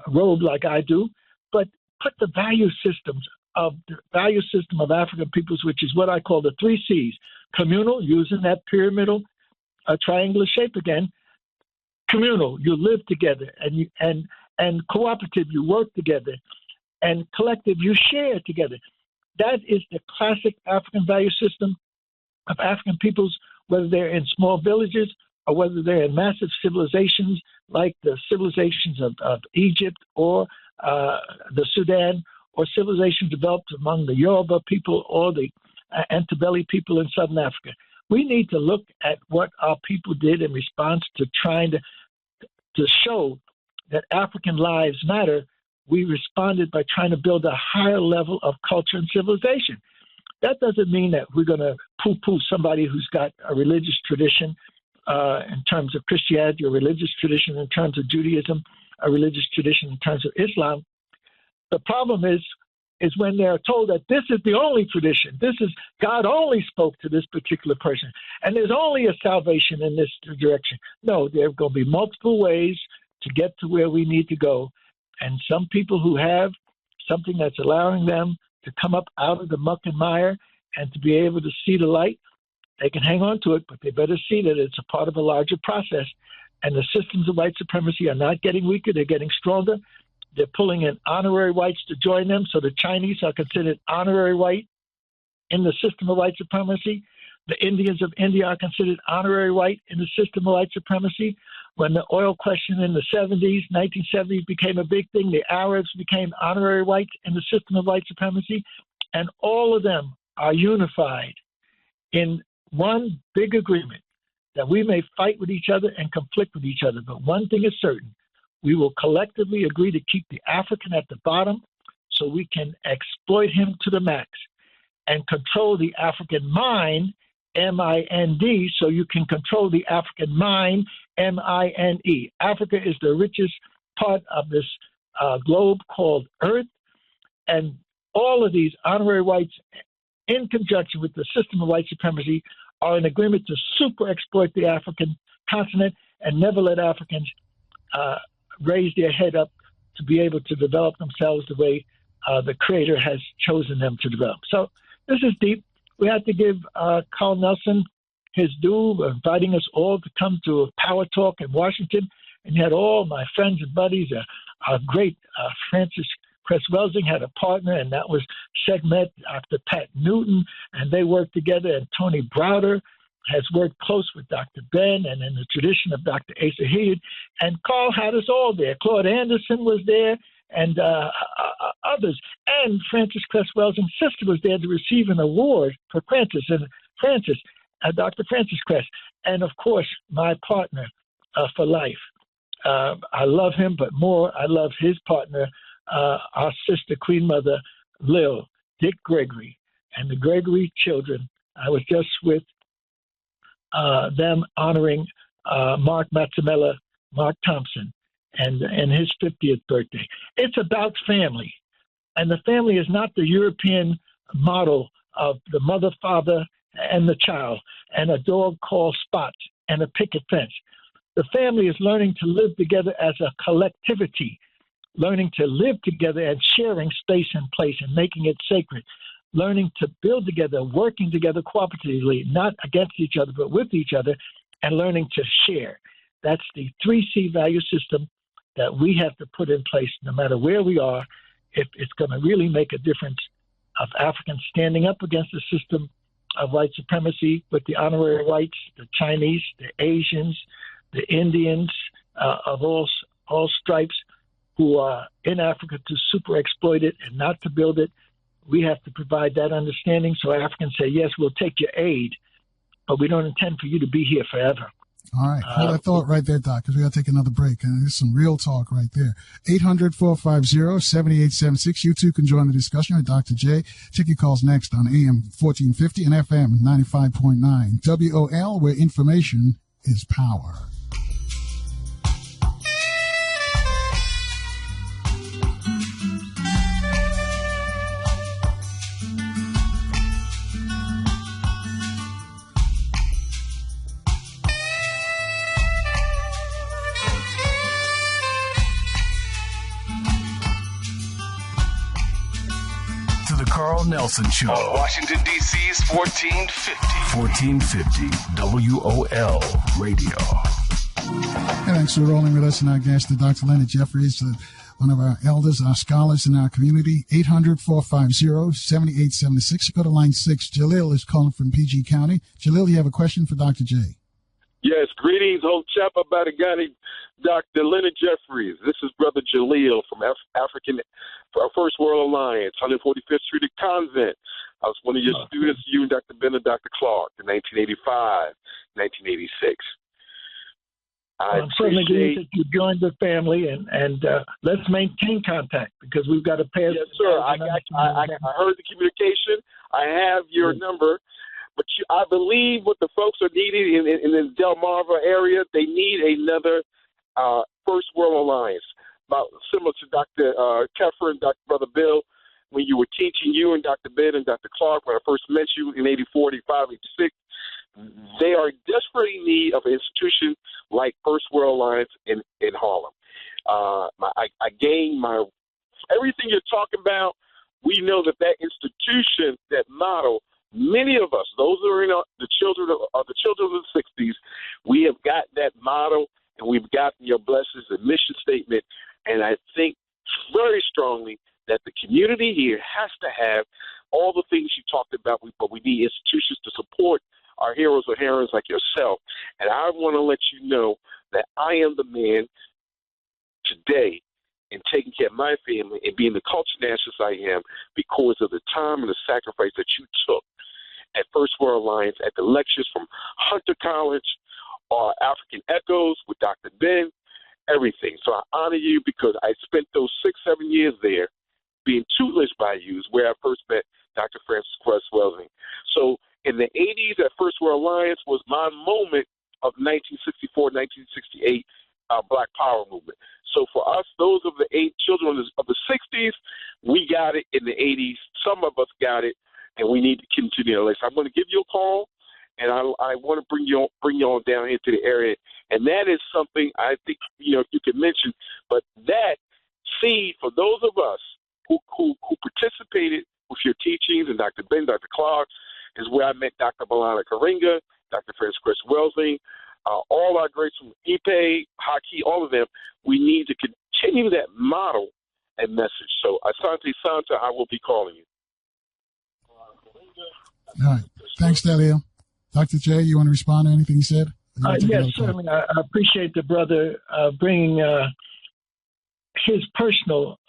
robe like I do, but put the value system of African peoples, which is what I call the 3 C's: communal, using that pyramidal triangular shape again. Communal, you live together, and cooperative, you work together, and collective, you share together. That is the classic African value system of African peoples, whether they're in small villages or whether they're in massive civilizations like the civilizations of Egypt or the Sudan, or civilizations developed among the Yoruba people or the Antebellum people in Southern Africa. We need to look at what our people did in response to trying to show that African lives matter. We responded by trying to build a higher level of culture and civilization. That doesn't mean that we're going to poo-poo somebody who's got a religious tradition in terms of Christianity, a religious tradition in terms of Judaism, a religious tradition in terms of Islam. The problem is when they're told that this is the only tradition, this is God only spoke to this particular person, and there's only a salvation in this direction. No, there are going to be multiple ways to get to where we need to go. And some people who have something that's allowing them to come up out of the muck and mire and to be able to see the light, they can hang on to it, but they better see that it's a part of a larger process. And the systems of white supremacy are not getting weaker, they're getting stronger. They're pulling in honorary whites to join them, so the Chinese are considered honorary white in the system of white supremacy. The Indians of India are considered honorary white in the system of white supremacy. When the oil question in the 1970s became a big thing, the Arabs became honorary whites in the system of white supremacy. And all of them are unified in one big agreement that we may fight with each other and conflict with each other. But one thing is certain: we will collectively agree to keep the African at the bottom so we can exploit him to the max and control the African mind, M-I-N-D, so you can control the African mind, M-I-N-E. Africa is the richest part of this globe called Earth, and all of these honorary whites, in conjunction with the system of white supremacy, are in agreement to super exploit the African continent and never let Africans raise their head up to be able to develop themselves the way the Creator has chosen them to develop. So this is deep. We have to give Carl Nelson his due, inviting us all to come to a power talk in Washington. And you had all my friends and buddies. Our great Francis Cress-Welsing had a partner, and that was Segmet, Dr. Pat Newton, and they worked together. And Tony Browder has worked close with Dr. Ben and in the tradition of Dr. Asa Heed. And Carl had us all there. Claude Anderson was there, and others. And Frances Cress Welsing's sister was there to receive an award for Dr. Frances Cress. And, of course, my partner for life. I love him, but more, I love his partner, our sister, Queen Mother, Lil, Dick Gregory, and the Gregory children. I was just with them honoring Mark Mazzamella, Mark Thompson, and his 50th birthday. It's about family. And the family is not the European model of the mother, father, and the child, and a dog called Spot, and a picket fence. The family is learning to live together as a collectivity, learning to live together and sharing space and place and making it sacred, learning to build together, working together cooperatively, not against each other, but with each other, and learning to share. That's the 3C value system that we have to put in place no matter where we are, if it's going to really make a difference of Africans standing up against the system of white supremacy with the honorary whites, the Chinese, the Asians, the Indians of all stripes who are in Africa to super exploit it and not to build it. We have to provide that understanding so Africans say, yes, we'll take your aid, but we don't intend for you to be here forever. All right. Hold that thought right there, Doc, because we got to take another break. And there's some real talk right there. 800-450-7876. You too can join the discussion with Dr. J. Take your calls next on AM 1450 and FM 95.9. WOL, where information is power. Carl Nelson Show. On Washington, D.C.'s 1450 WOL Radio. And thanks for rolling with us and our guest, Dr. Leonard Jeffries, one of our elders, our scholars in our community. 800-450-7876. Go to line 6. Jalil is calling from PG County. Jalil, you have a question for Dr. J. Yes, greetings, old chap about a guy named Dr. Leonard Jeffries. This is Brother Jalil from African First World Alliance, 145th Street at Convent. I was one of your students, you and Dr. Ben and Dr. Clark, in 1985, 1986. I'm certainly glad that you joined the family, and let's maintain contact because we've got to pass. Yes, sir. I heard the communication. I have your number. But I believe what the folks are needing in the Delmarva area, they need another First World Alliance, about similar to Dr. Keffer and Dr. Brother Bill, when you were teaching, you and Dr. Ben and Dr. Clark, when I first met you in 84, 85, 86. They are desperately in need of an institution like First World Alliance in Harlem. I gained everything you're talking about. We know that institution, that model, many of us, those who are in the children of the 60s, we have got that model and we've gotten your blessings and mission statement. And I think very strongly that the community here has to have all the things you talked about, but we need institutions to support our heroes or heroines like yourself. And I want to let you know that I am the man today in taking care of my family and being the culture nationalist I am because of the time and the sacrifice that you took at First World Alliance, at the lectures from Hunter College, or African Echoes with Dr. Ben, everything. So I honor you because I spent those 6-7 years there being tutelaged by you, is where I first met Dr. Frances Cress Welsing. So in the 80s, at First World Alliance was my moment of 1964, 1968 Black Power movement. So for us, those of the 8 children of the 60s, we got it in the 80s. Some of us got it, and we need to continue. So I'm going to give you a call, and I want to bring you on down here to the area. And that is something I think you can mention. But that seed for those of us who participated with your teachings, and Dr. Ben, Dr. Clark, is where I met Dr. Malana Karinga, Dr. Frances Cress Welsing, all our greats from Ipe, Haki, all of them. We need to continue that model and message. So, Asante Santa, I will be calling you. All right. Thanks, Delio. Dr. J, you want to respond to anything he said? Yes, certainly. I appreciate the brother bringing his personal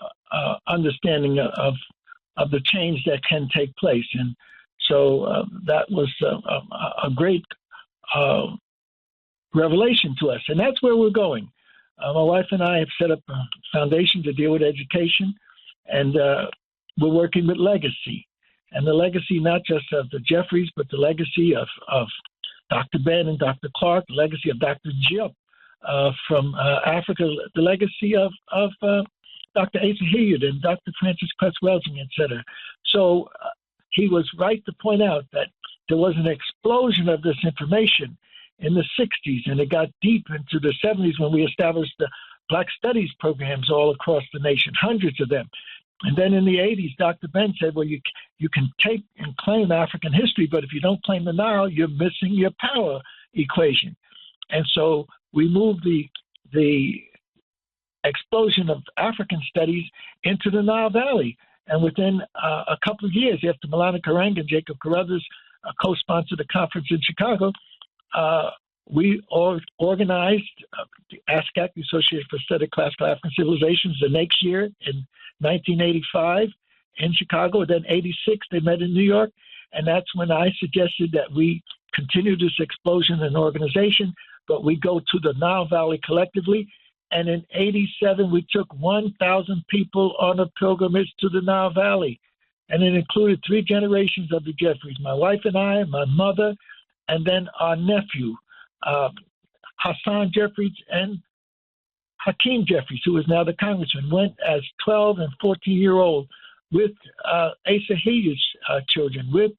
understanding of the change that can take place. And so that was a great revelation to us. And that's where we're going. My wife and I have set up a foundation to deal with education, and we're working with legacy. And the legacy not just of the Jeffries, but the legacy of Dr. Ben and Dr. Clark, the legacy of Dr. Diop from Africa, the legacy of Dr. Asa Hilliard and Dr. Francis Cress-Welsing, et cetera. So he was right to point out that there was an explosion of this information in the 60s, and it got deep into the 70s when we established the Black Studies programs all across the nation, hundreds of them. And then in the 80s, Dr. Ben said, well, you can take and claim African history, but if you don't claim the Nile, you're missing your power equation. And so we moved the explosion of African studies into the Nile Valley. And within a couple of years, after Malana Karang and Jacob Carruthers co-sponsored a conference in Chicago, we organized the ASCAC, the Association for Study of Classical African Civilizations, the next year in 1985 in Chicago. Then 86, they met in New York. And that's when I suggested that we continue this explosion in organization, but we go to the Nile Valley collectively. And in 87, we took 1,000 people on a pilgrimage to the Nile Valley. And it included 3 generations of the Jeffries, my wife and I, my mother, and then our nephew, Hassan Jeffries and Hakeem Jeffries, who is now the congressman, went as 12 and 14-year-old with Asa Hilliard's children, with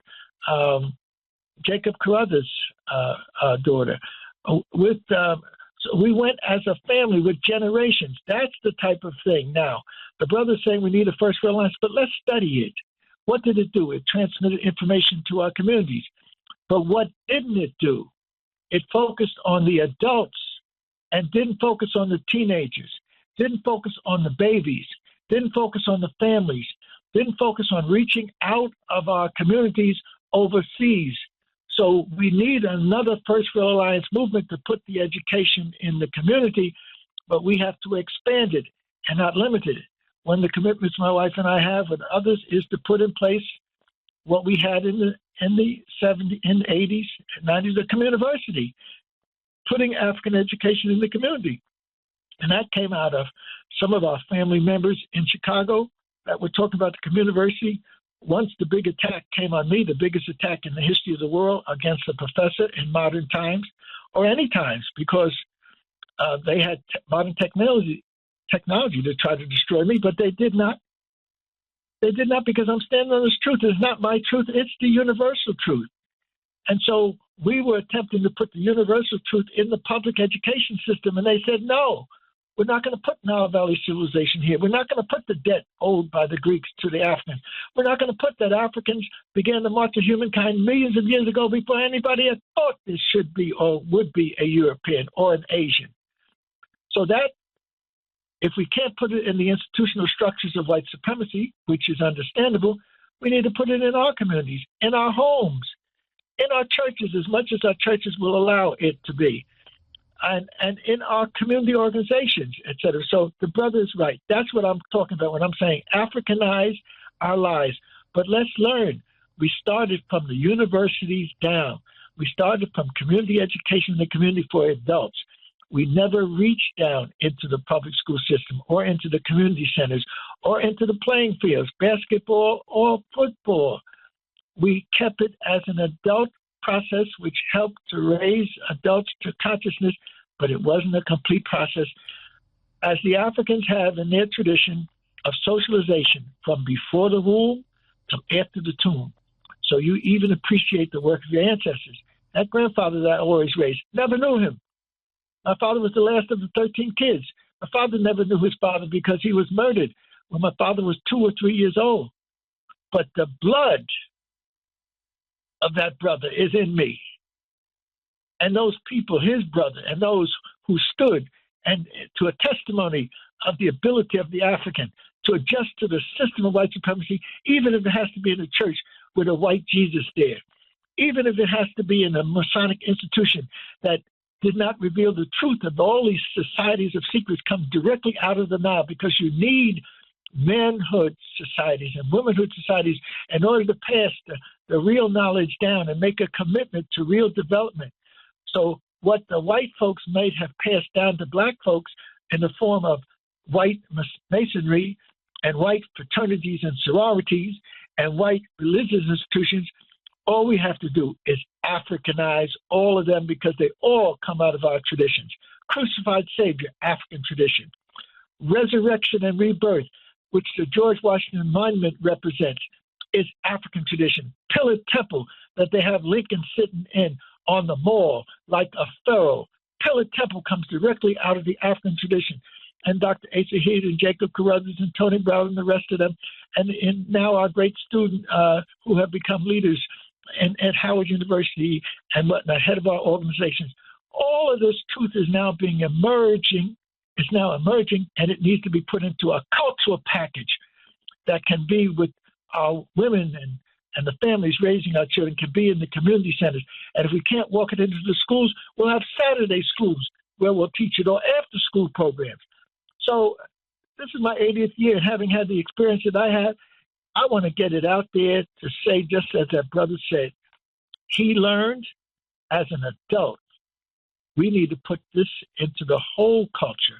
Jacob Carruthers' daughter, with so we went as a family with generations. That's the type of thing. Now, the brother's saying we need a first rail alliance, but let's study it. What did it do? It transmitted information to our communities. But what didn't it do? It focused on the adults and didn't focus on the teenagers, didn't focus on the babies, didn't focus on the families, didn't focus on reaching out of our communities overseas. So we need another First Rail Alliance movement to put the education in the community, but we have to expand it and not limit it. One of the commitments my wife and I have with others is to put in place what we had in the 70s, in the 80s, 90s, the community, putting African education in the community. And that came out of some of our family members in Chicago that were talking about the community. Once the big attack came on me, the biggest attack in the history of the world against a professor in modern times, or any times, because they had modern technology to try to destroy me, but they did not. They did not, because I'm standing on this truth. It's not my truth. It's the universal truth. And so we were attempting to put the universal truth in the public education system, and they said, no, we're not going to put Nile Valley civilization here. We're not going to put the debt owed by the Greeks to the Africans. We're not going to put that Africans began the march of humankind millions of years ago before anybody had thought this should be or would be a European or an Asian. So that, if we can't put it in the institutional structures of white supremacy, which is understandable, we need to put it in our communities, in our homes, in our churches, as much as our churches will allow it to be, and in our community organizations, et cetera. So the brother is right. That's what I'm talking about when I'm saying Africanize our lives. But let's learn. We started from the universities down. We started from community education in the community for adults. We never reached down into the public school system or into the community centers or into the playing fields, basketball or football. We kept it as an adult process, which helped to raise adults to consciousness, but it wasn't a complete process, as the Africans have in their tradition of socialization from before the womb to after the tomb. So you even appreciate the work of your ancestors. That grandfather that I always raised, never knew him. My father was the last of the 13 kids. My father never knew his father because he was murdered when my father was 2 or 3 years old. But the blood of that brother is in me. And those people, his brother, and those who stood and to a testimony of the ability of the African to adjust to the system of white supremacy, even if it has to be in a church with a white Jesus there, even if it has to be in a Masonic institution that did not reveal the truth of all these societies of secrets come directly out of the Nile, because you need manhood societies and womanhood societies in order to pass the real knowledge down and make a commitment to real development. So what the white folks might have passed down to black folks in the form of white masonry and white fraternities and sororities and white religious institutions, all we have to do is Africanize all of them because they all come out of our traditions. Crucified Savior, African tradition. Resurrection and rebirth, which the George Washington Monument represents, is African tradition. Pillared Temple that they have Lincoln sitting in on the mall like a pharaoh. Pillared Temple comes directly out of the African tradition. And Dr. Asa Heed and Jacob Carruthers and Tony Brown and the rest of them, and now our great student who have become leaders at Howard University and whatnot, head of our organizations. All of this truth is now emerging, and it needs to be put into a cultural package that can be with our women and the families raising our children, can be in the community centers. And if we can't walk it into the schools, we'll have Saturday schools where we'll teach it, or after school programs. So this is my 80th year, and having had the experience that I had, I want to get it out there to say, just as that brother said, he learned as an adult. We need to put this into the whole culture.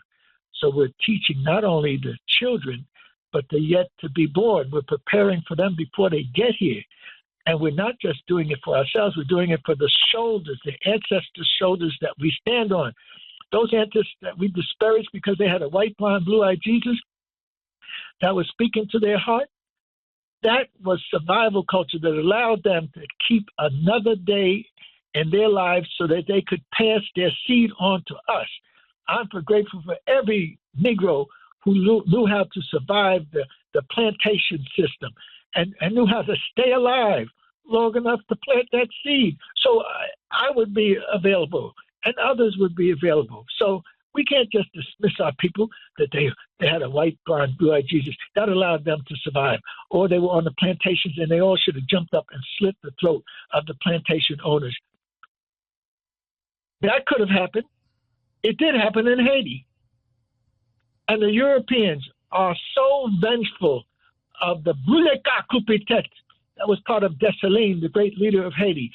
So we're teaching not only the children, but the yet to be born. We're preparing for them before they get here. And we're not just doing it for ourselves, we're doing it for the shoulders, the ancestors' shoulders that we stand on. Those ancestors that we disparage because they had a white, blonde, blue-eyed Jesus that was speaking to their heart, that was survival culture that allowed them to keep another day in their lives so that they could pass their seed on to us. I'm grateful for every Negro who knew how to survive the plantation system and knew how to stay alive long enough to plant that seed. So I would be available, and others would be available. So we can't just dismiss our people that they had a white, blonde, blue-eyed Jesus. That allowed them to survive. Or they were on the plantations and they all should have jumped up and slit the throat of the plantation owners. That could have happened. It did happen in Haiti. And the Europeans are so vengeful of the Bouleka Coupitet, that was part of Dessalines, the great leader of Haiti,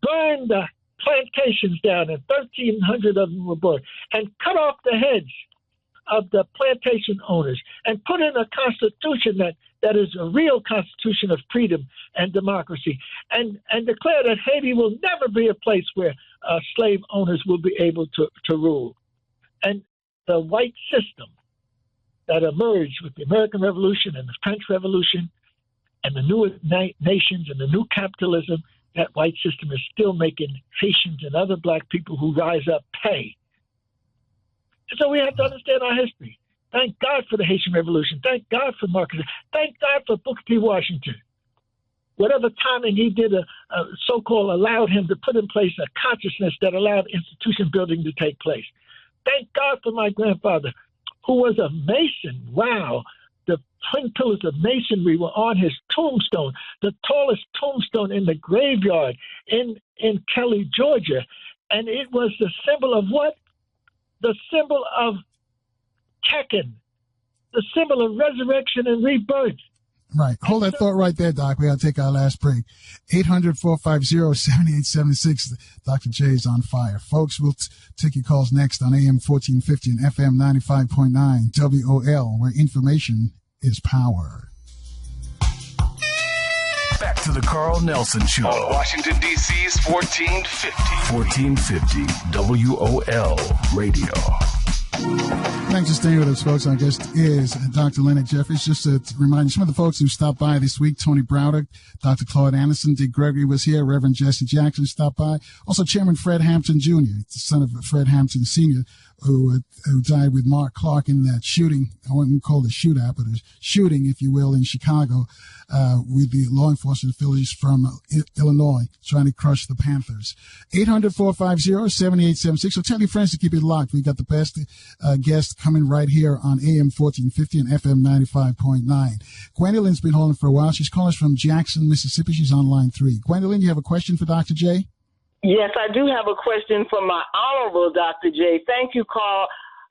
burned the plantations down, and 1,300 of them were burned, and cut off the heads of the plantation owners, and put in a constitution that is a real constitution of freedom and democracy, and declare that Haiti will never be a place where slave owners will be able to rule. And the white system that emerged with the American Revolution and the French Revolution and the new nations and the new capitalism, that white system is still making Haitians and other black people who rise up pay. And so we have to understand our history. Thank God for the Haitian Revolution. Thank God for Marcus. Thank God for Booker T. Washington. Whatever timing he did, so-called allowed him to put in place a consciousness that allowed institution building to take place. Thank God for my grandfather, who was a Mason. Wow. The twin pillars of masonry were on his tombstone, the tallest tombstone in the graveyard in Kelly, Georgia. And it was the symbol of what? The symbol of Tekken, the symbol of resurrection and rebirth. Right. Hold that thought right there, Doc. We got to take our last break. 800-450-7876. Dr. J is on fire. Folks, we'll take your calls next on AM 1450 and FM 95.9 WOL, where information is power. Back to the Carl Nelson Show on Washington, D.C.'s 1450 WOL Radio. Thanks for staying with us, folks. Our guest is Dr. Leonard Jeffries. Just to remind you, some of the folks who stopped by this week: Tony Browder, Dr. Claude Anderson, Dick Gregory was here, Reverend Jesse Jackson stopped by. Also, Chairman Fred Hampton Jr., the son of Fred Hampton Sr., who died with Mark Clark in that shooting. I wouldn't call it a shootout, but a shooting, if you will, in Chicago with the law enforcement affiliates from Illinois trying to crush the Panthers. 800-450-7876. So tell your friends to keep it locked. We got the best guest coming right here on AM 1450 and FM 95.9. Gwendolyn's been holding for a while. She's calling us from Jackson, Mississippi. She's on line 3. Gwendolyn, you have a question for Dr. J? Yes, I do have a question for my honorable Dr. J. Thank you, Carl.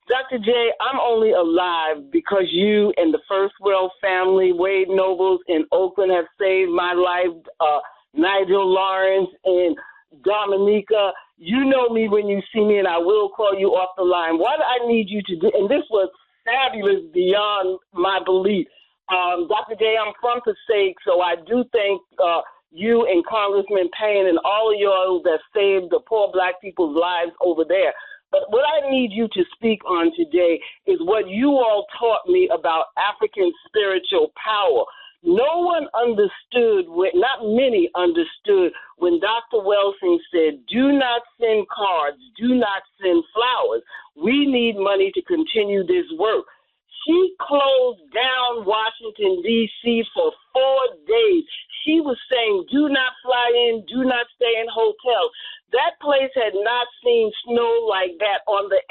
Dr. J, I'm only alive because you and the First World family, Wade Nobles in Oakland, have saved my life. Nigel Lawrence and Dominica, you know me when you see me, and I will call you off the line. What I need you to do, and this was fabulous beyond my belief. Dr. J, I'm from Passaic, so I do thank you and Congressman Payne and all of y'all that saved the poor black people's lives over there. But what I need you to speak on today is what you all taught me about African spiritual power. No one understood, not many understood, when Dr. Welsing said, do not send cards, do not send flowers. We need money to continue this work. She closed down Washington, D.C. for 4 days. She was saying, do not fly in, do not stay in hotels. That place had not seen snow like that on the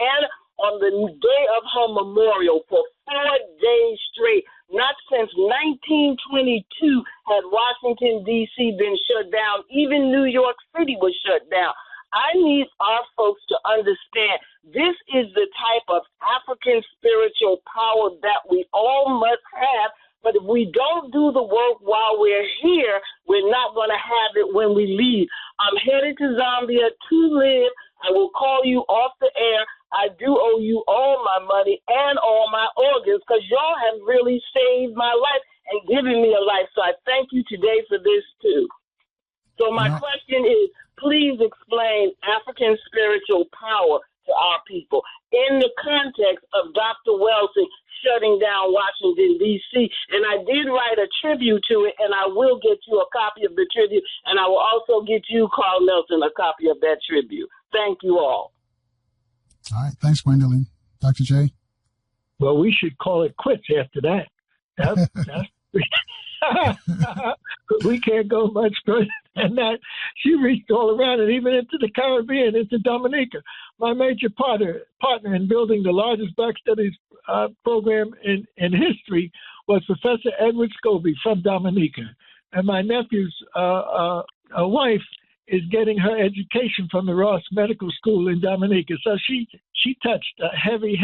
day of her memorial for 4 days straight. Not since 1922 had Washington, D.C. been shut down. Even New York City was shut down. I need our folks to understand this is the type of African spiritual power that we all must have. But if we don't do the work while we're here, we're not going to have it when we leave. I'm headed to Zambia to live. I will call you off the air. I do owe you all my money and all my organs because y'all have really saved my life and given me a life. So I thank you today for this, too. So my question is, please explain African spiritual power to our people in the context of Dr. Welsing shutting down Washington, D.C. And I did write a tribute to it, and I will get you a copy of the tribute, and I will also get you, Carl Nelson, a copy of that tribute. Thank you all. All right. Thanks, Gwendolyn. Dr. J? Well, we should call it quits after that. That's we can't go much further than that. She reached all around and even into the Caribbean, into Dominica. My major partner in building the largest Black Studies program in history was Professor Edward Scobie from Dominica. And my nephew's wife is getting her education from the Ross Medical School in Dominica. So she touched a heavy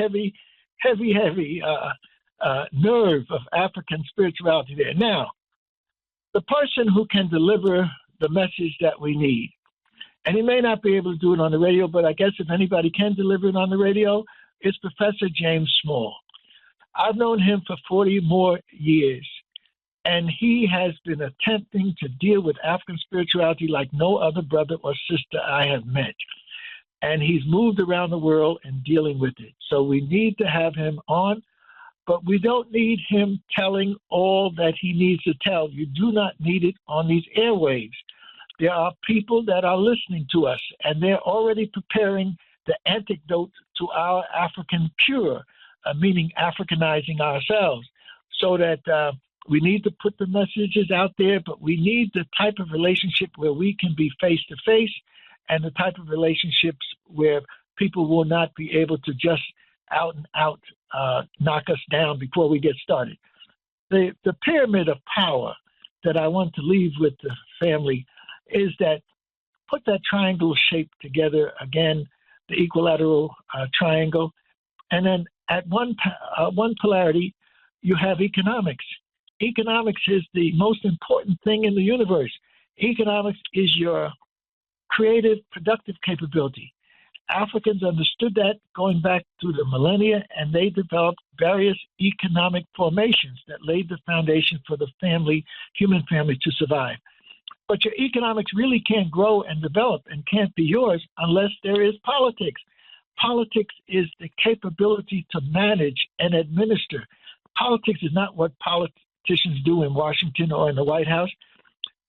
nerve of African spirituality there. Now, the person who can deliver the message that we need, and he may not be able to do it on the radio, but I guess if anybody can deliver it on the radio, it's Professor James Small. I've known him for 40 more years, and he has been attempting to deal with African spirituality like no other brother or sister I have met. And he's moved around the world in dealing with it. So we need to have him on, but we don't need him telling all that he needs to tell. You do not need it on these airwaves. There are people that are listening to us, and they're already preparing the antidote to our African cure, meaning Africanizing ourselves, so that we need to put the messages out there, but we need the type of relationship where we can be face-to-face and the type of relationships where people will not be able to just out and out knock us down before we get started. The pyramid of power that I want to leave with the family is that put that triangle shape together again, the equilateral triangle, and then at one polarity you have economics. Economics is the most important thing in the universe. Economics is your creative, productive capability. Africans understood that going back through the millennia, and they developed various economic formations that laid the foundation for the human family to survive. But your economics really can't grow and develop and can't be yours unless there is politics. Politics is the capability to manage and administer. Politics is not what politicians do in Washington or in the White House.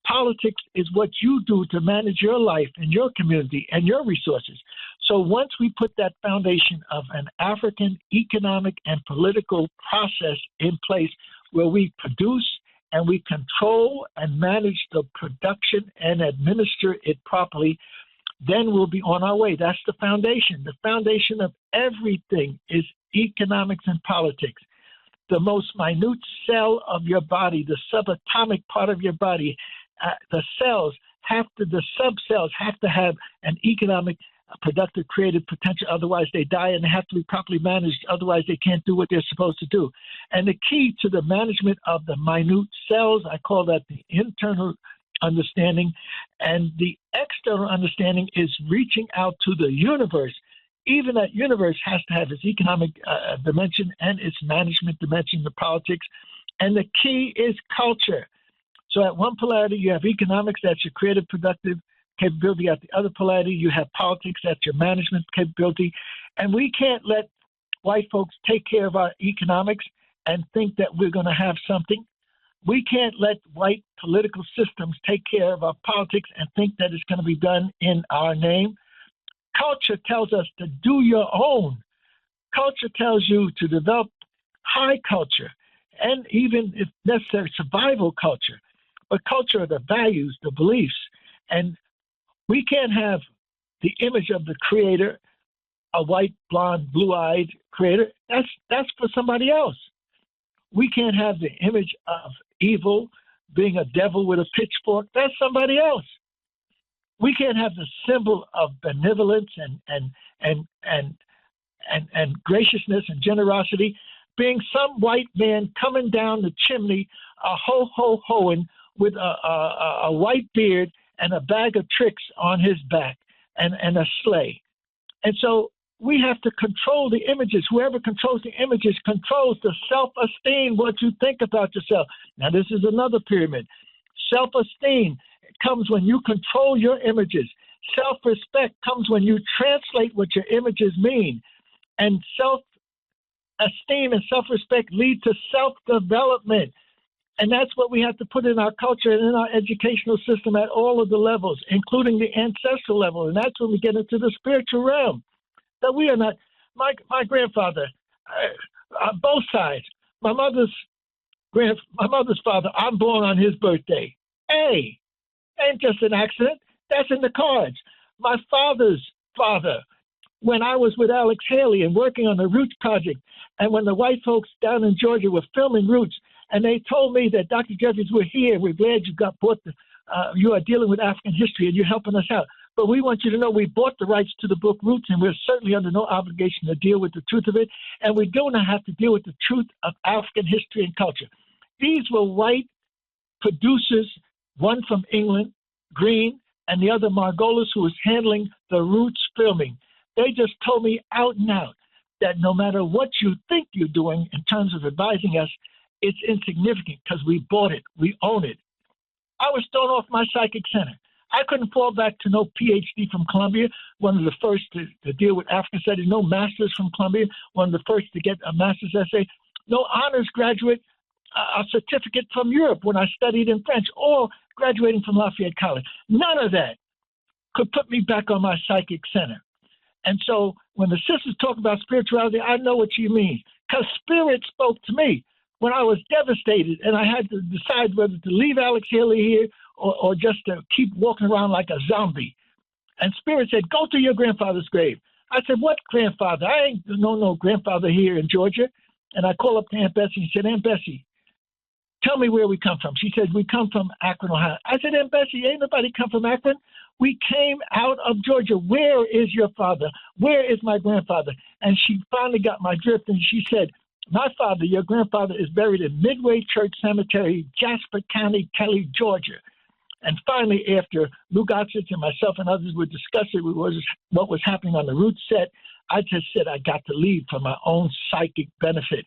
Politics is what you do to manage your life and your community and your resources. So once we put that foundation of an African economic and political process in place where we produce and we control and manage the production and administer it properly, then we'll be on our way. That's the foundation. The foundation of everything is economics and politics. The most minute cell of your body, the subatomic part of your body, the subcells have to have an economic productive, creative potential. Otherwise, they die, and they have to be properly managed. Otherwise, they can't do what they're supposed to do. And the key to the management of the minute cells, I call that the internal understanding. And the external understanding is reaching out to the universe. Even that universe has to have its economic dimension and its management dimension, the politics. And the key is culture. So at one polarity, you have economics, that's your creative, productive capability. At the other polarity, you have politics, that's your management capability. And we can't let white folks take care of our economics and think that we're going to have something. We can't let white political systems take care of our politics and think that it's going to be done in our name. Culture tells us to do your own. Culture tells you to develop high culture and even, if necessary, survival culture. But culture are the values, the beliefs. And we can't have the image of the creator, a white, blonde, blue-eyed creator. That's for somebody else. We can't have the image of evil being a devil with a pitchfork. That's somebody else. We can't have the symbol of benevolence and graciousness and generosity being some white man coming down the chimney, a ho-ho-hoing with a white beard and a bag of tricks on his back and a sleigh. And so we have to control the images. Whoever controls the images controls the self-esteem, what you think about yourself. Now, this is another pyramid. Self-esteem comes when you control your images. Self-respect comes when you translate what your images mean. And self-esteem and self-respect lead to self-development. And that's what we have to put in our culture and in our educational system at all of the levels, including the ancestral level. And that's when we get into the spiritual realm. That we are not, my grandfather, both sides, my mother's father, I'm born on his birthday. Hey, ain't just an accident. That's in the cards. My father's father, when I was with Alex Haley and working on the Roots Project, and when the white folks down in Georgia were filming Roots, and they told me that Dr. Jeffries, we're here. We're glad you you are dealing with African history and you're helping us out. But we want you to know we bought the rights to the book Roots, and we're certainly under no obligation to deal with the truth of it. And we don't have to deal with the truth of African history and culture. These were white producers, one from England, Green, and the other Margolis, who was handling the Roots filming. They just told me out and out that no matter what you think you're doing in terms of advising us, it's insignificant because we bought it. We own it. I was thrown off my psychic center. I couldn't fall back to no PhD from Columbia, one of the first to deal with African studies, no master's from Columbia, one of the first to get a master's essay, no honors graduate, a certificate from Europe when I studied in French, or graduating from Lafayette College. None of that could put me back on my psychic center. And so when the sisters talk about spirituality, I know what you mean, because spirit spoke to me when I was devastated and I had to decide whether to leave Alex Haley here or just to keep walking around like a zombie. And Spirit said, go to your grandfather's grave. I said, what grandfather? I ain't no grandfather here in Georgia. And I called up to Aunt Bessie and said, Aunt Bessie, tell me where we come from. She said, we come from Akron, Ohio. I said, Aunt Bessie, ain't nobody come from Akron. We came out of Georgia. Where is your father? Where is my grandfather? And she finally got my drift, and she said, my father, your grandfather, is buried in Midway Church Cemetery, Jasper County, Kelly, Georgia. And finally, after Lou Gossett and myself and others would discuss it, what was happening on the Roots set, I just said I got to leave for my own psychic benefit.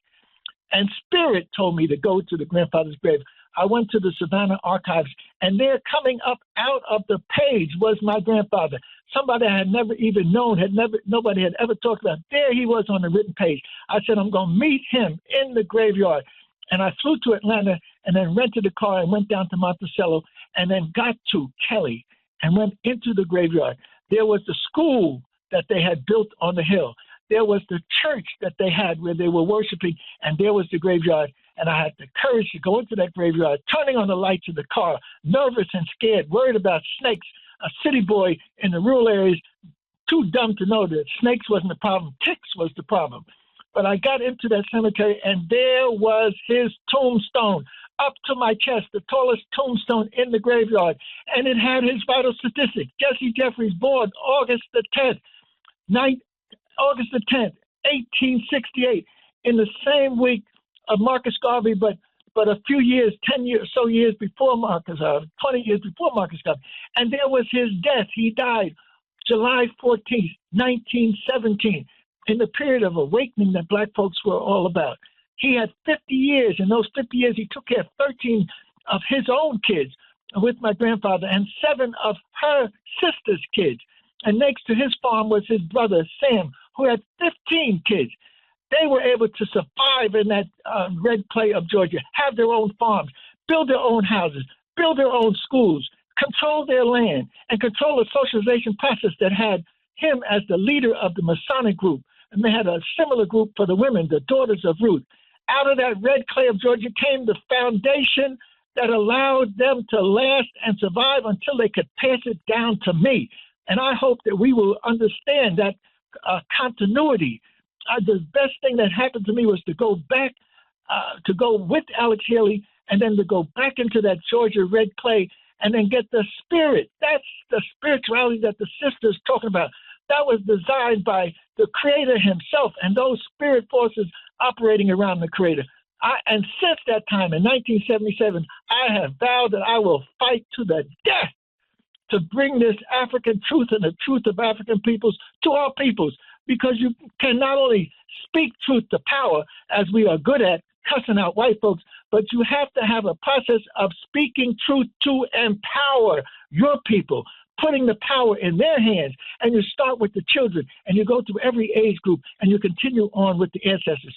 And Spirit told me to go to the grandfather's grave. I went to the Savannah archives, and there coming up out of the page was my grandfather, somebody I had never even known, nobody had ever talked about. There he was on the written page. I said, I'm going to meet him in the graveyard. And I flew to Atlanta and then rented a car and went down to Monticello and then got to Kelly and went into the graveyard. There was the school that they had built on the hill. There was the church that they had where they were worshiping, and there was the graveyard. And I had the courage to go into that graveyard, turning on the lights of the car, nervous and scared, worried about snakes, a city boy in the rural areas, too dumb to know that snakes wasn't the problem, ticks was the problem. But I got into that cemetery, and there was his tombstone up to my chest, the tallest tombstone in the graveyard. And it had his vital statistics. Jesse Jeffries, born August the 10th, August the 10th, 1868, in the same week of Marcus Garvey, but a few years, 10 years, so years before Marcus Garvey, 20 years before Marcus Garvey. And there was his death. He died July 14th, 1917, in the period of awakening that black folks were all about. He had 50 years. In those 50 years, he took care of 13 of his own kids with my grandfather and 7 of her sister's kids. And next to his farm was his brother, Sam, who had 15 kids. They were able to survive in that red clay of Georgia, have their own farms, build their own houses, build their own schools, control their land, and control the socialization process that had him as the leader of the Masonic group. And they had a similar group for the women, the Daughters of Ruth. Out of that red clay of Georgia came the foundation that allowed them to last and survive until they could pass it down to me. And I hope that we will understand that continuity. The best thing that happened to me was to go back, to go with Alex Haley, and then to go back into that Georgia red clay and then get the spirit. That's the spirituality that the sister's talking about. That was designed by the Creator himself and those spirit forces operating around the Creator. And since that time, in 1977, I have vowed that I will fight to the death to bring this African truth and the truth of African peoples to our peoples, because you can not only speak truth to power, as we are good at cussing out white folks, but you have to have a process of speaking truth to empower your people, putting the power in their hands. And you start with the children, and you go through every age group, and you continue on with the ancestors.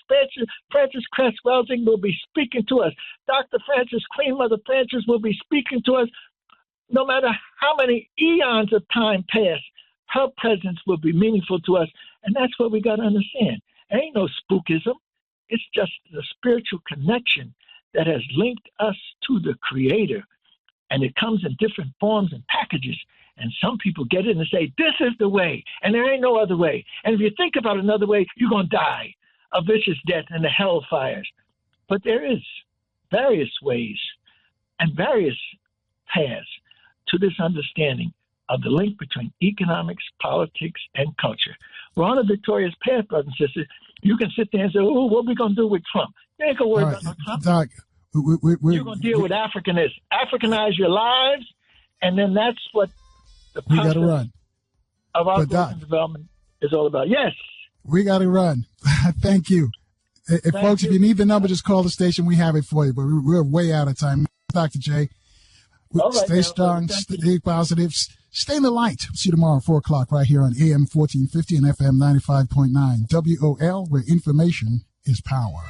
Francis Cress Welsing will be speaking to us. Dr. Francis, Queen Mother Francis, will be speaking to us. No matter how many eons of time pass, her presence will be meaningful to us. And that's what we got to understand. There ain't no spookism. It's just the spiritual connection that has linked us to the Creator. And it comes in different forms and packages. And some people get it and say, this is the way, and there ain't no other way. And if you think about another way, you're going to die a vicious death in the hellfires. But there is various ways and various paths to this understanding of the link between economics, politics, and culture. We're on a victorious path, brothers and sisters. You can sit there and say, oh, what are we going to do with Trump? You ain't going to worry about no Trump. Doc, you're going to deal with Africanists. Africanize your lives, and then that's what the process of our growth and development is all about. Yes. We got to run. Thank you. Folks, if you need the number, just call the station. We have it for you, but we're way out of time. Dr. J, stay strong, stay positive, stay in the light. See you tomorrow at 4 o'clock right here on AM 1450 and FM 95.9 WOL, where information is power.